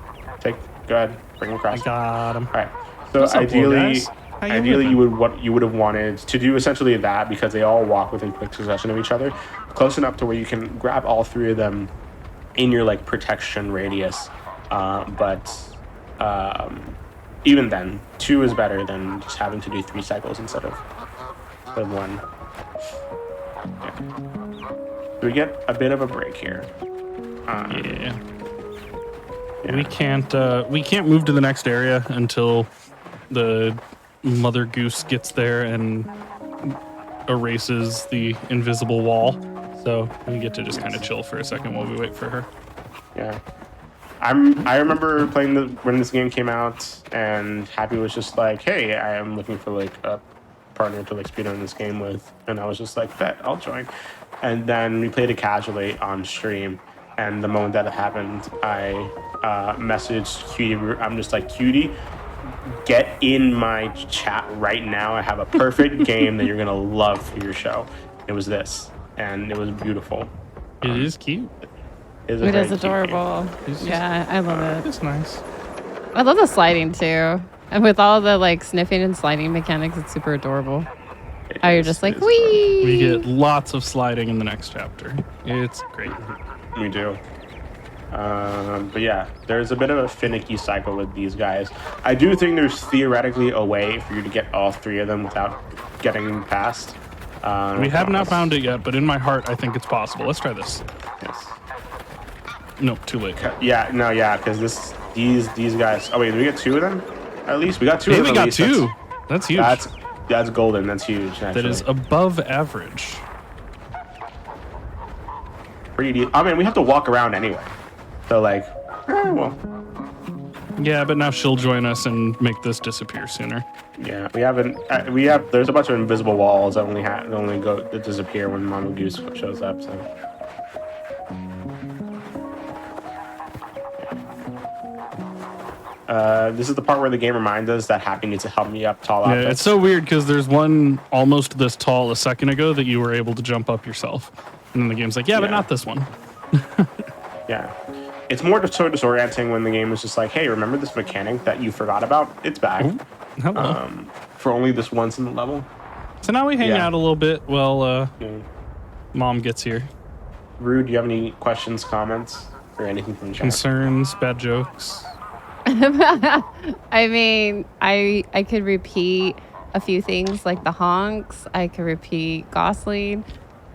Go ahead. Bring him I across. got him. All right. So What's up, little ideally, guys? How you ideally living? you would have wanted to do essentially that, because they all walk within quick succession of each other, close enough to where you can grab all 3 of them in your like protection radius. But even then, 2 is better than just having to do 3 cycles instead of 1. Okay. So we get a bit of a break here. Yeah. Yeah. We can't move to the next area until the mother goose gets there and erases the invisible wall. So we get to just kind of chill for a second while we wait for her. Yeah. I remember playing when this game came out, and Happy was just like, hey, I am looking for like a partner to like speedrun this game with, and I was just like, bet, I'll join. And then we played it casually on stream, and the moment that it happened, I messaged Cutie. I'm just like, Cutie, get in my chat right now. I have a perfect game that you're gonna love for your show. It was this, and it was beautiful. It is cute. It It very is cute game. adorable. It's just- Yeah, I love it. It's nice. I love the sliding too. And with all the like sniffing and sliding mechanics, it's super adorable. How you're just like, It is wee. We get lots of sliding in the next chapter. It's great. We do. But yeah, there's a bit of a finicky cycle with these guys. I do think there's theoretically a way for you to get all 3 of them without getting past. We have not found it yet, but in my heart, I think it's possible. Let's try this. Yes. Nope, too late. Yeah, no, yeah, because these guys. Oh wait, did we get 2 of them? At least we got 2 Hey, of them. we at got least. 2. That's huge. That's golden. That's huge. Actually. That is above average. pretty. I mean, we have to walk around anyway. So like, well. Yeah, but now she'll join us and make this disappear sooner. Yeah, we haven't. There's a bunch of invisible walls that that disappear when Mama Goose shows up. So. This is the part where the game reminds us that Happy needs to help me up tall. Yeah, it's so weird because there's one almost this tall a second ago that you were able to jump up yourself, and then the game's like, yeah, but not this one. Yeah. It's more so disorienting when the game is just like, hey, remember this mechanic that you forgot about? It's back. Ooh, hello. For only this once in the level. So now we hang out a little bit while Mom gets here. Rue, do you have any questions, comments, or anything from the chat? Concerns, bad jokes? I mean, I could repeat a few things like the honks. I could repeat Gosling.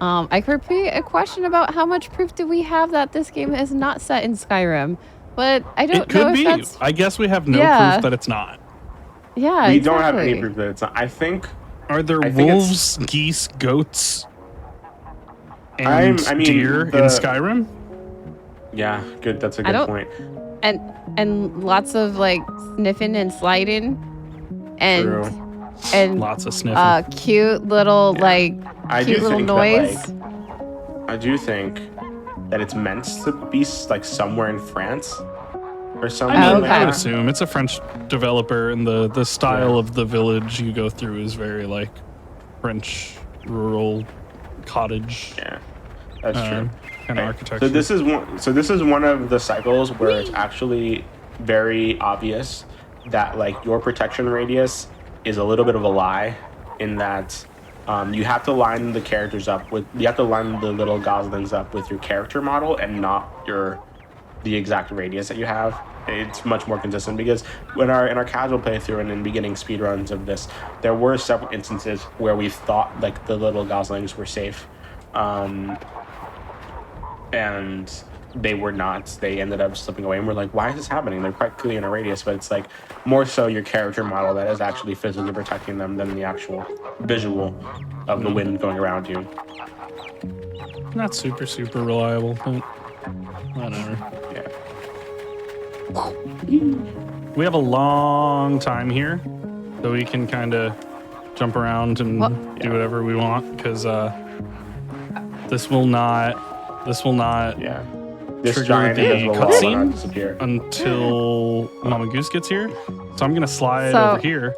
I could repeat a question about how much proof do we have that this game is not set in Skyrim. But I don't know if that's... I guess we have no proof that it's not. Yeah, we don't have any proof that it's not. I think... Are there wolves, geese, goats, and deer in Skyrim? Yeah, good. That's a good point. And lots of like sniffing and sliding, and lots of sniffing. Cute little noise. I do think that it's meant to be like somewhere in France or something. I mean, I would assume it's a French developer, and the style of the village you go through is very like French rural cottage. Yeah, that's true. Kind of architecture. So this is one of the cycles where it's actually very obvious that like your protection radius is a little bit of a lie, in that you have to line the characters up with, you have to line the little goslings up with your character model and not the exact radius that you have. It's much more consistent, because in our casual playthrough and in beginning speedruns of this, there were several instances where we thought like the little goslings were safe. And they were not. They ended up slipping away, and we're like, why is this happening? They're quite clearly in a radius, but it's like more so your character model that is actually physically protecting them than the actual visual of the wind going around you. Not super reliable, but whatever. Yeah. We have a long time here, so we can kind of jump around and do whatever we want, because this will not this trigger the cutscene until Mama Goose gets here. So I'm gonna slide over here.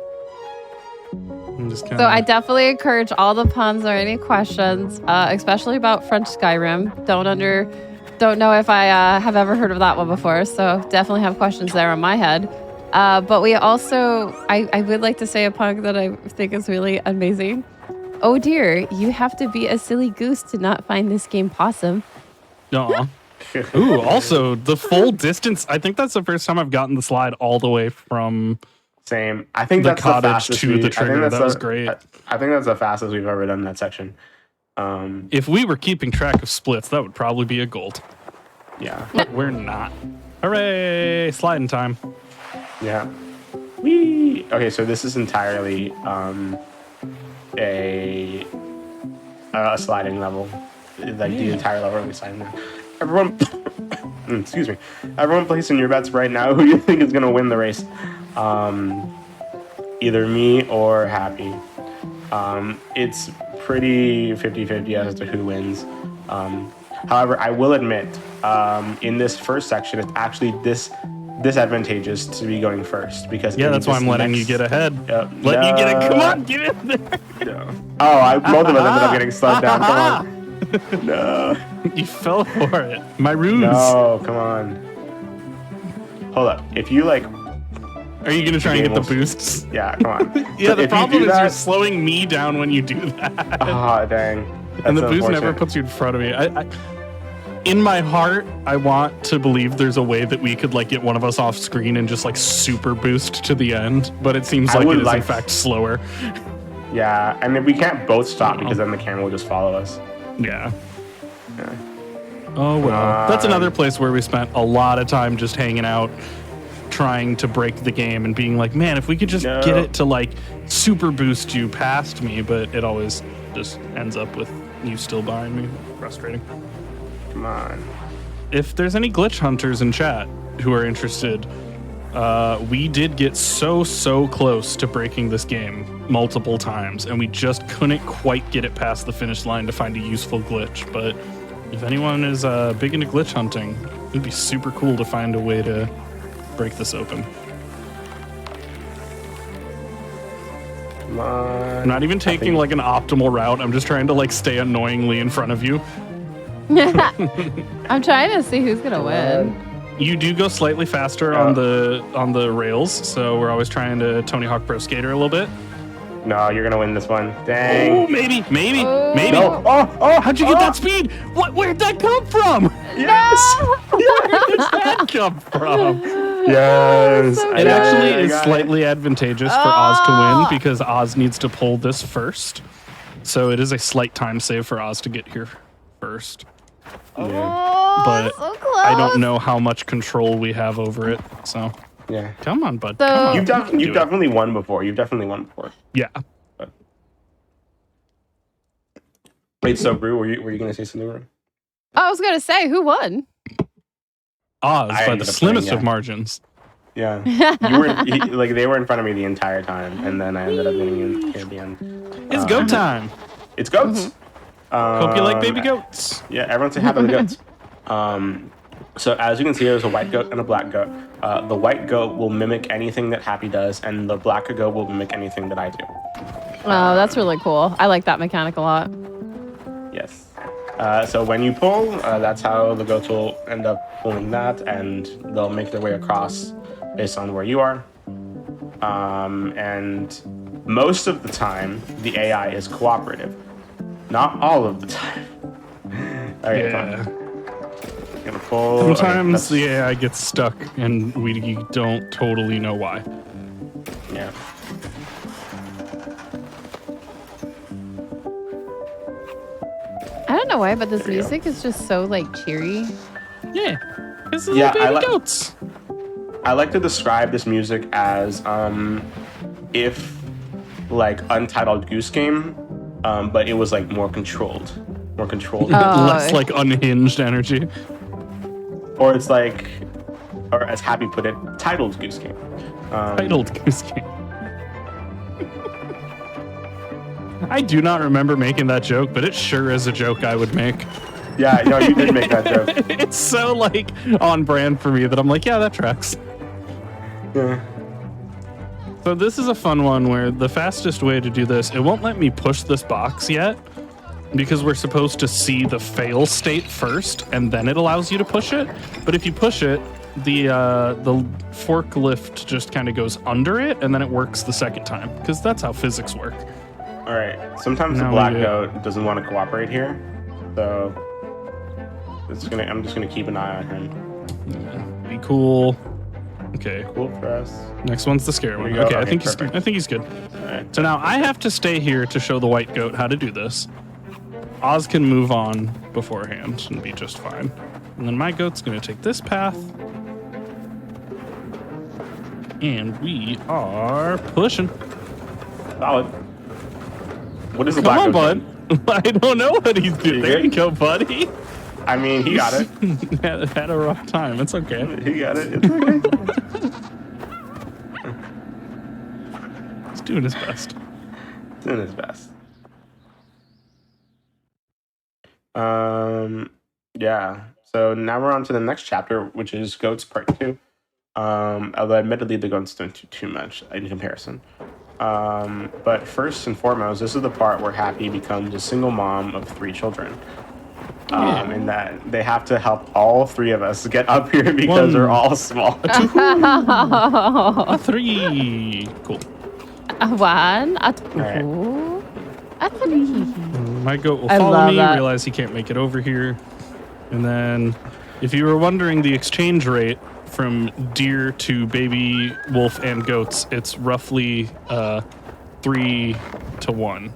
So I definitely encourage all the puns or any questions, especially about French Skyrim. Don't know if I have ever heard of that one before, so definitely have questions there on my head. But we also, I would like to say a pun that I think is really amazing. Oh dear, you have to be a silly goose to not find this game possum. Aw. Ooh, also the full distance. I think that's the first time I've gotten the slide all the way from same. I think the that's cottage the fastest to the trigger. That was great. I think that's the fastest we've ever done that section. If we were keeping track of splits, that would probably be a gold. Yeah. But we're not. Hooray! Sliding time. Yeah. Whee! Okay, so this is entirely a sliding level. Like the entire level is sliding now. Everyone, excuse me. Everyone placing your bets right now. Who do you think is gonna win the race? Either me or Happy. It's pretty 50-50 as to who wins. However, I will admit, in this first section, it's actually disadvantageous to be going first, because that's why I'm letting you get ahead. You get it. Come on, get in there. No. Oh, both of us ended up getting slowed down. Come on. No. You fell for it. My ruse. No, come on. Hold up. If you like, Are you gonna try and get the Gables. boosts? Yeah, come on. Yeah, So the if you problem do is you're that- slowing me down when you do that. Ah, dang. And the That's boost never unfortunate. puts you in front of me. In my heart, I want to believe there's a way that we could like get one of us off screen and just like super boost to the end, but it seems I like would it is in like- fact slower. Yeah, and then we can't both stop because then the camera will just follow us. Yeah. Yeah. Oh well. That's another place where we spent a lot of time just hanging out, trying to break the game and being like, man, if we could just No. get it to like super boost you past me, but it always just ends up with you still behind me. Frustrating. Come on. If there's any glitch hunters in chat who are interested, we did get so close to breaking this game multiple times, and we just couldn't quite get it past the finish line to find a useful glitch. But if anyone is big into glitch hunting, it'd be super cool to find a way to break this open. Come on. I'm not even taking like an optimal route. I'm just trying to like stay annoyingly in front of you. I'm trying to see who's gonna win. You do go slightly faster on the rails, so we're always trying to Tony Hawk Pro Skater a little bit. No, you're gonna win this one. Oh, Dang. maybe. Oh. No. Oh, How'd you get that speed? Where'd that come from? Yes. Where does that come from? Yes. so It good. actually I is got it. slightly advantageous for Oz to win because Oz needs to pull this first. So it is a slight time save for Oz to get here first. Yeah. Oh, But so close. I don't know how much control we have over it. So Yeah. come on, bud. So- Come on. You've, You can do it. definitely won before. You've definitely won before. Yeah. Wait, so Brew, were you gonna say something? Brew? I was gonna say who won. Oz I by ended the up slimmest winning, of yeah. margins. Yeah. You were like they were in front of me the entire time, and then I ended up winning you at the end. It's go time. It's goats. Hope you like baby goats. Yeah, everyone say hi to the goats. So as you can see, there's a white goat and a black goat. The white goat will mimic anything that Happy does, and the black goat will mimic anything that I do. Oh, that's really cool. I like that mechanic a lot. Yes. So when you pull, that's how the goats will end up pulling that, and they'll make their way across based on where you are. And most of the time, the AI is cooperative. Not all of the time. All right, Yeah. fine. Gonna pull. Sometimes okay, the AI gets stuck and we don't totally know why. yeah. I don't know why, but this There we go. music is just so like cheery. Yeah. This is Yeah, baby I like- goats. I like to describe this music as if like Untitled Goose Game, but it was like more controlled. Less like unhinged energy. Or it's like, or as Happy put it, Titled Goose Game. Titled Goose Game. I do not remember making that joke, but it sure is a joke I would make. Yeah, no, you did make that joke. It's so like on brand for me that I'm like, yeah, that tracks. Yeah. So this is a fun one where the fastest way to do this, it won't let me push this box yet because we're supposed to see the fail state first and then it allows you to push it. But if you push it, the forklift just kind of goes under it and then it works the second time because that's how physics work. All right. Sometimes the No, black yeah. goat doesn't want to cooperate here, so I'm just gonna keep an eye on him. Be cool. Okay. Cool for us. Next one's the scare one. we go. Okay, I Okay, think perfect. he's good. All right. So now I have to stay here to show the white goat how to do this. Oz can move on beforehand and be just fine. And then my goat's going to take this path. And we are pushing. Solid. What is the Come black on, goat bud. I don't know what he's doing. You There good? you go, buddy. doing? I mean, he got it. Had a rough time. It's okay. He got it. It's okay. He's doing his best. Doing his best. Yeah. So now we're on to the next chapter, which is Goats Part 2. Although admittedly the goats don't do too much in comparison. But first and foremost, this is the part where Happy becomes a single mom of 3 children. in that they have to help all three of us get up here because we're all small. A 3. Cool. A 1, a 2, Alright. a 3. My goat will I follow love me, that. realize he can't make it over here. And then, if you were wondering the exchange rate from deer to baby wolf and goats, it's roughly 3 to 1.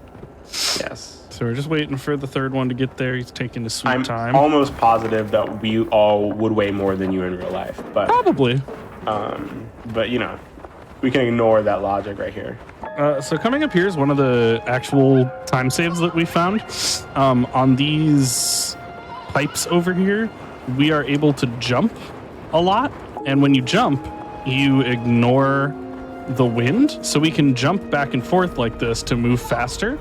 Yes. So we're just waiting for the third one to get there. He's taking his sweet I'm time. almost positive that we all would weigh more than you in real life, but Probably. you know, we can ignore that logic right here. So coming up here is one of the actual time saves that we found. On these pipes over here, we are able to jump a lot. And when you jump, you ignore the wind. So we can jump back and forth like this to move faster.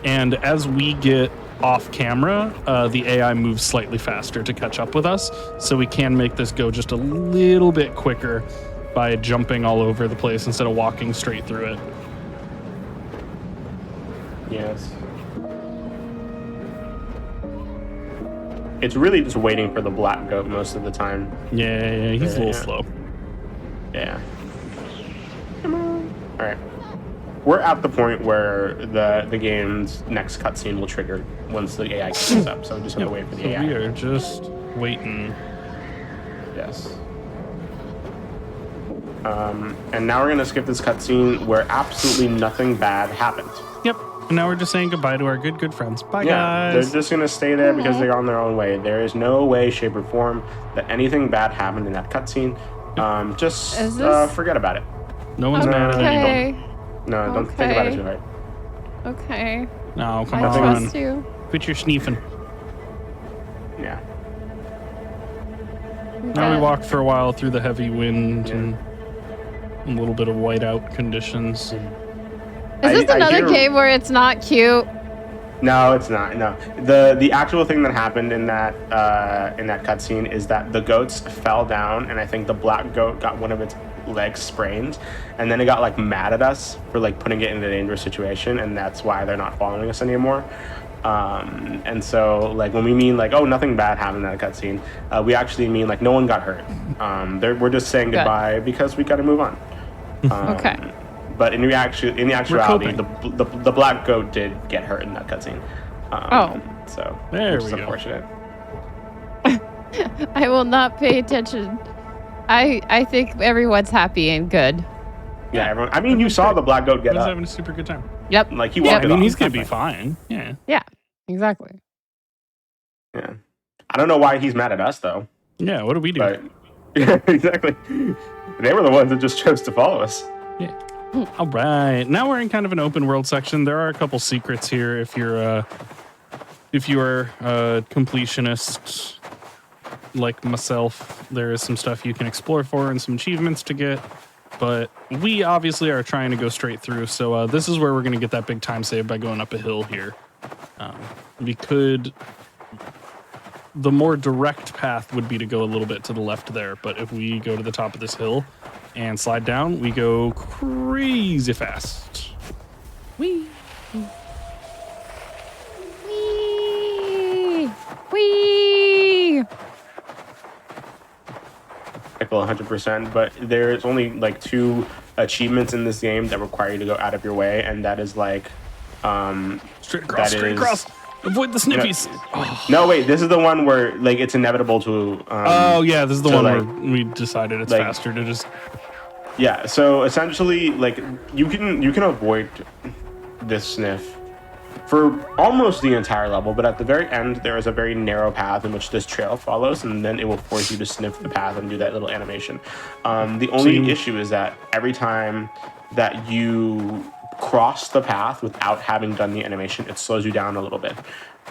And as we get off camera, the AI moves slightly faster to catch up with us. So we can make this go just a little bit quicker by jumping all over the place instead of walking straight through it. Yes. It's really just waiting for the black goat most of the time. Yeah, he's a little Yeah. slow. Yeah. Come on. All right. We're at the point where the game's next cutscene will trigger once the AI catches up. So we just have to wait for the So AI. we are just waiting. Yes. And now we're gonna skip this cutscene where absolutely nothing bad happens. Yep. And now we're just saying goodbye to our good friends. Bye, Yeah, guys. they're just gonna stay there because they're on their own way. There is no way, shape, or form that anything bad happened in that cutscene. Just Is this- forget about it. No one's mad at anyone. Okay. No, don't think about it Okay. too hard. Okay. No, come I on. trust you. Quit your sneezing. Yeah. Now we Okay. walk for a while through the heavy wind and a little bit of whiteout conditions. Is this I another hear- game where it's not cute? No, it's not. No, the actual thing that happened in that cutscene is that the goats fell down, and I think the black goat got one of its legs sprained, and then it got like mad at us for like putting it in a dangerous situation, and that's why they're not following us anymore. And so like when we mean like, oh, nothing bad happened in that cutscene, we actually mean like no one got hurt. We're just saying Good. goodbye because we got to move on. Okay. But in actuality, coping. the black goat did get hurt in that cutscene. So There which we is go. unfortunate. I will not pay attention. I think everyone's happy and good. Yeah, everyone. I mean, you saw the black goat get He's up. having a super good time. Yep. Like he Yeah, walked I it mean, off. he's going to be fine. Yeah. Yeah. Exactly. Yeah. I don't know why he's mad at us though. Yeah, what do we do? But yeah, exactly. They were the ones that just chose to follow us. Yeah. All right. Now we're in kind of an open world section. There are a couple secrets here if you are a completionist like myself. There is some stuff you can explore for and some achievements to get. But we obviously are trying to go straight through. So this is where we're going to get that big time save by going up a hill here. We could... The more direct path would be to go a little bit to the left there. But if we go to the top of this hill and slide down, we go crazy fast. Whee! Whee! Whee! Michael, 100%. But there's only like 2 achievements in this game that require you to go out of your way, and that is like, Straight across, that straight is- across. Avoid the sniffies. No, wait. This is the one where like it's inevitable to. Oh yeah, this is the so, one like- where we decided it's like- faster to just. Yeah. So essentially, like you can avoid this sniff for almost the entire level, but at the very end there is a very narrow path in which this trail follows, and then it will force you to sniff the path and do that little animation. The only issue is that every time that you cross the path without having done the animation, it slows you down a little bit.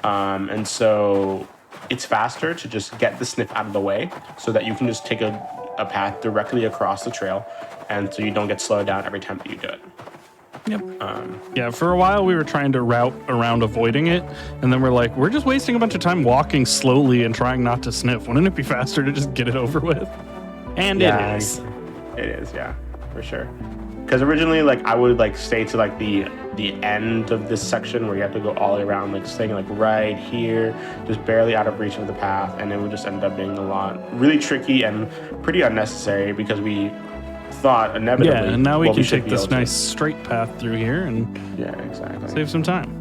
And so it's faster to just get the sniff out of the way so that you can just take a path directly across the trail, and so you don't get slowed down every time that you do it. Yep. Yeah, for a while we were trying to route around avoiding it, and then we're like, we're just wasting a bunch of time walking slowly and trying not to sniff. Wouldn't it be faster to just get it over with? And Yeah, it is. It is, yeah, for sure. because originally like I would like stay to like the end of this section where you have to go all the way around, like staying like right here, just barely out of reach of the path, and it would just end up being a lot really tricky and pretty unnecessary because we thought inevitably. Yeah, and now we can should take be this able to- nice straight path through here and Yeah, exactly. save some time.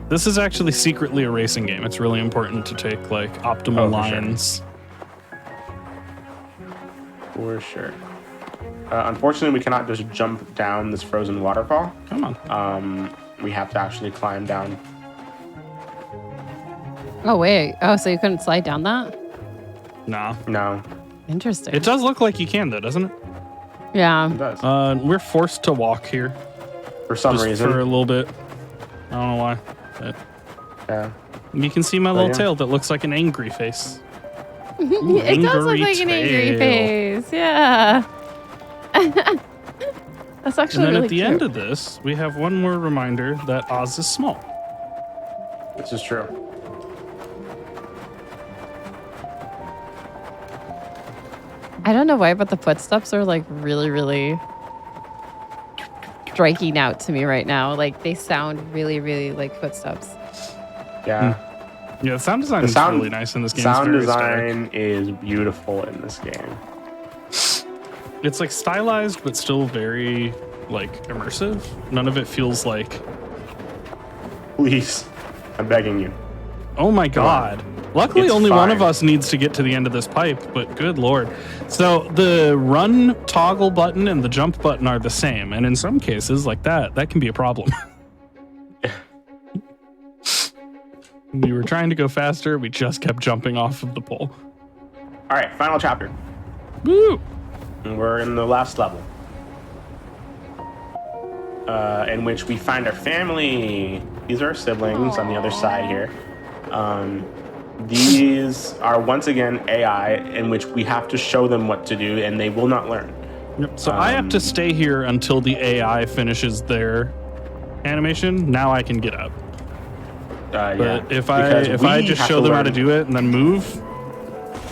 This is actually secretly a racing game. It's really important to take like optimal Oh, for sure. lines. For sure. Unfortunately, we cannot just jump down this frozen waterfall. Come on. We have to actually climb down. Oh, wait. Oh, so you couldn't slide down that? Nah. No, Interesting. It does look like you can though, doesn't it? Yeah. it does. We're forced to walk here For some just reason. for a little bit. I don't know why. But Yeah. you can see my little yeah. tail that looks like an angry face. It does look angry like an angry tail. face. Yeah. That's actually And then really at the cute. end of this, we have one more reminder that Oz is small. This is true. I don't know why, but the footsteps are like really, really striking out to me right now. Like they sound really, really like footsteps. Yeah. Yeah, the sound design The is sound- really nice in this game. Sound it's very stark. design is beautiful in this game. It's like stylized, but still very like immersive. None of it feels like, Please, I'm begging you. oh my god. Luckily, It's only one of fine. us needs to get to the end of this pipe, but good lord. So the run toggle button and the jump button are the same, and in some cases, like that can be a problem. We were trying to go faster, we just kept jumping off of the pole. All right, final chapter. Woo! And we're in the last level, in which we find our family. These are our siblings on the other side here. These are once again AI, in which we have to show them what to do, and they will not learn. Yep. So I have to stay here until the AI finishes their animation. Now I can get up. Yeah, But if because I we just have show them how to learn- do it and then move,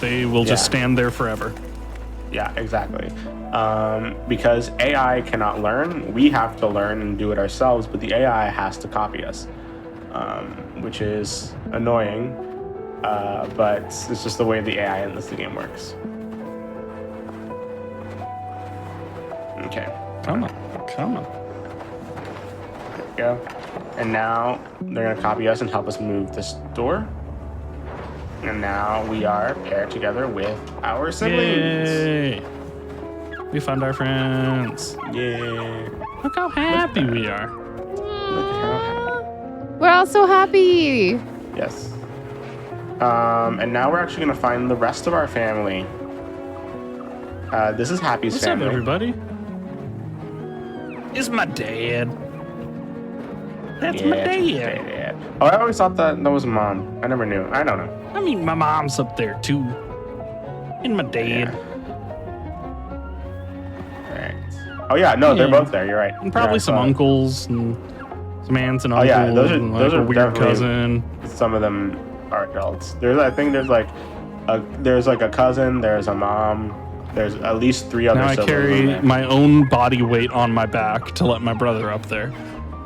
they will just Yeah. stand there forever. Yeah, exactly. Because AI cannot learn, we have to learn and do it ourselves, but the AI has to copy us, which is annoying, but it's just the way the AI in this game works. Okay, Come on. Come on. there we go. And now they're going to copy us and help us move this door. And now we are paired together with our siblings. Yay! We found our friends. Yeah. Look how happy we are. Look at how happy. We're all so happy. Yes. And now we're actually going to find the rest of our family. This is Happy's What's family. up, everybody? It's my dad. That's my Yeah, it's dad. dad. Oh, I always thought that was mom. I never knew. I don't know. I mean, my mom's up there too. And my dad. Right. Oh yeah, no, they're Yeah. both there. You're right. And probably Yeah, I some saw it. uncles and some aunts and Oh, uncles. yeah, those are- and, like, those a are weird definitely- cousin. Some of them are adults. I think there's like a cousin. There's a mom. There's at least 3 other Now I siblings in carry there. my own body weight on my back to let my brother up there.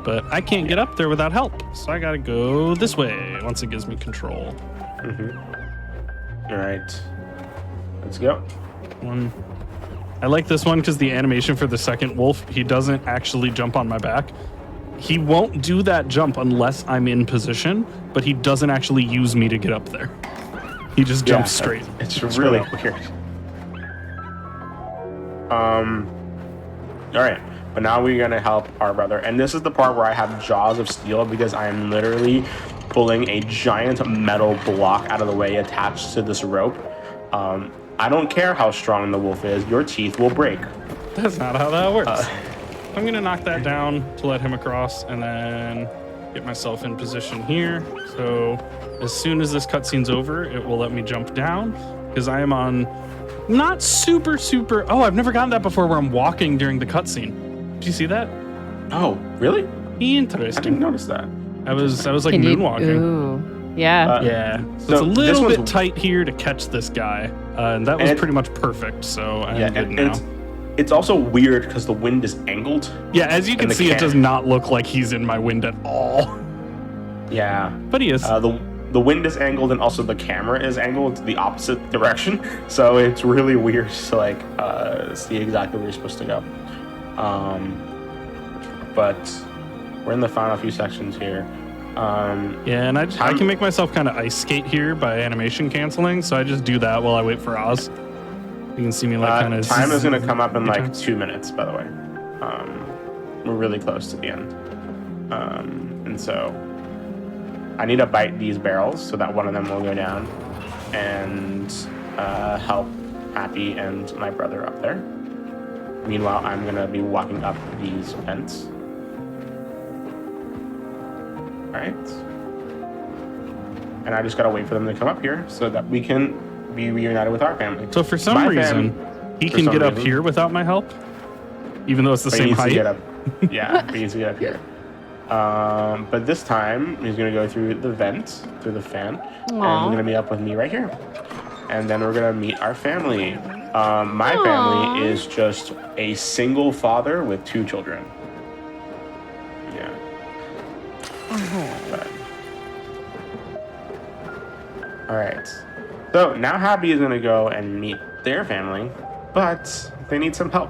But I can't get up there without help. So I gotta go this way once it gives me control. All right. Let's go. One. I like this one because the animation for the second wolf, he doesn't actually jump on my back. He won't do that jump unless I'm in position, but he doesn't actually use me to get up there. He just jumps straight. It's Straight really up. weird. All right, but now we're gonna help our brother, and this is the part where I have jaws of steel because I am literally pulling a giant metal block out of the way attached to this rope. I don't care how strong the wolf is; your teeth will break. That's not how that works. I'm gonna knock that down to let him across and then get myself in position here. So as soon as this cutscene's over, it will let me jump down because I am on not super. Oh, I've never gotten that before where I'm walking during the cutscene. Did you see that? Oh, really? I Interesting. didn't notice that. I was like Can you- moonwalking. Ooh. Yeah. Yeah. So it's a this little one's- bit tight here to catch this guy. And that was And- pretty much perfect. So I'm Yeah, good and now. it's also weird because the wind is angled. Yeah, as you can see, it does not look like he's in my wind at all. Yeah. But he is. The wind is angled, and also the camera is angled the opposite direction. So it's really weird to like see exactly where you're supposed to go. But we're in the final few sections here. Yeah, and I can make myself kind of ice skate here by animation canceling, so I just do that while I wait for Oz. You can see me like kind of... Time is going to come up in like 2 minutes, by the way. We're really close to the end. And so I need to bite these barrels so that one of them will go down and help Happy and my brother up there. Meanwhile, I'm going to be walking up these vents. Right, and I just gotta wait for them to come up here so that we can be reunited with our family. So for some reason, he can get up here without my help, even though it's the same height. Yeah, he needs to get up here. But this time he's gonna go through the vent, through the fan, and he's gonna be up with me right here. And then we're gonna meet our family. My family is just a single father with 2 children. Yeah. But. All right. So now Happy is gonna go and meet their family, but they need some help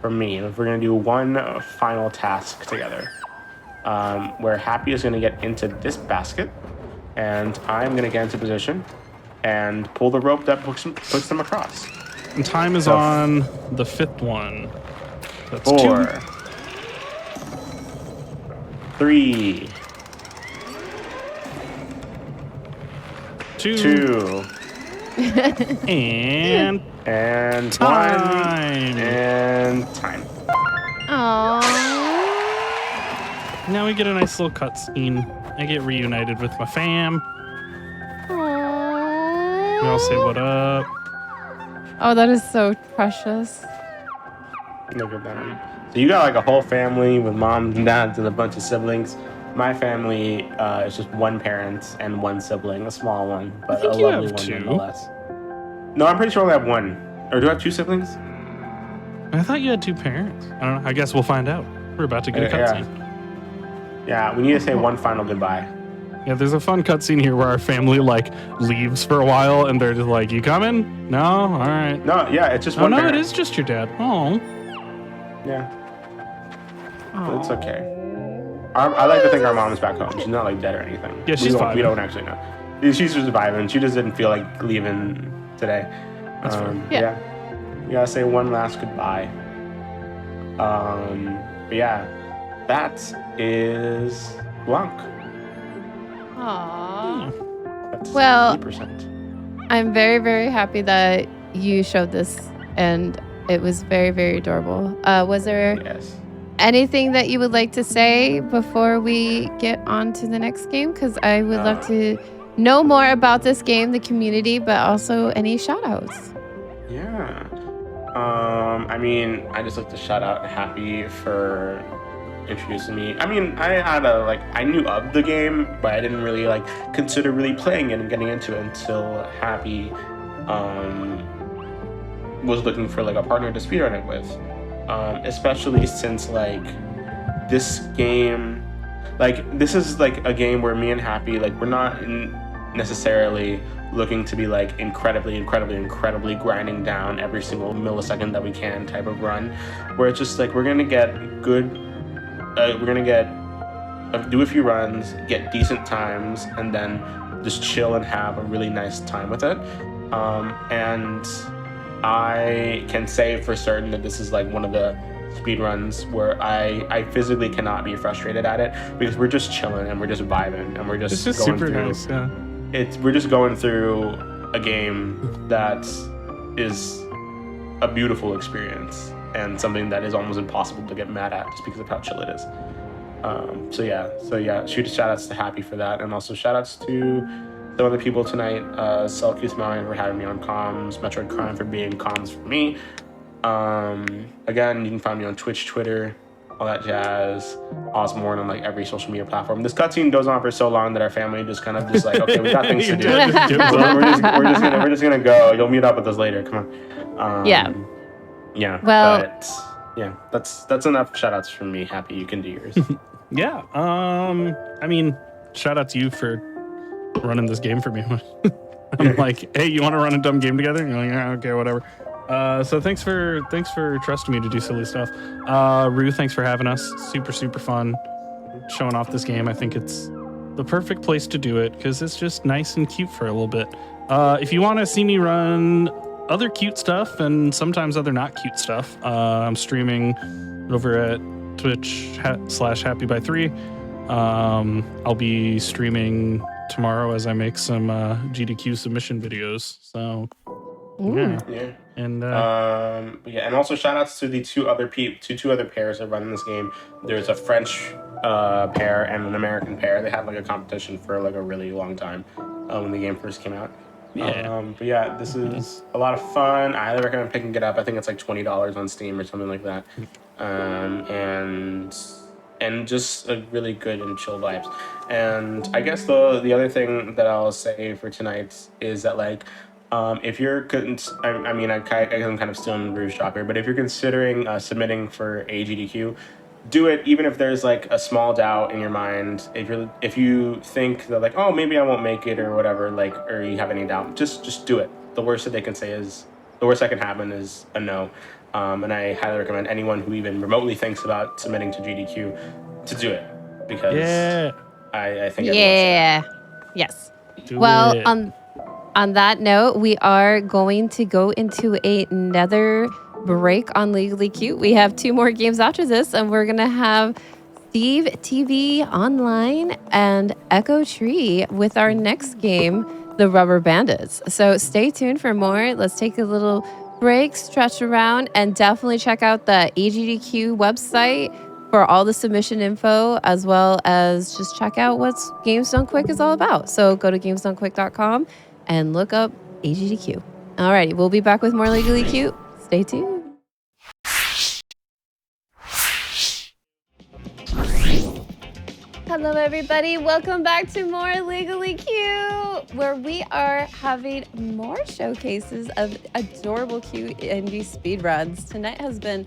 from me. We're gonna do one final task together, where Happy is gonna get into this basket, and I'm gonna get into position and pull the rope that puts them across. And time is on the 5th one. That's 4, 2. 3, 2, and 1, time. and time. Aww. Now we get a nice little cutscene. I get reunited with my fam. Aww. We all say what up. Oh, that is so precious. Look at them. So you got like a whole family with moms and dads and a bunch of siblings. My family is just one parent and one sibling, a small one, but a lovely one nonetheless. No, I'm pretty sure I only have one. Or do I have 2 siblings? I thought you had 2 parents. I don't know. I guess we'll find out. We're about to get a cutscene. Yeah, we need to say one final goodbye. Yeah, there's a fun cutscene here where our family like leaves for a while and they're just like, "You coming? No, all right." No, yeah, it's just one. No, parent. it is just your dad. Oh, yeah. But it's okay. I like to think our mom's back home. She's not like dead or anything. Yeah, she's fine. We don't actually know. She's surviving. She just didn't feel like leaving today. That's fine. Yeah. You gotta say one last goodbye. But yeah, that is Blanc. Aww. That's Well, 80%. I'm very, very happy that you showed this, and it was very, very adorable. Was there Yes. anything that you would like to say before we get on to the next game? Because I would love to know more about this game, the community, but also any shout outs. Yeah. I mean, I just like to shout out Happy for introducing me. I mean, I knew of the game, but I didn't really consider really playing it and getting into it until Happy was looking for a partner to speedrun it with. Especially since this game, this is a game where me and Happy we're not necessarily looking to be incredibly grinding down every single millisecond that we can type of run, where it's just we're gonna get good, do a few runs, get decent times, and then just chill and have a really nice time with it. And I can say for certain that this is one of the speedruns where I physically cannot be frustrated at it, because we're just chilling and we're just vibing and we're just it's going super through. nice, yeah. We're just going through a game that is a beautiful experience and something that is almost impossible to get mad at just because of how chill it is. So yeah, shout outs to Happy for that, and also shout outs to the other people tonight, Selkis Mine for having me on comms, Metroid Crime for being comms for me. Again, you can find me on Twitch, Twitter, all that jazz. Osmorn on every social media platform. This cutscene goes on for so long that our family just okay, we got things to do. We're just gonna go. You'll meet up with us later. Come on. Yeah. Yeah. Well- but yeah, that's enough shout outs from me. Happy you can do yours. Yeah. I mean, shout out to you for running this game for me. I'm like, hey, you want to run a dumb game together? And you're like, yeah, okay, whatever. So thanks for trusting me to do silly stuff. Rue, thanks for having us. Super, super fun showing off this game. I think it's the perfect place to do it because it's just nice and cute for a little bit. If you want to see me run other cute stuff and sometimes other not cute stuff, I'm streaming over at Twitch/HappyBy3. I'll be streaming tomorrow as I make some GDQ submission videos. So yeah. Yeah. And yeah, and also shout outs to the two other pairs that run this game. There's a French pair and an American pair. They had like a competition for like a really long time when the game first came out. Yeah. But yeah, this is a lot of fun. I highly recommend picking it up. I think it's like $20 on Steam or something like that. And just a really good and chill vibes. And I guess the other thing that I'll say for tonight is that like, if you're, I'm kind of still in Rouge shop here, but if you're considering submitting for a GDQ, do it even if there's like a small doubt in your mind. If you think that like, oh, maybe I won't make it or whatever, like, or you have any doubt, just do it. The worst that can happen is a no. And I highly recommend anyone who even remotely thinks about submitting to GDQ to do it because I think Yeah. Yes. do Well, it. on that note, we are going to go into another break on Legally Cute. We have 2 more games after this, and we're gonna have Steve TV Online and Echo Tree with our next game, the Rubber Bandits. So stay tuned for more. Let's take a little break, stretch around, and definitely check out the AGDQ website for all the submission info, as well as just check out what Games Done Quick is all about. So go to gamesdonequick.com and look up AGDQ. Alrighty, we'll be back with more Legally Cute. Stay tuned. Hello, everybody. Welcome back to more Legally Cute, where we are having more showcases of adorable, cute indie speedruns. Tonight has been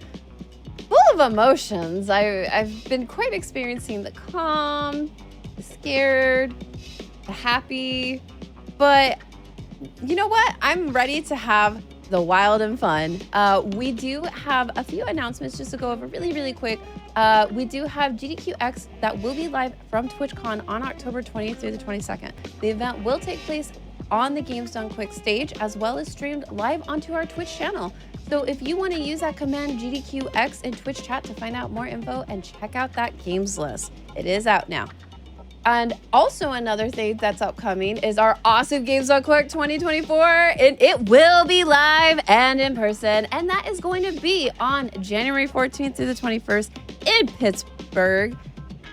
full of emotions. I've been quite experiencing the calm, the scared, the happy, but you know what? I'm ready to have the wild and fun. We do have a few announcements just to go over really, really quick. We do have GDQX that will be live from TwitchCon on October 20th through the 22nd. The event will take place on the Games Done Quick stage, as well as streamed live onto our Twitch channel. So if you want to use that command GDQX in Twitch chat to find out more info and check out that games list, it is out now. And also another thing that's upcoming is our awesome Games Done Quick 2024, and it will be live and in person, and that is going to be on January 14th through the 21st in Pittsburgh.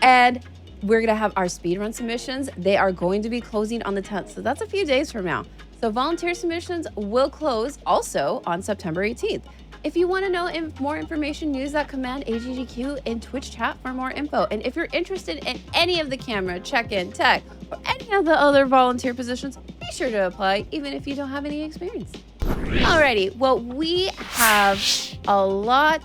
And we're gonna have our speedrun submissions. They are going to be closing on the 10th, so that's a few days from now. So volunteer submissions will close also on September 18th. If you want to know more information, use that command AGDQ in Twitch chat for more info. And if you're interested in any of the camera, check-in, tech, or any of the other volunteer positions, be sure to apply, even if you don't have any experience. Alrighty, well, we have a lot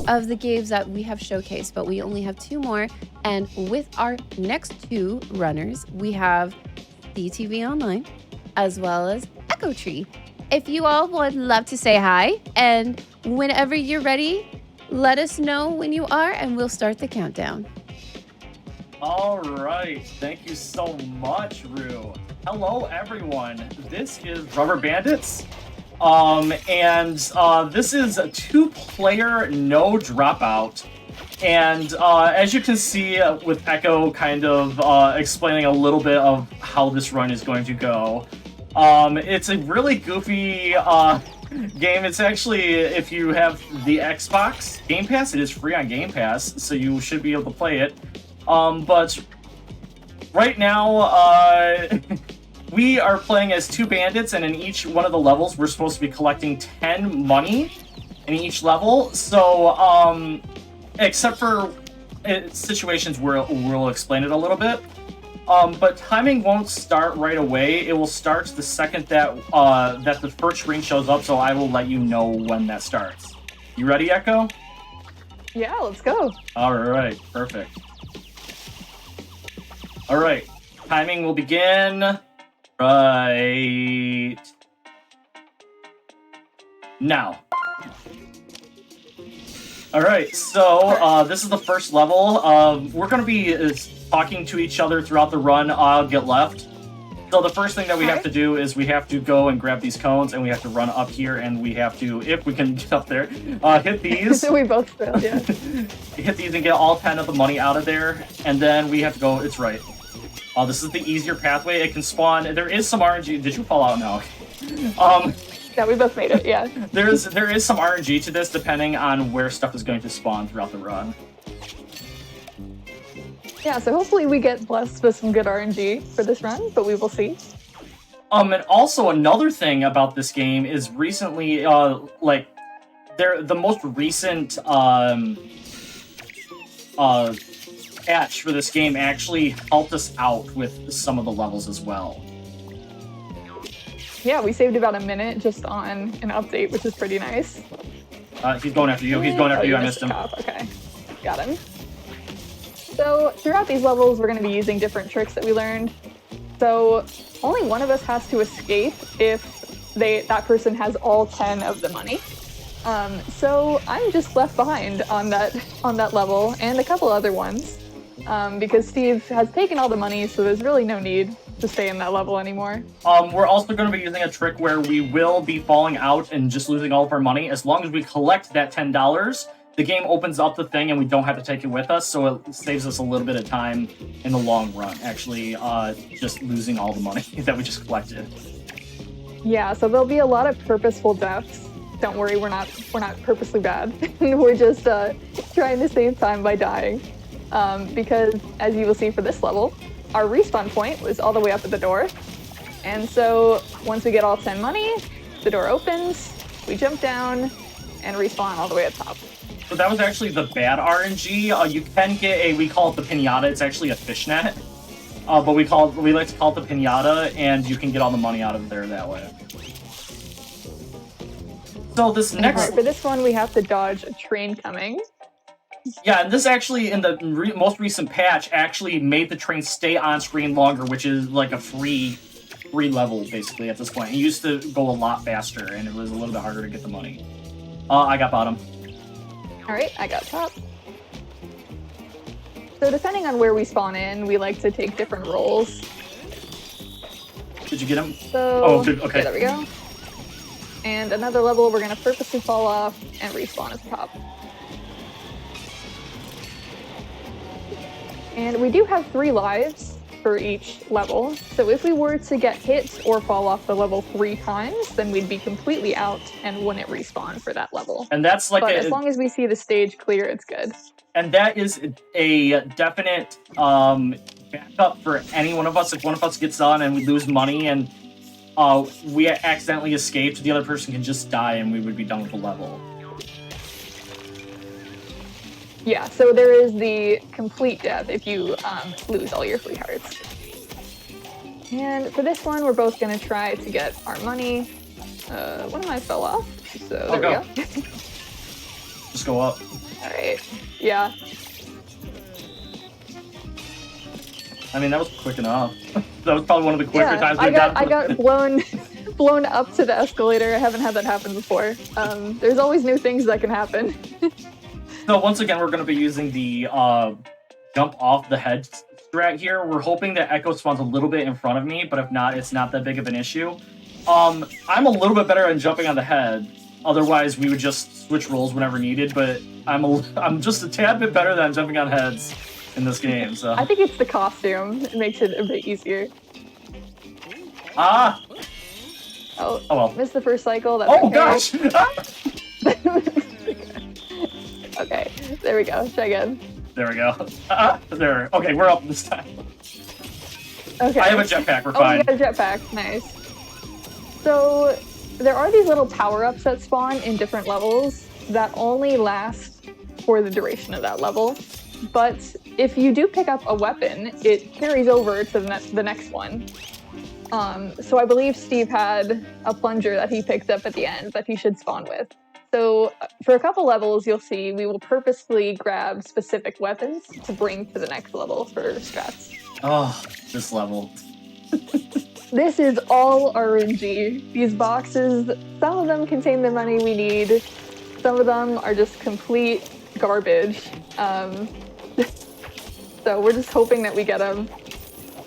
of the games that we have showcased, but we only have 2 more. And with our next 2 runners, we have DTV Online, as well as Echo Tree. If you all would love to say hi, and whenever you're ready, let us know when you are, and we'll start the countdown. All right, thank you so much, Rue. Hello, everyone. This is Rubber Bandits, and this is a 2-player no dropout. And as you can see with Echo kind of explaining a little bit of how this run is going to go, it's a really goofy game. It's actually, if you have the Xbox Game Pass, it is free on Game Pass, so you should be able to play it. But right now, we are playing as 2 bandits, and in each one of the levels, we're supposed to be collecting 10 money in each level. So, except for situations where we'll explain it a little bit. But timing won't start right away. It will start the second that that the first screen shows up, so I will let you know when that starts. You ready, Echo? Yeah, let's go. All right, perfect. All right, timing will begin right now. All right, so this is the first level. We're going to be talking to each other throughout the run. I'll get left. So the first thing that we have to do is we have to go and grab these cones, and we have to run up here, and we have to, if we can get up there, hit these. We both failed, yeah. Hit these and get all 10 of the money out of there, and then we have to go, it's right. This is the easier pathway. It can spawn, there is some RNG. Did you fall out? No. Yeah, we both made it, yeah. There is some RNG to this depending on where stuff is going to spawn throughout the run. Yeah, so hopefully we get blessed with some good RNG for this run, but we will see. And also another thing about this game is recently, like, the most recent patch for this game actually helped us out with some of the levels as well. Yeah, we saved about a minute just on an update, which is pretty nice. He's going after you. He's going after you. I missed him. Okay, got him. So throughout these levels, we're going to be using different tricks that we learned. So only one of us has to escape if that person has all 10 of the money. So I'm just left behind on that level and a couple other ones because Steve has taken all the money, so there's really no need to stay in that level anymore. We're also going to be using a trick where we will be falling out and just losing all of our money. As long as we collect that $10, the game opens up the thing and we don't have to take it with us, so it saves us a little bit of time in the long run, actually just losing all the money that we just collected. Yeah, so there'll be a lot of purposeful deaths. Don't worry, we're not purposely bad. We're just trying to save time by dying. Because, as you will see for this level, our respawn point was all the way up at the door. And so, once we get all 10 money, the door opens, we jump down, and respawn all the way at top. So that was actually the bad RNG. You can get we call it the pinata. It's actually a fishnet. But we like to call it the pinata, and you can get all the money out of there that way. So this next... For this one, we have to dodge a train coming. Yeah, and this actually, in the most recent patch, actually made the train stay on screen longer, which is like a free level, basically, at this point. It used to go a lot faster, and it was a little bit harder to get the money. I got bottom. Alright, I got top. So depending on where we spawn in, we like to take different rolls. Did you get him? So, oh, good. Okay. Yeah, there we go. And another level, we're going to purposely fall off and respawn at the top. And we do have 3 lives for each level, so if we were to get hit or fall off the level 3 times, then we'd be completely out and wouldn't respawn for that level. And that's like as long as we see the stage clear, it's good. And that is a definite backup for any one of us. If one of us gets on and we lose money and we accidentally escaped, the other person can just die and we would be done with the level. Yeah, so there is the complete death if you lose all your free hearts. And for this one, we're both going to try to get our money. One of mine fell off, so there we go. Just go up. Alright, yeah. I mean, that was quick enough. That was probably one of the quicker times we've done. I got blown up to the escalator. I haven't had that happen before. There's always new things that can happen. So once again, we're going to be using the jump off the head strat here. We're hoping that Echo spawns a little bit in front of me, but if not, it's not that big of an issue. I'm a little bit better at jumping on the head. Otherwise, we would just switch roles whenever needed, but I'm just a tad bit better than jumping on heads in this game. So I think it's the costume. It makes it a bit easier. Ah! Oh well. Missed the first cycle. That's oh, okay. Gosh! Okay, there we go. Try again. There we go. There. Okay, we're up this time. Okay. I have a jetpack. We're fine. Oh, you got a jetpack. Nice. So there are these little power-ups that spawn in different levels that only last for the duration of that level. But if you do pick up a weapon, it carries over to the next one. So I believe Steve had a plunger that he picked up at the end that he should spawn with. So for a couple levels, you'll see we will purposely grab specific weapons to bring to the next level for strats. Oh, this level. This is all RNG. These boxes, some of them contain the money we need. Some of them are just complete garbage. So we're just hoping that we get them.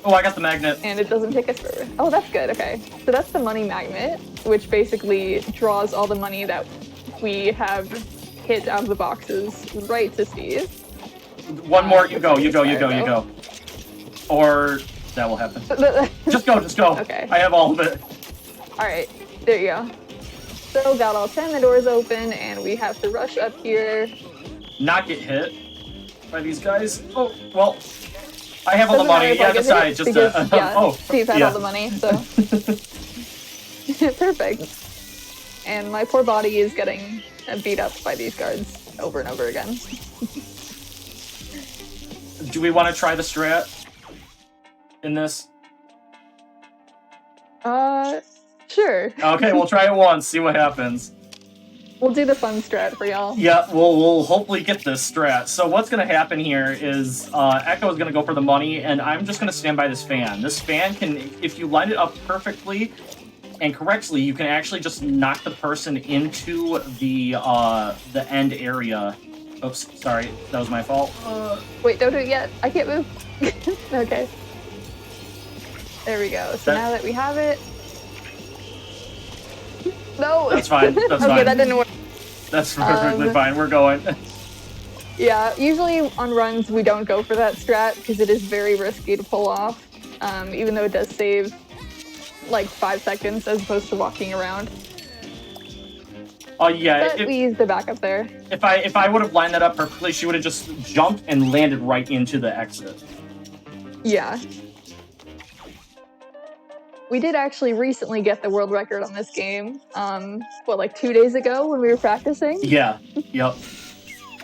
Oh, I got the magnet. And it doesn't take us forever. Oh, that's good. Okay. So that's the money magnet, which basically draws all the money that we have hit out of the boxes right to Steve. One more, you go. Or that will happen. Just go. Okay. I have all of it. All right, there you go. So got all 10, the doors open, and we have to rush up here. Not get hit by these guys. Oh, well, I have all the money. Yeah, besides, just because, oh, Steve had all the money, so. Perfect. And my poor body is getting beat up by these guards over and over again. Do we want to try the strat in this? Sure. Okay, we'll try it once, see what happens. We'll do the fun strat for y'all. Yeah, we'll hopefully get this strat. So what's going to happen here is Echo is going to go for the money, and I'm just going to stand by this fan. This fan can, if you line it up perfectly and correctly, you can actually just knock the person into the end area. Oops, sorry, that was my fault. Wait, don't do it yet. I can't move. Okay. There we go. So now that we have it. No. That's fine. That's okay, fine. that didn't work. That's perfectly fine. We're going. Yeah, usually on runs we don't go for that strat because it is very risky to pull off. Even though it does save like 5 seconds as opposed to walking around. Oh yeah. But we used the backup there. If I would have lined that up perfectly, she would have just jumped and landed right into the exit. Yeah. We did actually recently get the world record on this game. Like 2 days ago when we were practicing? Yeah. Yep.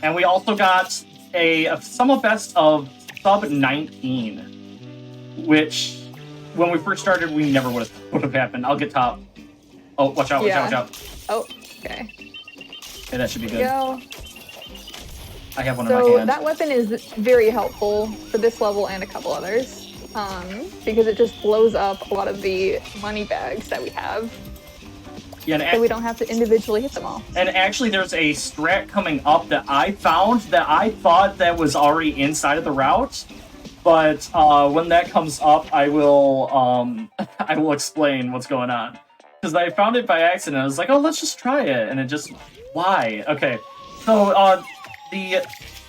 And we also got a summer best of sub 19, which when we first started we never would have happened. I'll get top. Oh, watch out! Watch out! Oh, okay. Okay, that should be good. Go. I have one in my So hand. that weapon is very helpful for this level and a couple others. Because it just blows up a lot of the money bags that we have. Yeah, so we don't have to individually hit them all. And actually there's a strat coming up that I found that I thought that was already inside of the route. But when that comes up, I will explain what's going on. Because I found it by accident. I was like, oh, let's just try it. And it just, why? Okay. So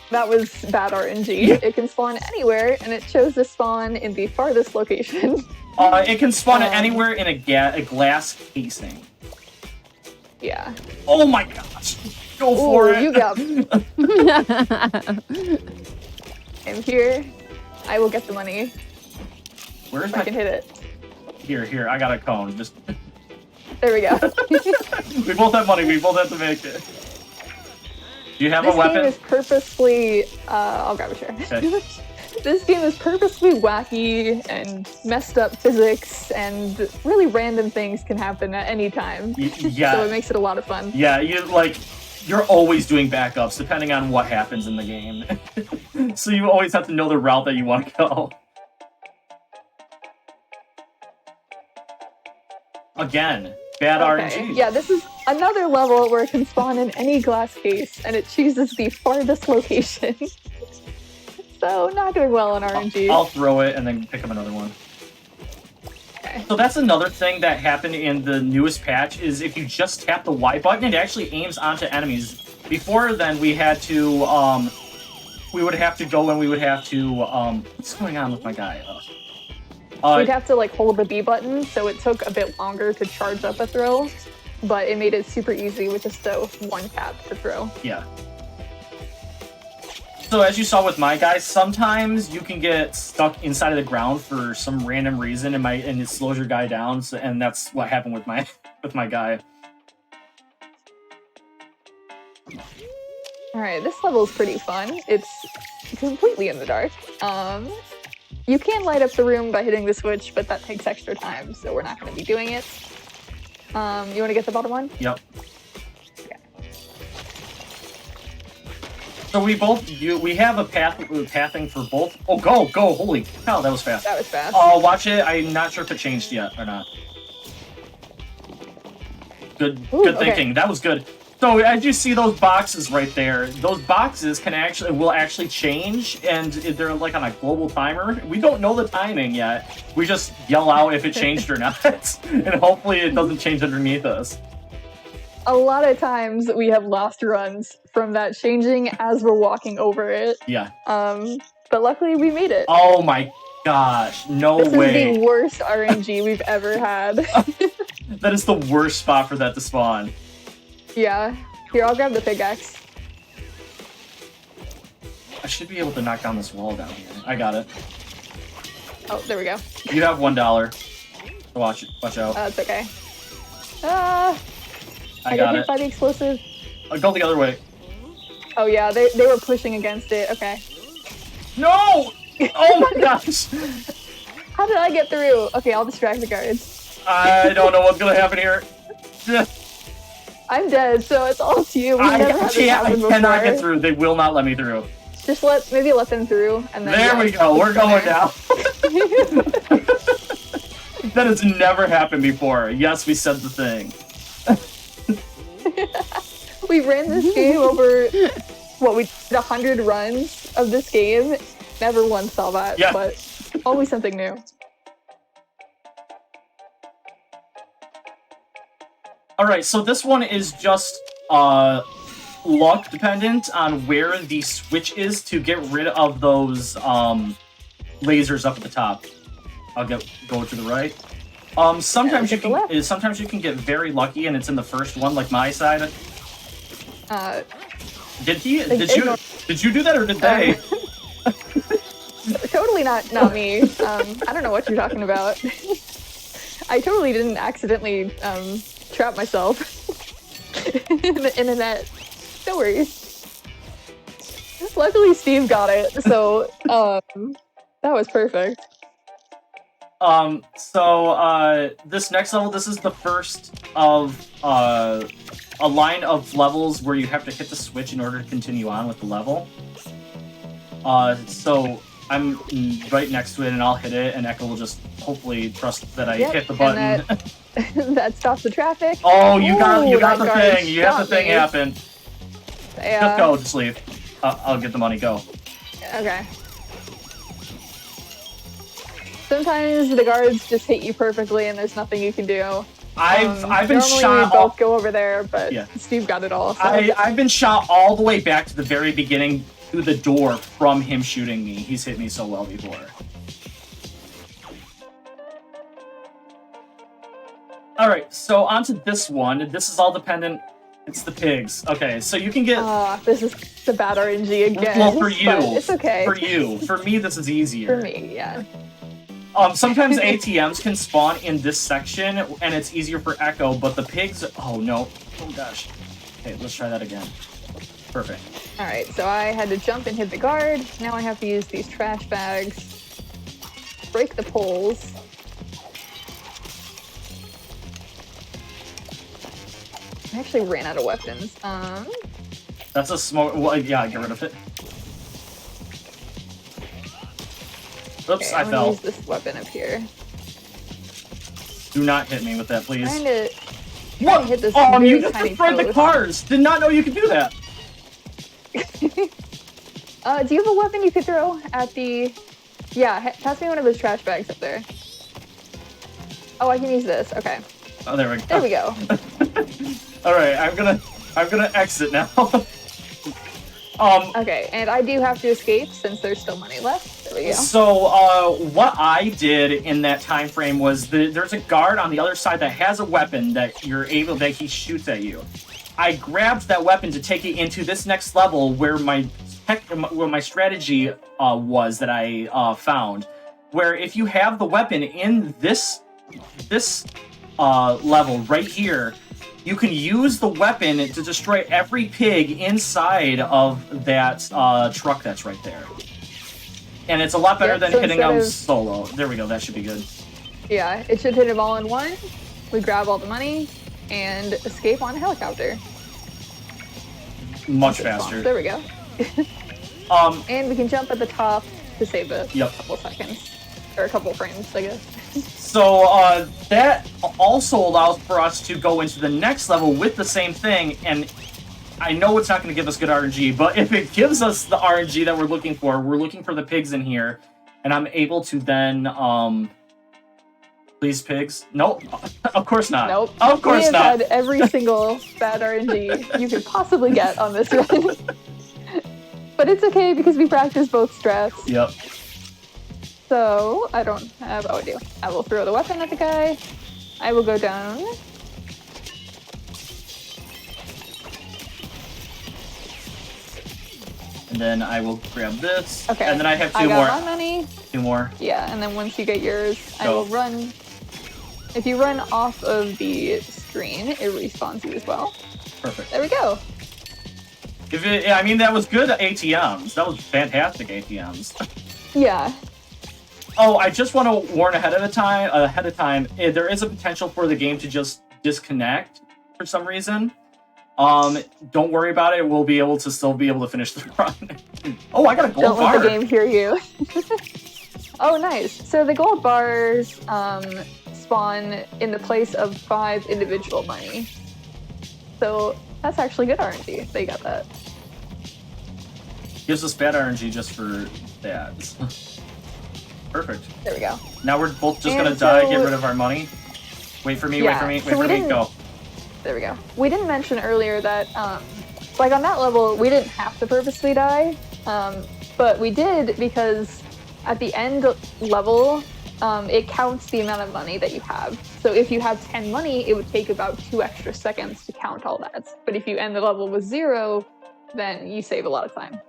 that was bad RNG. It can spawn anywhere, and it chose to spawn in the farthest location. It can spawn anywhere in a glass casing. Yeah. Oh my gosh! Go for it! You got me. And here, I will get the money. Where's I can hit it. Here, I got a cone. Just. There we go. We both have money. We both have to make it. Do you have a weapon? This game is purposely... I'll grab a chair. Okay. This game is purposely wacky and messed up physics, and really random things can happen at any time. Yeah. So it makes it a lot of fun. Yeah, you're always doing backups depending on what happens in the game. So you always have to know the route that you want to go. Again, bad RNG. Yeah, this is another level where it can spawn in any glass case, and it chooses the farthest location. So, not doing well on RNG. I'll throw it and then pick up another one. Okay. So that's another thing that happened in the newest patch, is if you just tap the Y button, it actually aims onto enemies. Before then, we had to, we would have to go and we would have to, what's going on with my guy? We'd have to hold the B button, so it took a bit longer to charge up a throw, but it made it super easy with just a one tap to throw. Yeah. So as you saw with my guy, sometimes you can get stuck inside of the ground for some random reason, and it slows your guy down. So, and that's what happened with my guy. All right, this level is pretty fun. It's completely in the dark. You can light up the room by hitting the switch, but that takes extra time, so we're not going to be doing it. You want to get the bottom one? Yep. Okay. So we have a pathing for both. Oh, go! Holy cow, that was fast. That was fast. Oh, watch it. I'm not sure if it changed yet or not. Good thinking. Okay. That was good. So as you see those boxes right there, those boxes will actually change, and they're like on a global timer. We don't know the timing yet. We just yell out if it changed or not, and hopefully it doesn't change underneath us. A lot of times we have lost runs from that changing as we're walking over it. Yeah. But luckily we made it. Oh my gosh! No way. This is the worst RNG we've ever had. That is the worst spot for that to spawn. Yeah. Here, I'll grab the pickaxe. I should be able to knock down this wall down here. I got it. Oh, there we go. You have $1. Watch out. It's okay. I got got hit it. by the explosive. I'll go the other way. Oh yeah, they were pushing against it. Okay. No! Oh my gosh! How did I get through? Okay, I'll distract the guards. I don't know what's gonna happen here. I'm dead, so it's all to you. I cannot get through. They will not let me through. Just maybe let them through, and then. There we go. We're going now. That has never happened before. Yes, we said the thing. We ran this game over. What, we did 100 runs of this game. Never once saw that, Yeah. but always something new. Alright, so this one is just luck dependent on where the switch is to get rid of those lasers up at the top. I'll go to the right. Sometimes you can get very lucky and it's in the first one, like my side. Did you do that or did they? Totally not me. I don't know what you're talking about. I totally didn't accidentally trap myself in the internet. No worries. Luckily, Steve got it, so that was perfect. This next level, this is the first of a line of levels where you have to hit the switch in order to continue on with the level. So I'm right next to it, and I'll hit it, and Echo will just hopefully trust that I hit the button. That stops the traffic. Oh, you got the guard thing. You have the thing happen. Yeah. Just go. Just leave. I'll get the money. Go. Okay. Sometimes the guards just hit you perfectly, and there's nothing you can do. I've been normally shot. We both go over there, but Yeah. Steve got it all. So. I've been shot all the way back to the very beginning through the door from him shooting me. He's hit me so well before. Alright, so onto this one. This is all dependent. It's the pigs. Okay, so you can get... this is the bad RNG again. Well, for you. But it's okay. For you. For me, this is easier. For me, yeah. Sometimes ATMs can spawn in this section, and it's easier for Echo, but the pigs... Oh, no. Oh, gosh. Okay, let's try that again. Perfect. Alright, so I had to jump and hit the guard. Now I have to use these trash bags. Break the poles. I actually ran out of weapons. That's a smoke... Well, yeah, get rid of it. Oops, Okay, I I'm gonna fell. use this weapon up here. Do not hit me with that, please. Trying to What? hit this Oh, you very just tiny destroyed the post. cars! Did not know you could do that! Do you have a weapon you could throw at the... Yeah, pass me one of those trash bags up there. Oh, I can use this. Okay. Oh, there we go. There we go. Alright, I'm gonna exit now. Okay, and I do have to escape since there's still money left. There we go. So, what I did in that time frame was there's a guard on the other side that has a weapon that he shoots at you. I grabbed that weapon to take it into this next level where my strategy was that I found, where if you have the weapon in this level right here, you can use the weapon to destroy every pig inside of that truck that's right there. And it's a lot better than so hitting them instead of- solo. There we go, that should be good. Yeah, it should hit them all in one. We grab all the money and escape on a helicopter. Much faster. There we go. And we can jump at the top to save a Yep. couple seconds. Or a couple frames, I guess. So that also allows for us to go into the next level with the same thing, and I know it's not going to give us good RNG, but if it gives us the RNG that we're looking for the pigs in here, and I'm able to then, please pigs? Nope, of course not. Nope. Of course we have not. had every single bad RNG you could possibly get on this run. But it's okay because we practice both strats. Yep. So, I don't have... Oh, I do. I will throw the weapon at the guy. I will go down. And then I will grab this. Okay. And then I have I two got more. my money. Two more. Yeah, and then once you get yours, I Go. will run. If you run off of the screen, it respawns you as well. Perfect. There we go. I mean, that was good ATMs. That was fantastic ATMs. Yeah. Oh, I just want to warn ahead of time, there is a potential for the game to just disconnect for some reason. Don't worry about it. We'll be able to still be able to finish the run. Oh, I got a gold Don't bar. let the game hear you. Oh, nice. So the gold bars spawn in the place of 5 individual money. So that's actually good RNG. They got that. Gives us bad RNG just for that. Perfect. There we go. Now we're both just And gonna die, so- get rid of our money. Wait for me, Yeah, wait for me, so wait we for me, didn't- go. There we go. We didn't mention earlier that, like on that level, we didn't have to purposely die, but we did because at the end level, it counts the amount of money that you have. So if you have 10 money, it would take about 2 extra seconds to count all that. But if you end the level with 0, then you save a lot of time.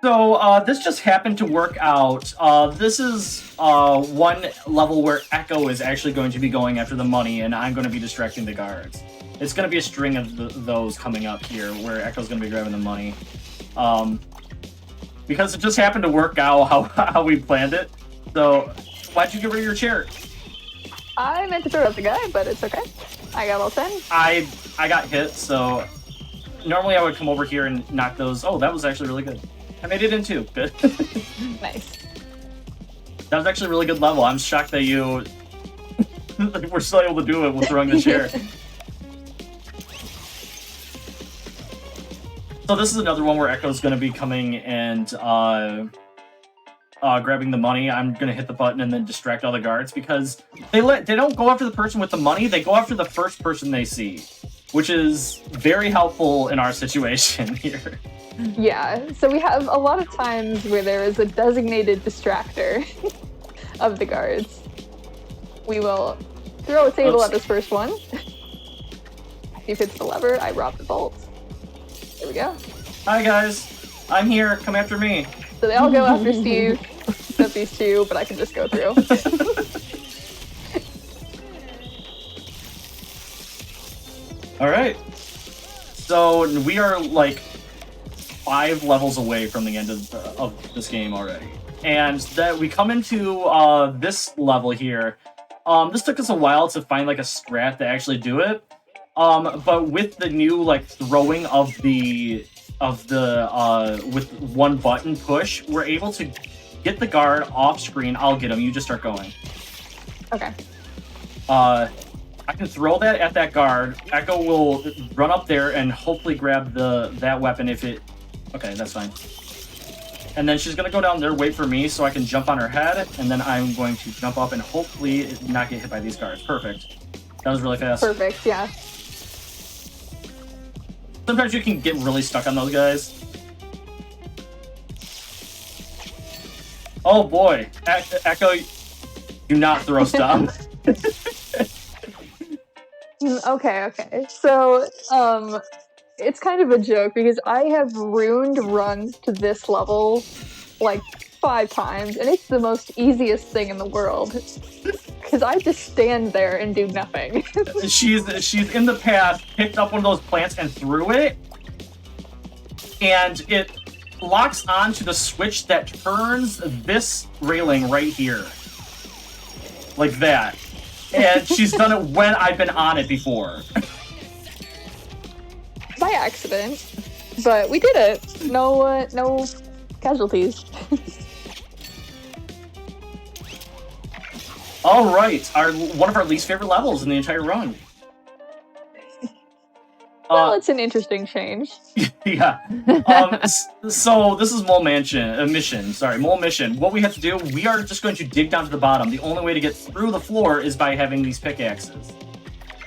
So this just happened to work out. This is one level where Echo is actually going to be going after the money, and I'm going to be distracting the guards. It's going to be a string of those coming up here, where Echo's going to be grabbing the money. Because it just happened to work out how we planned it. So why'd you get rid of your chair? I meant to throw it at the guy, but it's okay. I got all 10. I got hit, so normally I would come over here and knock those. Oh, that was actually really good. I made it in 2. Good. Nice. That was actually a really good level. I'm shocked that you were still able to do it with throwing the chair. So this is another one where Echo's going to be coming and grabbing the money. I'm going to hit the button and then distract all the guards because they don't go after the person with the money. They go after the first person they see, which is very helpful in our situation here. Yeah, so we have a lot of times where there is a designated distractor of the guards. We will throw a table at this first one. He hits the lever, I rob the vault. There we go. Hi guys, I'm here. Come after me. So they all go after Steve, except these 2, but I can just go through. All right. So we are like 5 levels away from the end of this game already, and that we come into this level here. This took us a while to find like a strat to actually do it. But with the new like throwing of the with one button push, we're able to get the guard off screen. I'll get him. You just start going. Okay. I can throw that at that guard. Echo will run up there and hopefully grab that weapon if it... Okay, that's fine. And then she's going to go down there, wait for me so I can jump on her head, and then I'm going to jump up and hopefully not get hit by these guards. Perfect. That was really fast. Perfect, yeah. Sometimes you can get really stuck on those guys. Oh boy. Echo, do not throw stuff. Okay. So, it's kind of a joke because I have ruined runs to this level like 5 times, and it's the most easiest thing in the world. Because I just stand there and do nothing. She's in the path, picked up one of those plants and threw it, and it locks onto the switch that turns this railing right here. Like that. And she's done it when I've been on it before. By accident. But we did it. No, no casualties. All right, one of our least favorite levels in the entire run. Well, it's an interesting change. Yeah. So this is Mole Mission. Sorry, Mole Mission. What we have to do, we are just going to dig down to the bottom. The only way to get through the floor is by having these pickaxes.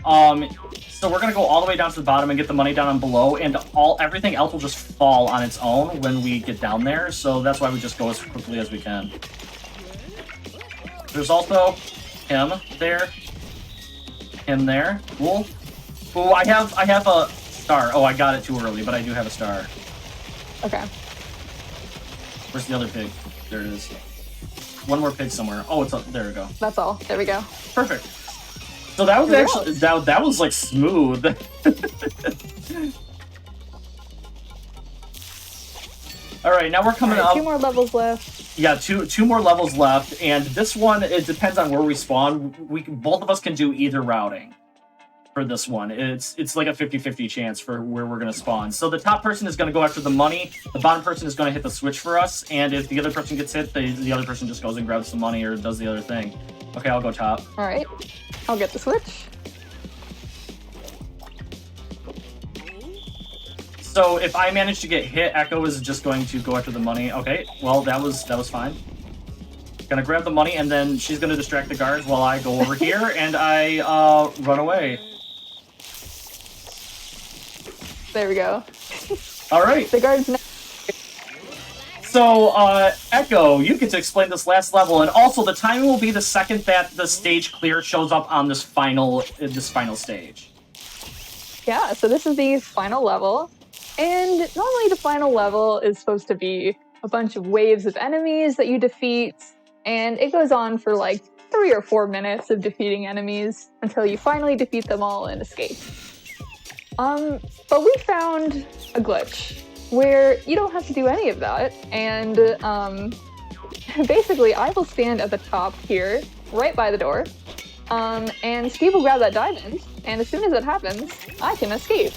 So we're gonna go all the way down to the bottom and get the money down on below, and everything else will just fall on its own when we get down there. So that's why we just go as quickly as we can. There's also him there. Him there. Cool. Oh, I have a star. Oh, I got it too early, but I do have a star. Okay. Where's the other pig? There it is. One more pig somewhere. Oh, it's up. There we go. That's all. There we go. Perfect. So that was actually that was like smooth. All right, now we're coming up. 2 more levels left. Yeah, two more levels left, and this one, it depends on where we spawn. Both of us can do either routing for this one. It's like a 50-50 chance for where we're going to spawn. So the top person is going to go after the money, the bottom person is going to hit the switch for us, and if the other person gets hit, the other person just goes and grabs the money or does the other thing. Okay, I'll go top. All right, I'll get the switch. So if I manage to get hit, Echo is just going to go after the money. Okay, well, that was fine. Gonna grab the money, and then she's gonna distract the guards while I go over here and I run away. There we go. All right. The guards. So Echo, you get to explain this last level, and also the timing will be the second that the stage clear shows up on this final stage. Yeah. So this is the final level. And normally the final level is supposed to be a bunch of waves of enemies that you defeat, and it goes on for like 3 or 4 minutes of defeating enemies until you finally defeat them all and escape. But we found a glitch where you don't have to do any of that, and basically I will stand at the top here, right by the door, and Steve will grab that diamond, and as soon as it happens, I can escape.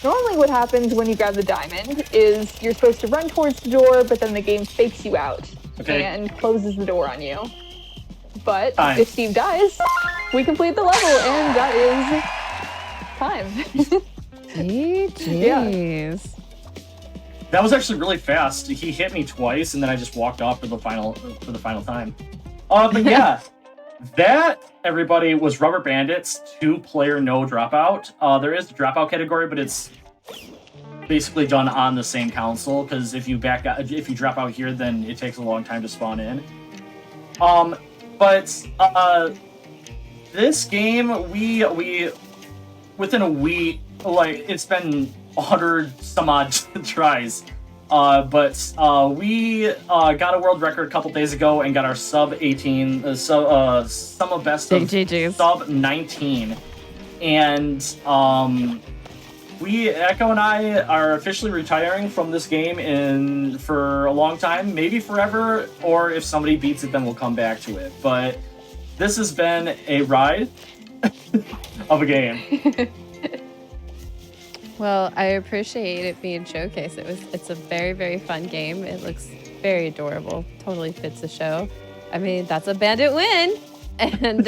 Normally what happens when you grab the diamond is you're supposed to run towards the door, but then the game fakes you out and closes the door on you. But if Steve dies, we complete the level, and that is time. Jeez. That was actually really fast. He hit me twice, and then I just walked off for the final time. But yeah. That, everybody, was Rubber Bandits 2-player no dropout. There is the dropout category, but it's basically done on the same console, because if you drop out here, then it takes a long time to spawn in. But this game, we within a week, like, it's been 100 some odd tries. But we got a world record a couple days ago and got our sub 18, sub sub 19, and Echo and I are officially retiring from this game for a long time, maybe forever, or if somebody beats it, then we'll come back to it. But this has been a ride of a game. Well, I appreciate it being showcased. It's a very, very fun game. It looks very adorable. Totally fits the show. I mean, that's a Bandit win. And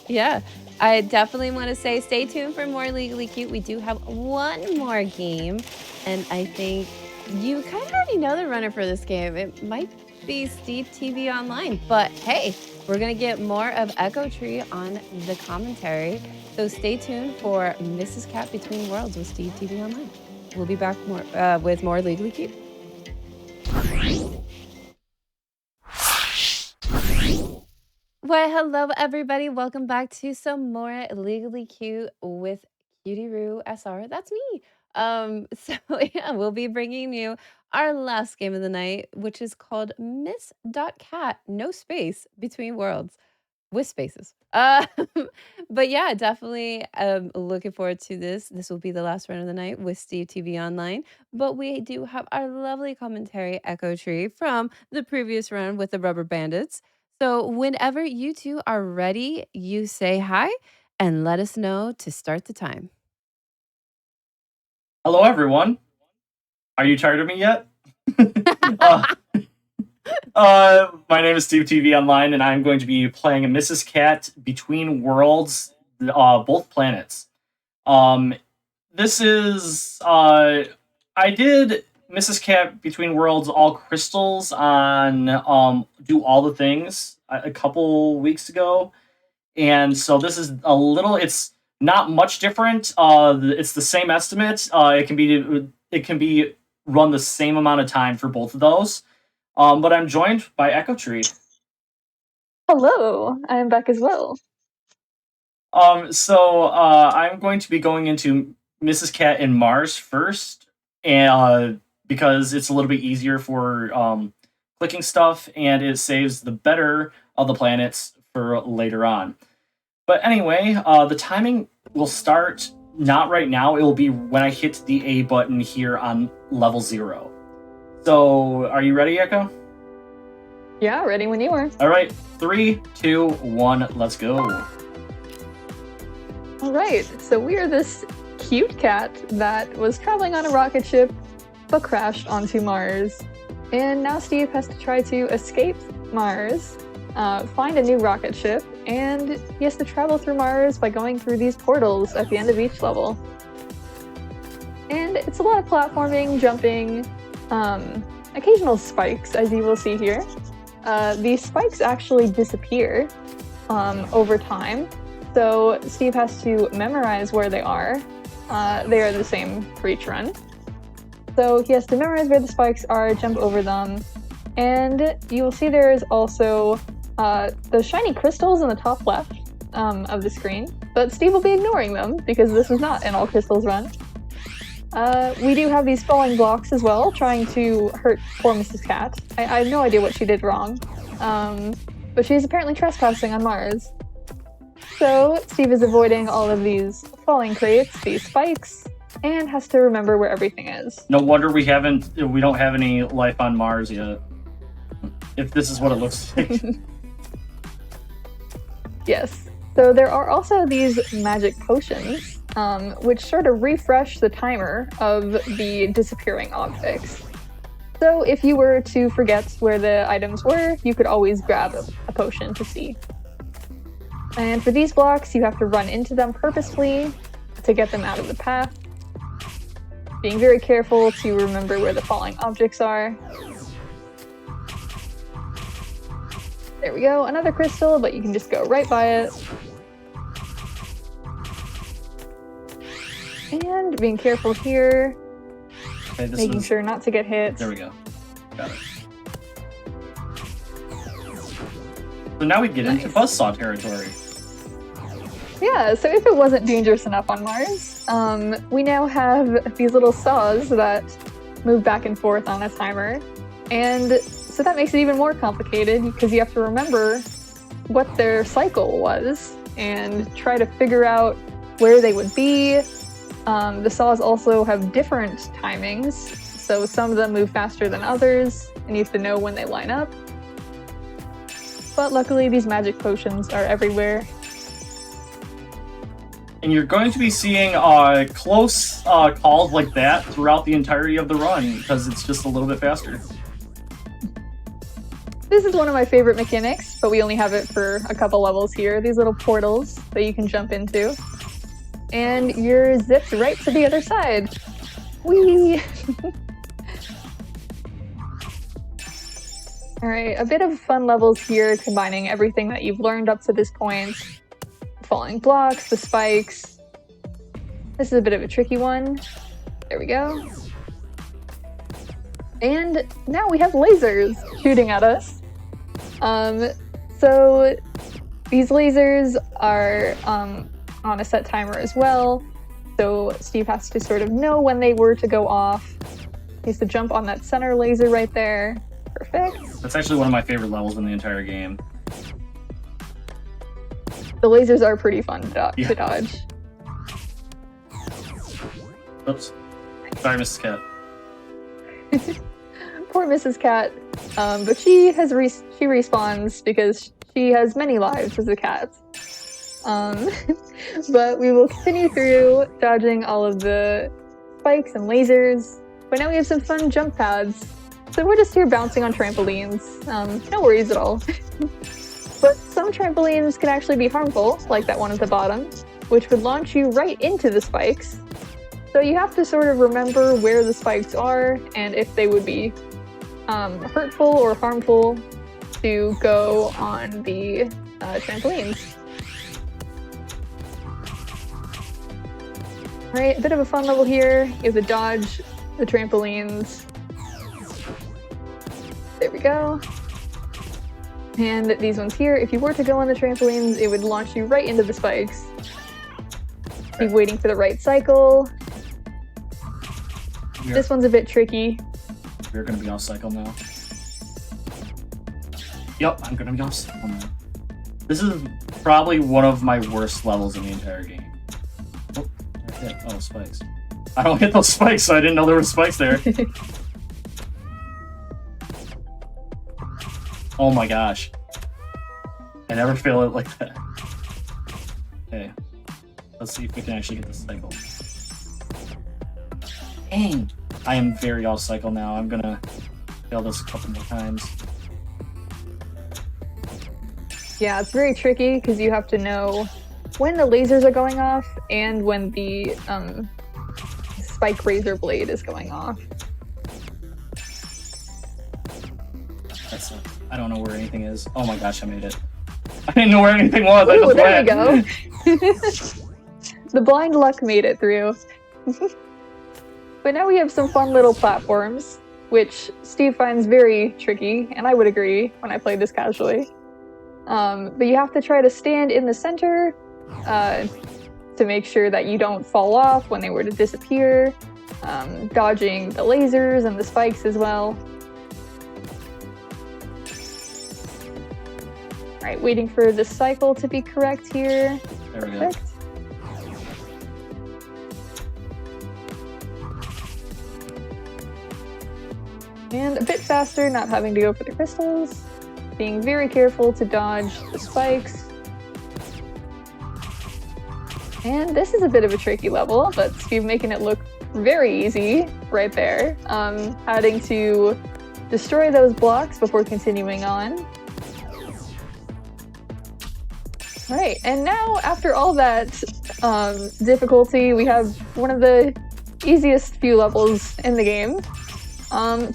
yeah, I definitely want to say stay tuned for more Legally Cute. We do have one more game, and I think you kind of already know the runner for this game. It might be Steve TV Online, but hey, we're going to get more of Echo Tree on the commentary. So stay tuned for Mrs. Cat Between Worlds with Steve TV Online. We'll be back with more Legally Cute. Well, hello everybody. Welcome back to some more Legally Cute with Cutie Roo SR. That's me. So yeah, we'll be bringing you our last game of the night, which is called Miss.Cat, no space between worlds. With spaces. But yeah, definitely looking forward to this. This will be the last run of the night with Steve TV Online. But we do have our lovely commentary Echo Tree from the previous run with the Rubber Bandits. So whenever you two are ready, you say hi and let us know to start the time. Hello, everyone. Are you tired of me yet? My name is Steve TV Online, and I'm going to be playing Mrs. Cat Between Worlds, both planets. This is I did Mrs. Cat Between Worlds All Crystals on Do All the Things a couple weeks ago, and so this is a little. It's not much different. It's the same estimate. It can be run the same amount of time for both of those. But I'm joined by Echo Tree. Hello, I am back as well. So I'm going to be going into Mrs. Cat and Mars first, and because it's a little bit easier for clicking stuff, and it saves the better of the planets for later on. But anyway, the timing will start not right now. It will be when I hit the A button here on level 0. So, are you ready, Echo? Yeah, ready when you are. All right, 3, 2, 1, let's go. All right, so we are this cute cat that was traveling on a rocket ship, but crashed onto Mars. And now Steve has to try to escape Mars, find a new rocket ship, and he has to travel through Mars by going through these portals at the end of each level. And it's a lot of platforming, jumping, occasional spikes, as you will see here. These spikes actually disappear over time, so Steve has to memorize where they are. They are the same for each run. So he has to memorize where the spikes are, jump over them, and you will see there is also the shiny crystals in the top left of the screen, but Steve will be ignoring them because this is not an all crystals run. We do have these falling blocks as well, trying to hurt poor Mrs. Cat. I have no idea what she did wrong, but she's apparently trespassing on Mars. So Steve is avoiding all of these falling crates, these spikes, and has to remember where everything is. No wonder we don't have any life on Mars yet. If this is what it looks like. Yes. So there are also these magic potions, which sort of refresh the timer of the disappearing objects. So if you were to forget where the items were, you could always grab a potion to see. And for these blocks, you have to run into them purposefully to get them out of the path, being very careful to remember where the falling objects are. There we go, another crystal, but you can just go right by it. And being careful here, making sure not to get hit. There we go. Got it. So now we get into buzzsaw territory. Yeah, so if it wasn't dangerous enough on Mars, we now have these little saws that move back and forth on a timer. And so that makes it even more complicated because you have to remember what their cycle was and try to figure out where they would be. The saws also have different timings, so some of them move faster than others, and you have to know when they line up. But luckily, these magic potions are everywhere. And you're going to be seeing close calls like that throughout the entirety of the run, because it's just a little bit faster. This is one of my favorite mechanics, but we only have it for a couple levels here. These little portals that you can jump into. And you're zipped right to the other side. Whee! Alright, a bit of fun levels here, combining everything that you've learned up to this point. Falling blocks, the spikes. This is a bit of a tricky one. There we go. And now we have lasers shooting at us. So these lasers are on a set timer as well. So Steve has to sort of know when they were to go off. He has to jump on that center laser right there. Perfect. That's actually one of my favorite levels in the entire game. The lasers are pretty fun to dodge. Oops. Sorry, Mrs. Cat. Poor Mrs. Cat. But she respawns because she has many lives as a cat. But we will continue through dodging all of the spikes and lasers But now we have some fun jump pads. So we're just here bouncing on trampolines. No worries at all. But some trampolines can actually be harmful, like that one at the bottom, which would launch you right into the spikes. So you have to sort of remember where the spikes are and if they would be hurtful or harmful to go on the trampolines. Right, a bit of a fun level here. You have to dodge the trampolines. There we go. And these ones here, if you were to go on the trampolines, it would launch you right into the spikes. Keep waiting for the right cycle. This one's a bit tricky. We're gonna be off cycle now. Yep, I'm gonna be off cycle now. This is probably one of my worst levels in the entire game. Oh, I hit. Oh, spikes. I don't hit those spikes, so I didn't know there were spikes there. Oh my gosh. I never fail it like that. Okay. Let's see if we can actually get this cycle. Dang! I am very off cycle now. I'm gonna fail this a couple more times. Yeah, it's very tricky because you have to know when the lasers are going off and when the spike razor blade is going off. That's it. I don't know where anything is. Oh my gosh, I made it. I didn't know where anything was. Ooh, I just there went. we go. The blind luck made it through. But now we have some fun little platforms, which Steve finds very tricky, and I would agree when I played this casually. But you have to try to stand in the center to make sure that you don't fall off when they were to disappear, dodging the lasers and the spikes as well. Alright, waiting for the cycle to be correct here. There we go. Perfect. And a bit faster, not having to go for the crystals. Being very careful to dodge the spikes. And this is a bit of a tricky level, but Steve making it look very easy right there. Having to destroy those blocks before continuing on. Right, and now after all that difficulty, we have one of the easiest few levels in the game.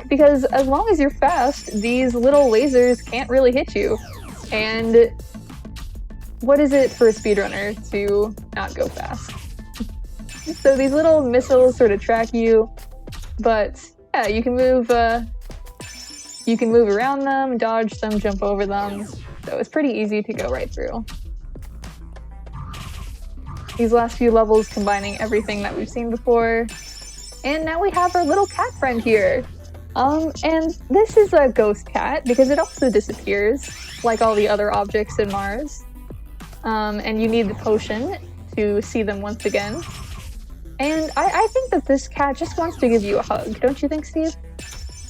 Because as long as you're fast, these little lasers can't really hit you. And what is it for a speedrunner to not go fast? So these little missiles sort of track you, but yeah, you can move around them, dodge them, jump over them. So it's pretty easy to go right through. These last few levels combining everything that we've seen before. And now we have our little cat friend here. And this is a ghost cat because it also disappears, like all the other objects in Mars. And you need the potion to see them once again. And I think that this cat just wants to give you a hug, don't you think, Steve?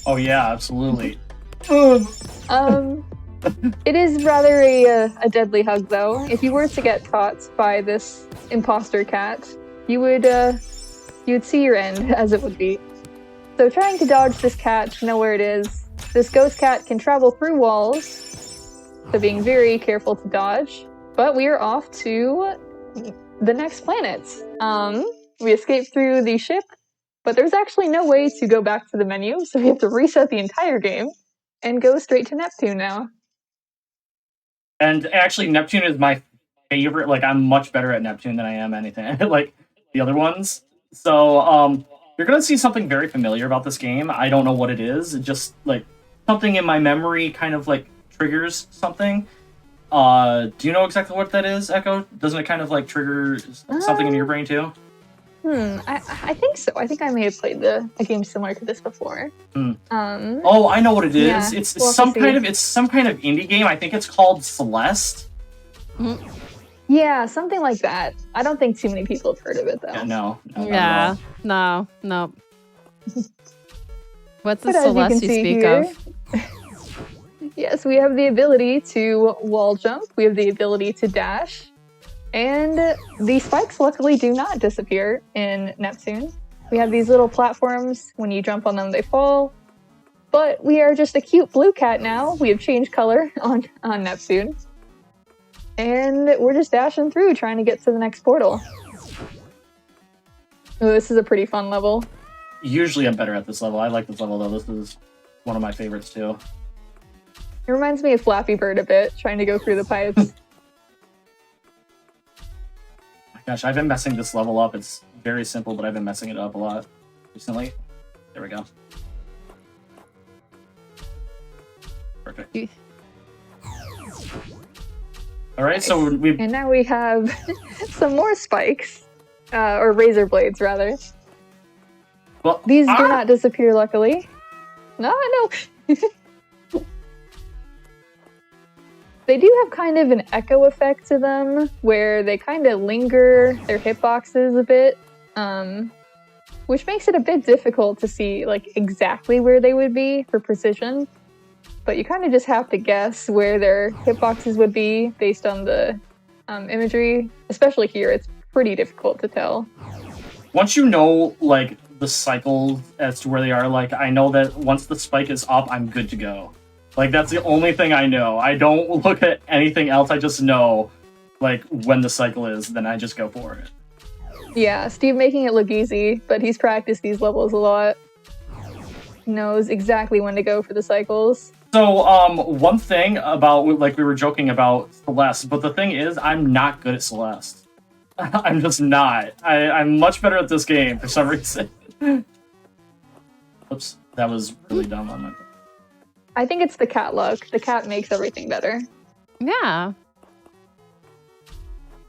Oh yeah, absolutely. It is rather a deadly hug, though. If you were to get caught by this imposter cat, you'd see your end, as it would be. So trying to dodge this cat to know where it is. This ghost cat can travel through walls, so being very careful to dodge. But we are off to the next planet. We escaped through the ship, but there's actually no way to go back to the menu, so we have to reset the entire game and go straight to Neptune now. And actually, Neptune is my favorite. Like, I'm much better at Neptune than I am anything like the other ones. So, you're gonna see something very familiar about this game. I don't know what it is. It just, like, something in my memory kind of, like, triggers something. Do you know exactly what that is, Echo? Doesn't it kind of, like, trigger something in your brain, too? I think so. I think I may have played a game similar to this before. Oh, I know what it is. Yeah, it's some kind of indie game. I think it's called Celeste. Yeah, something like that. I don't think too many people have heard of it, though. Yeah, no. Yeah, no. What's the But as you Celeste can you see speak here- of? Yes, we have the ability to wall jump. We have the ability to dash. And the spikes luckily do not disappear in Neptune. We have these little platforms. When you jump on them, they fall. But we are just a cute blue cat now. We have changed color on Neptune. And we're just dashing through, trying to get to the next portal. Oh, this is a pretty fun level. Usually I'm better at this level. I like this level, though. This is one of my favorites, too. It reminds me of Flappy Bird a bit, trying to go through the pipes. Gosh, I've been messing this level up. It's very simple, but I've been messing it up a lot recently. There we go. Perfect. All right, so we And now we have some more spikes, or razor blades, rather. Well, These do not disappear, luckily. No. They do have kind of an echo effect to them, where they kind of linger their hitboxes a bit, which makes it a bit difficult to see like exactly where they would be for precision. But you kind of just have to guess where their hitboxes would be based on the imagery. Especially here, it's pretty difficult to tell. Once you know, like, the cycle as to where they are, like, I know that once the spike is up, I'm good to go. Like, that's the only thing I know. I don't look at anything else. I just know, like, when the cycle is, then I just go for it. Yeah, Steve making it look easy, but he's practiced these levels a lot. He knows exactly when to go for the cycles. So, one thing about, like, we were joking about Celeste, but the thing is, I'm not good at Celeste. I'm just not. I'm much better at this game for some reason. Oops, that was really dumb on my part. I think it's the cat luck. The cat makes everything better. Yeah.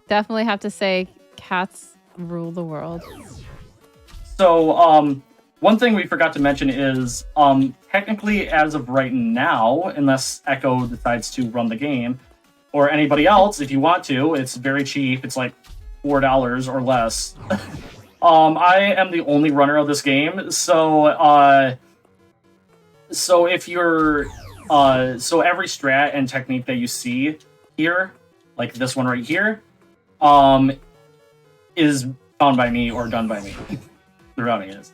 Definitely have to say cats rule the world. So, one thing we forgot to mention is, technically, as of right now, unless Echo decides to run the game, or anybody else, if you want to, it's very cheap. It's like $4 or less. I am the only runner of this game, so if you're, so every strat and technique that you see here, like this one right here, is found by me or done by me. The routing is.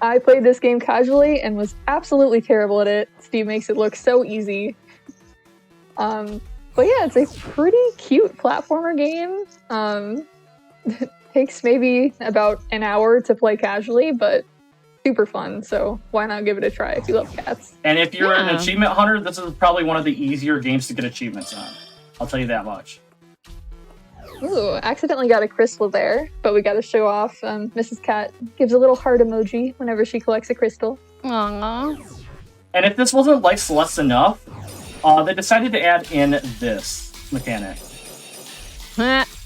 I played this game casually and was absolutely terrible at it. Steve makes it look so easy. But yeah, it's a pretty cute platformer game. It takes maybe about an hour to play casually, but super fun, so why not give it a try if you love cats? And if you're an achievement hunter, this is probably one of the easier games to get achievements on. I'll tell you that much. Ooh, accidentally got a crystal there, but we gotta show off. Mrs. Cat gives a little heart emoji whenever she collects a crystal. Aww. And if this wasn't like Celeste enough, they decided to add in this mechanic.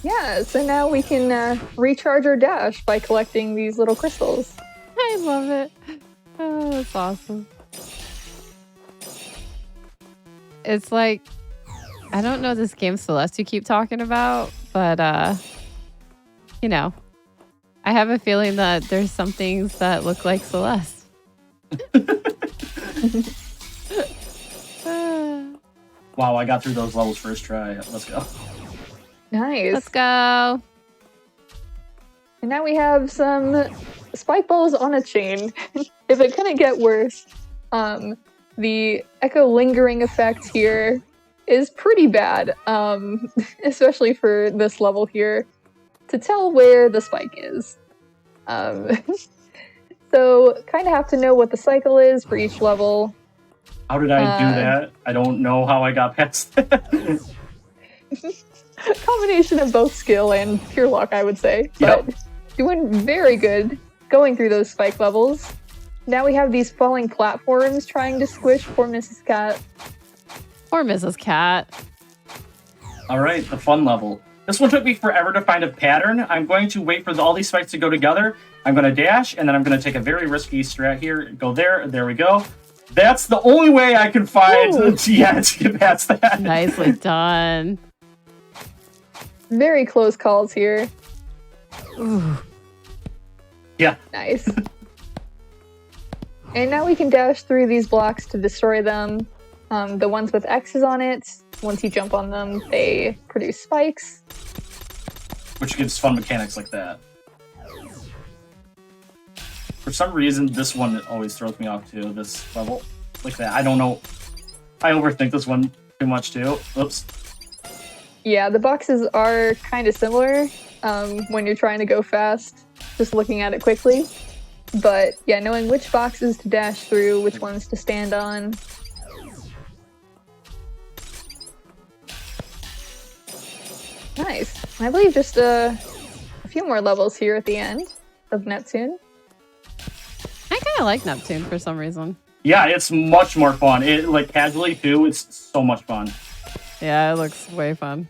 Yeah, so now we can recharge our dash by collecting these little crystals. I love it. Oh, that's awesome. It's like, I don't know this game Celeste you keep talking about, but, you know, I have a feeling that there's some things that look like Celeste. Wow, I got through those levels first try. Let's go. Nice. Let's go. And now we have some spike balls on a chain. If it couldn't get worse, the echo lingering effect here is pretty bad, especially for this level here, to tell where the spike is. So kind of have to know what the cycle is for each level. How did I do that? I don't know how I got past that. Combination of both skill and pure luck, I would say. Yep. But doing very good going through those spike levels. Now we have these falling platforms trying to squish poor Mrs. Cat. Or Mrs. Cat. All right, the fun level. This one took me forever to find a pattern. I'm going to wait for all these spikes to go together. I'm going to dash, and then I'm going to take a very risky strat here. Go there. There we go. That's the only way I can find to get past that. Nicely done. Very close calls here. Ooh. Yeah. Nice. And now we can dash through these blocks to destroy them. The ones with X's on it, once you jump on them, they produce spikes. Which gives fun mechanics like that. For some reason, this one always throws me off too. This level, like that. I don't know. I overthink this one too much too. Oops. Yeah, the boxes are kind of similar when you're trying to go fast, just looking at it quickly. But yeah, knowing which boxes to dash through, which ones to stand on. Nice. I believe just a few more levels here at the end of Neptune. I kind of like Neptune for some reason. Yeah, it's much more fun. It like casually too. It's so much fun. Yeah, it looks way fun.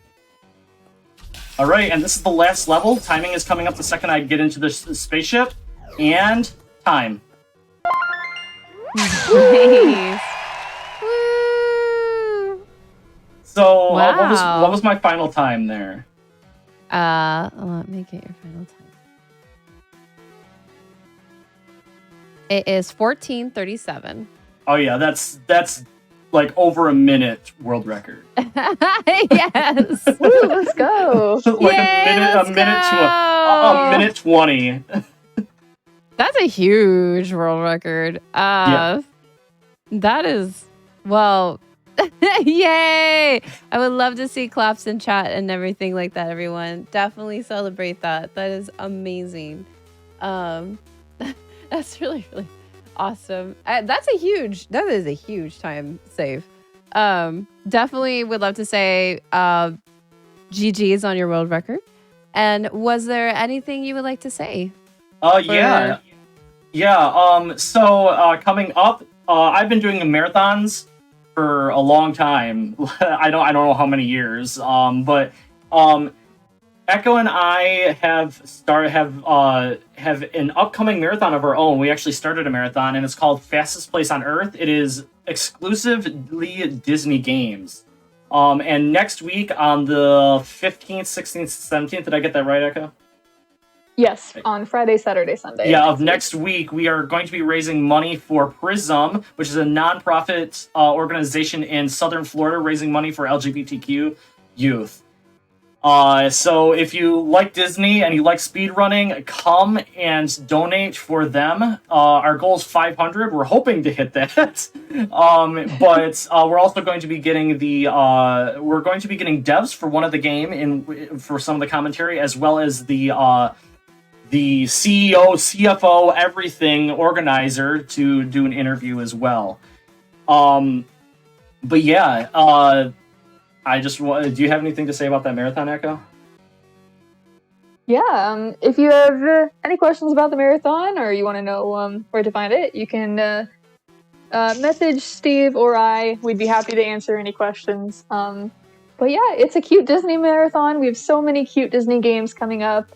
All right, and this is the last level. Timing is coming up the second I get into the spaceship, and time. Nice. Woo! So Wow. what was my final time there? Let me get your final time. It is 14:37. Oh yeah, that's like over a minute world record. Yes. Woo, let's go. Like Yay, a let's minute to go. a minute 20. That's a huge world record. Yeah. That is, well, yay! I would love to see claps in chat and everything like that, everyone. Definitely celebrate that. That is amazing. That's really, really awesome. That is a huge time save. Definitely would love to say GG's on your world record. And was there anything you would like to say? Yeah. So coming up, I've been doing marathons for a long time. I don't know how many years. But Echo and I have an upcoming marathon of our own. We actually started a marathon, and it's called Fastest Place on Earth. It is exclusively Disney games. And next week on the 15th, 16th, 17th, did I get that right, Echo? Yes, on Friday, Saturday, Sunday. Yeah, of next week, we are going to be raising money for Prism, which is a nonprofit organization in Southern Florida raising money for LGBTQ youth. So if you like Disney and you like speedrunning, come and donate for them. Our goal is 500. We're hoping to hit that. But we're also going to be getting devs for one of the game for some of the commentary, as well as the CEO, CFO, everything organizer to do an interview as well. But yeah, do you have anything to say about that marathon, Echo? Yeah, if you have any questions about the marathon or you want to know where to find it, you can message Steve or I. We'd be happy to answer any questions. But yeah, it's a cute Disney marathon. We have so many cute Disney games coming up.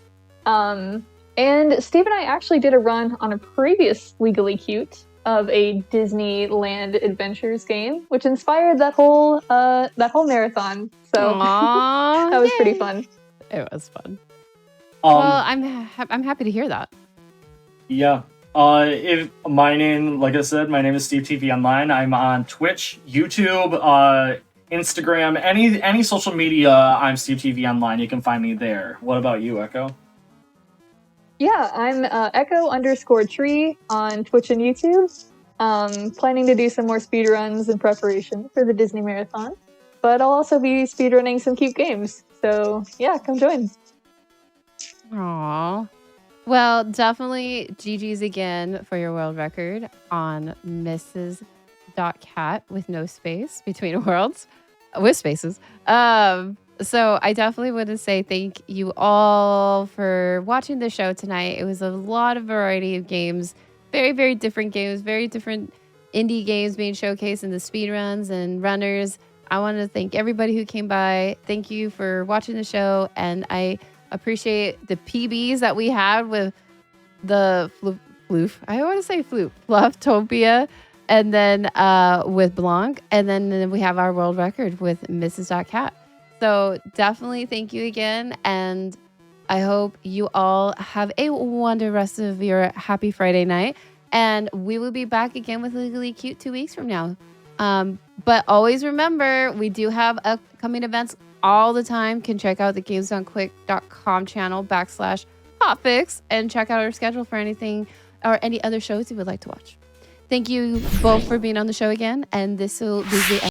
And Steve and I actually did a run on a previous Legally Cute of a Disneyland Adventures game, which inspired that whole marathon. So that was pretty fun. It was fun. Well, I'm happy to hear that. Yeah. Like I said, my name is Steve TV Online. I'm on Twitch, YouTube, Instagram, any social media. I'm Steve TV Online. You can find me there. What about you, Echo? Yeah, I'm Echo_tree on Twitch and YouTube. Planning to do some more speedruns in preparation for the Disney Marathon. But I'll also be speedrunning some cute games. So yeah, come join. Aww. Well, definitely GG's again for your world record on Mrs.Cat with no space between worlds, with spaces. So I definitely want to say thank you all for watching the show tonight. It was a lot of variety of games, very, very different games, very different indie games being showcased in the speedruns and runners. I want to thank everybody who came by. Thank you for watching the show, and I appreciate the PBs that we had with the Flufftopia, and then with Blanc, and then we have our world record with Mrs.Cat. So definitely thank you again, and I hope you all have a wonderful rest of your happy Friday night, and we will be back again with Legally Cute 2 weeks from now. But always remember, we do have upcoming events all the time. Can check out the gamesdonequick.com channel /Hotfix and check out our schedule for anything or any other shows you would like to watch. Thank you both for being on the show again, and this will be the end.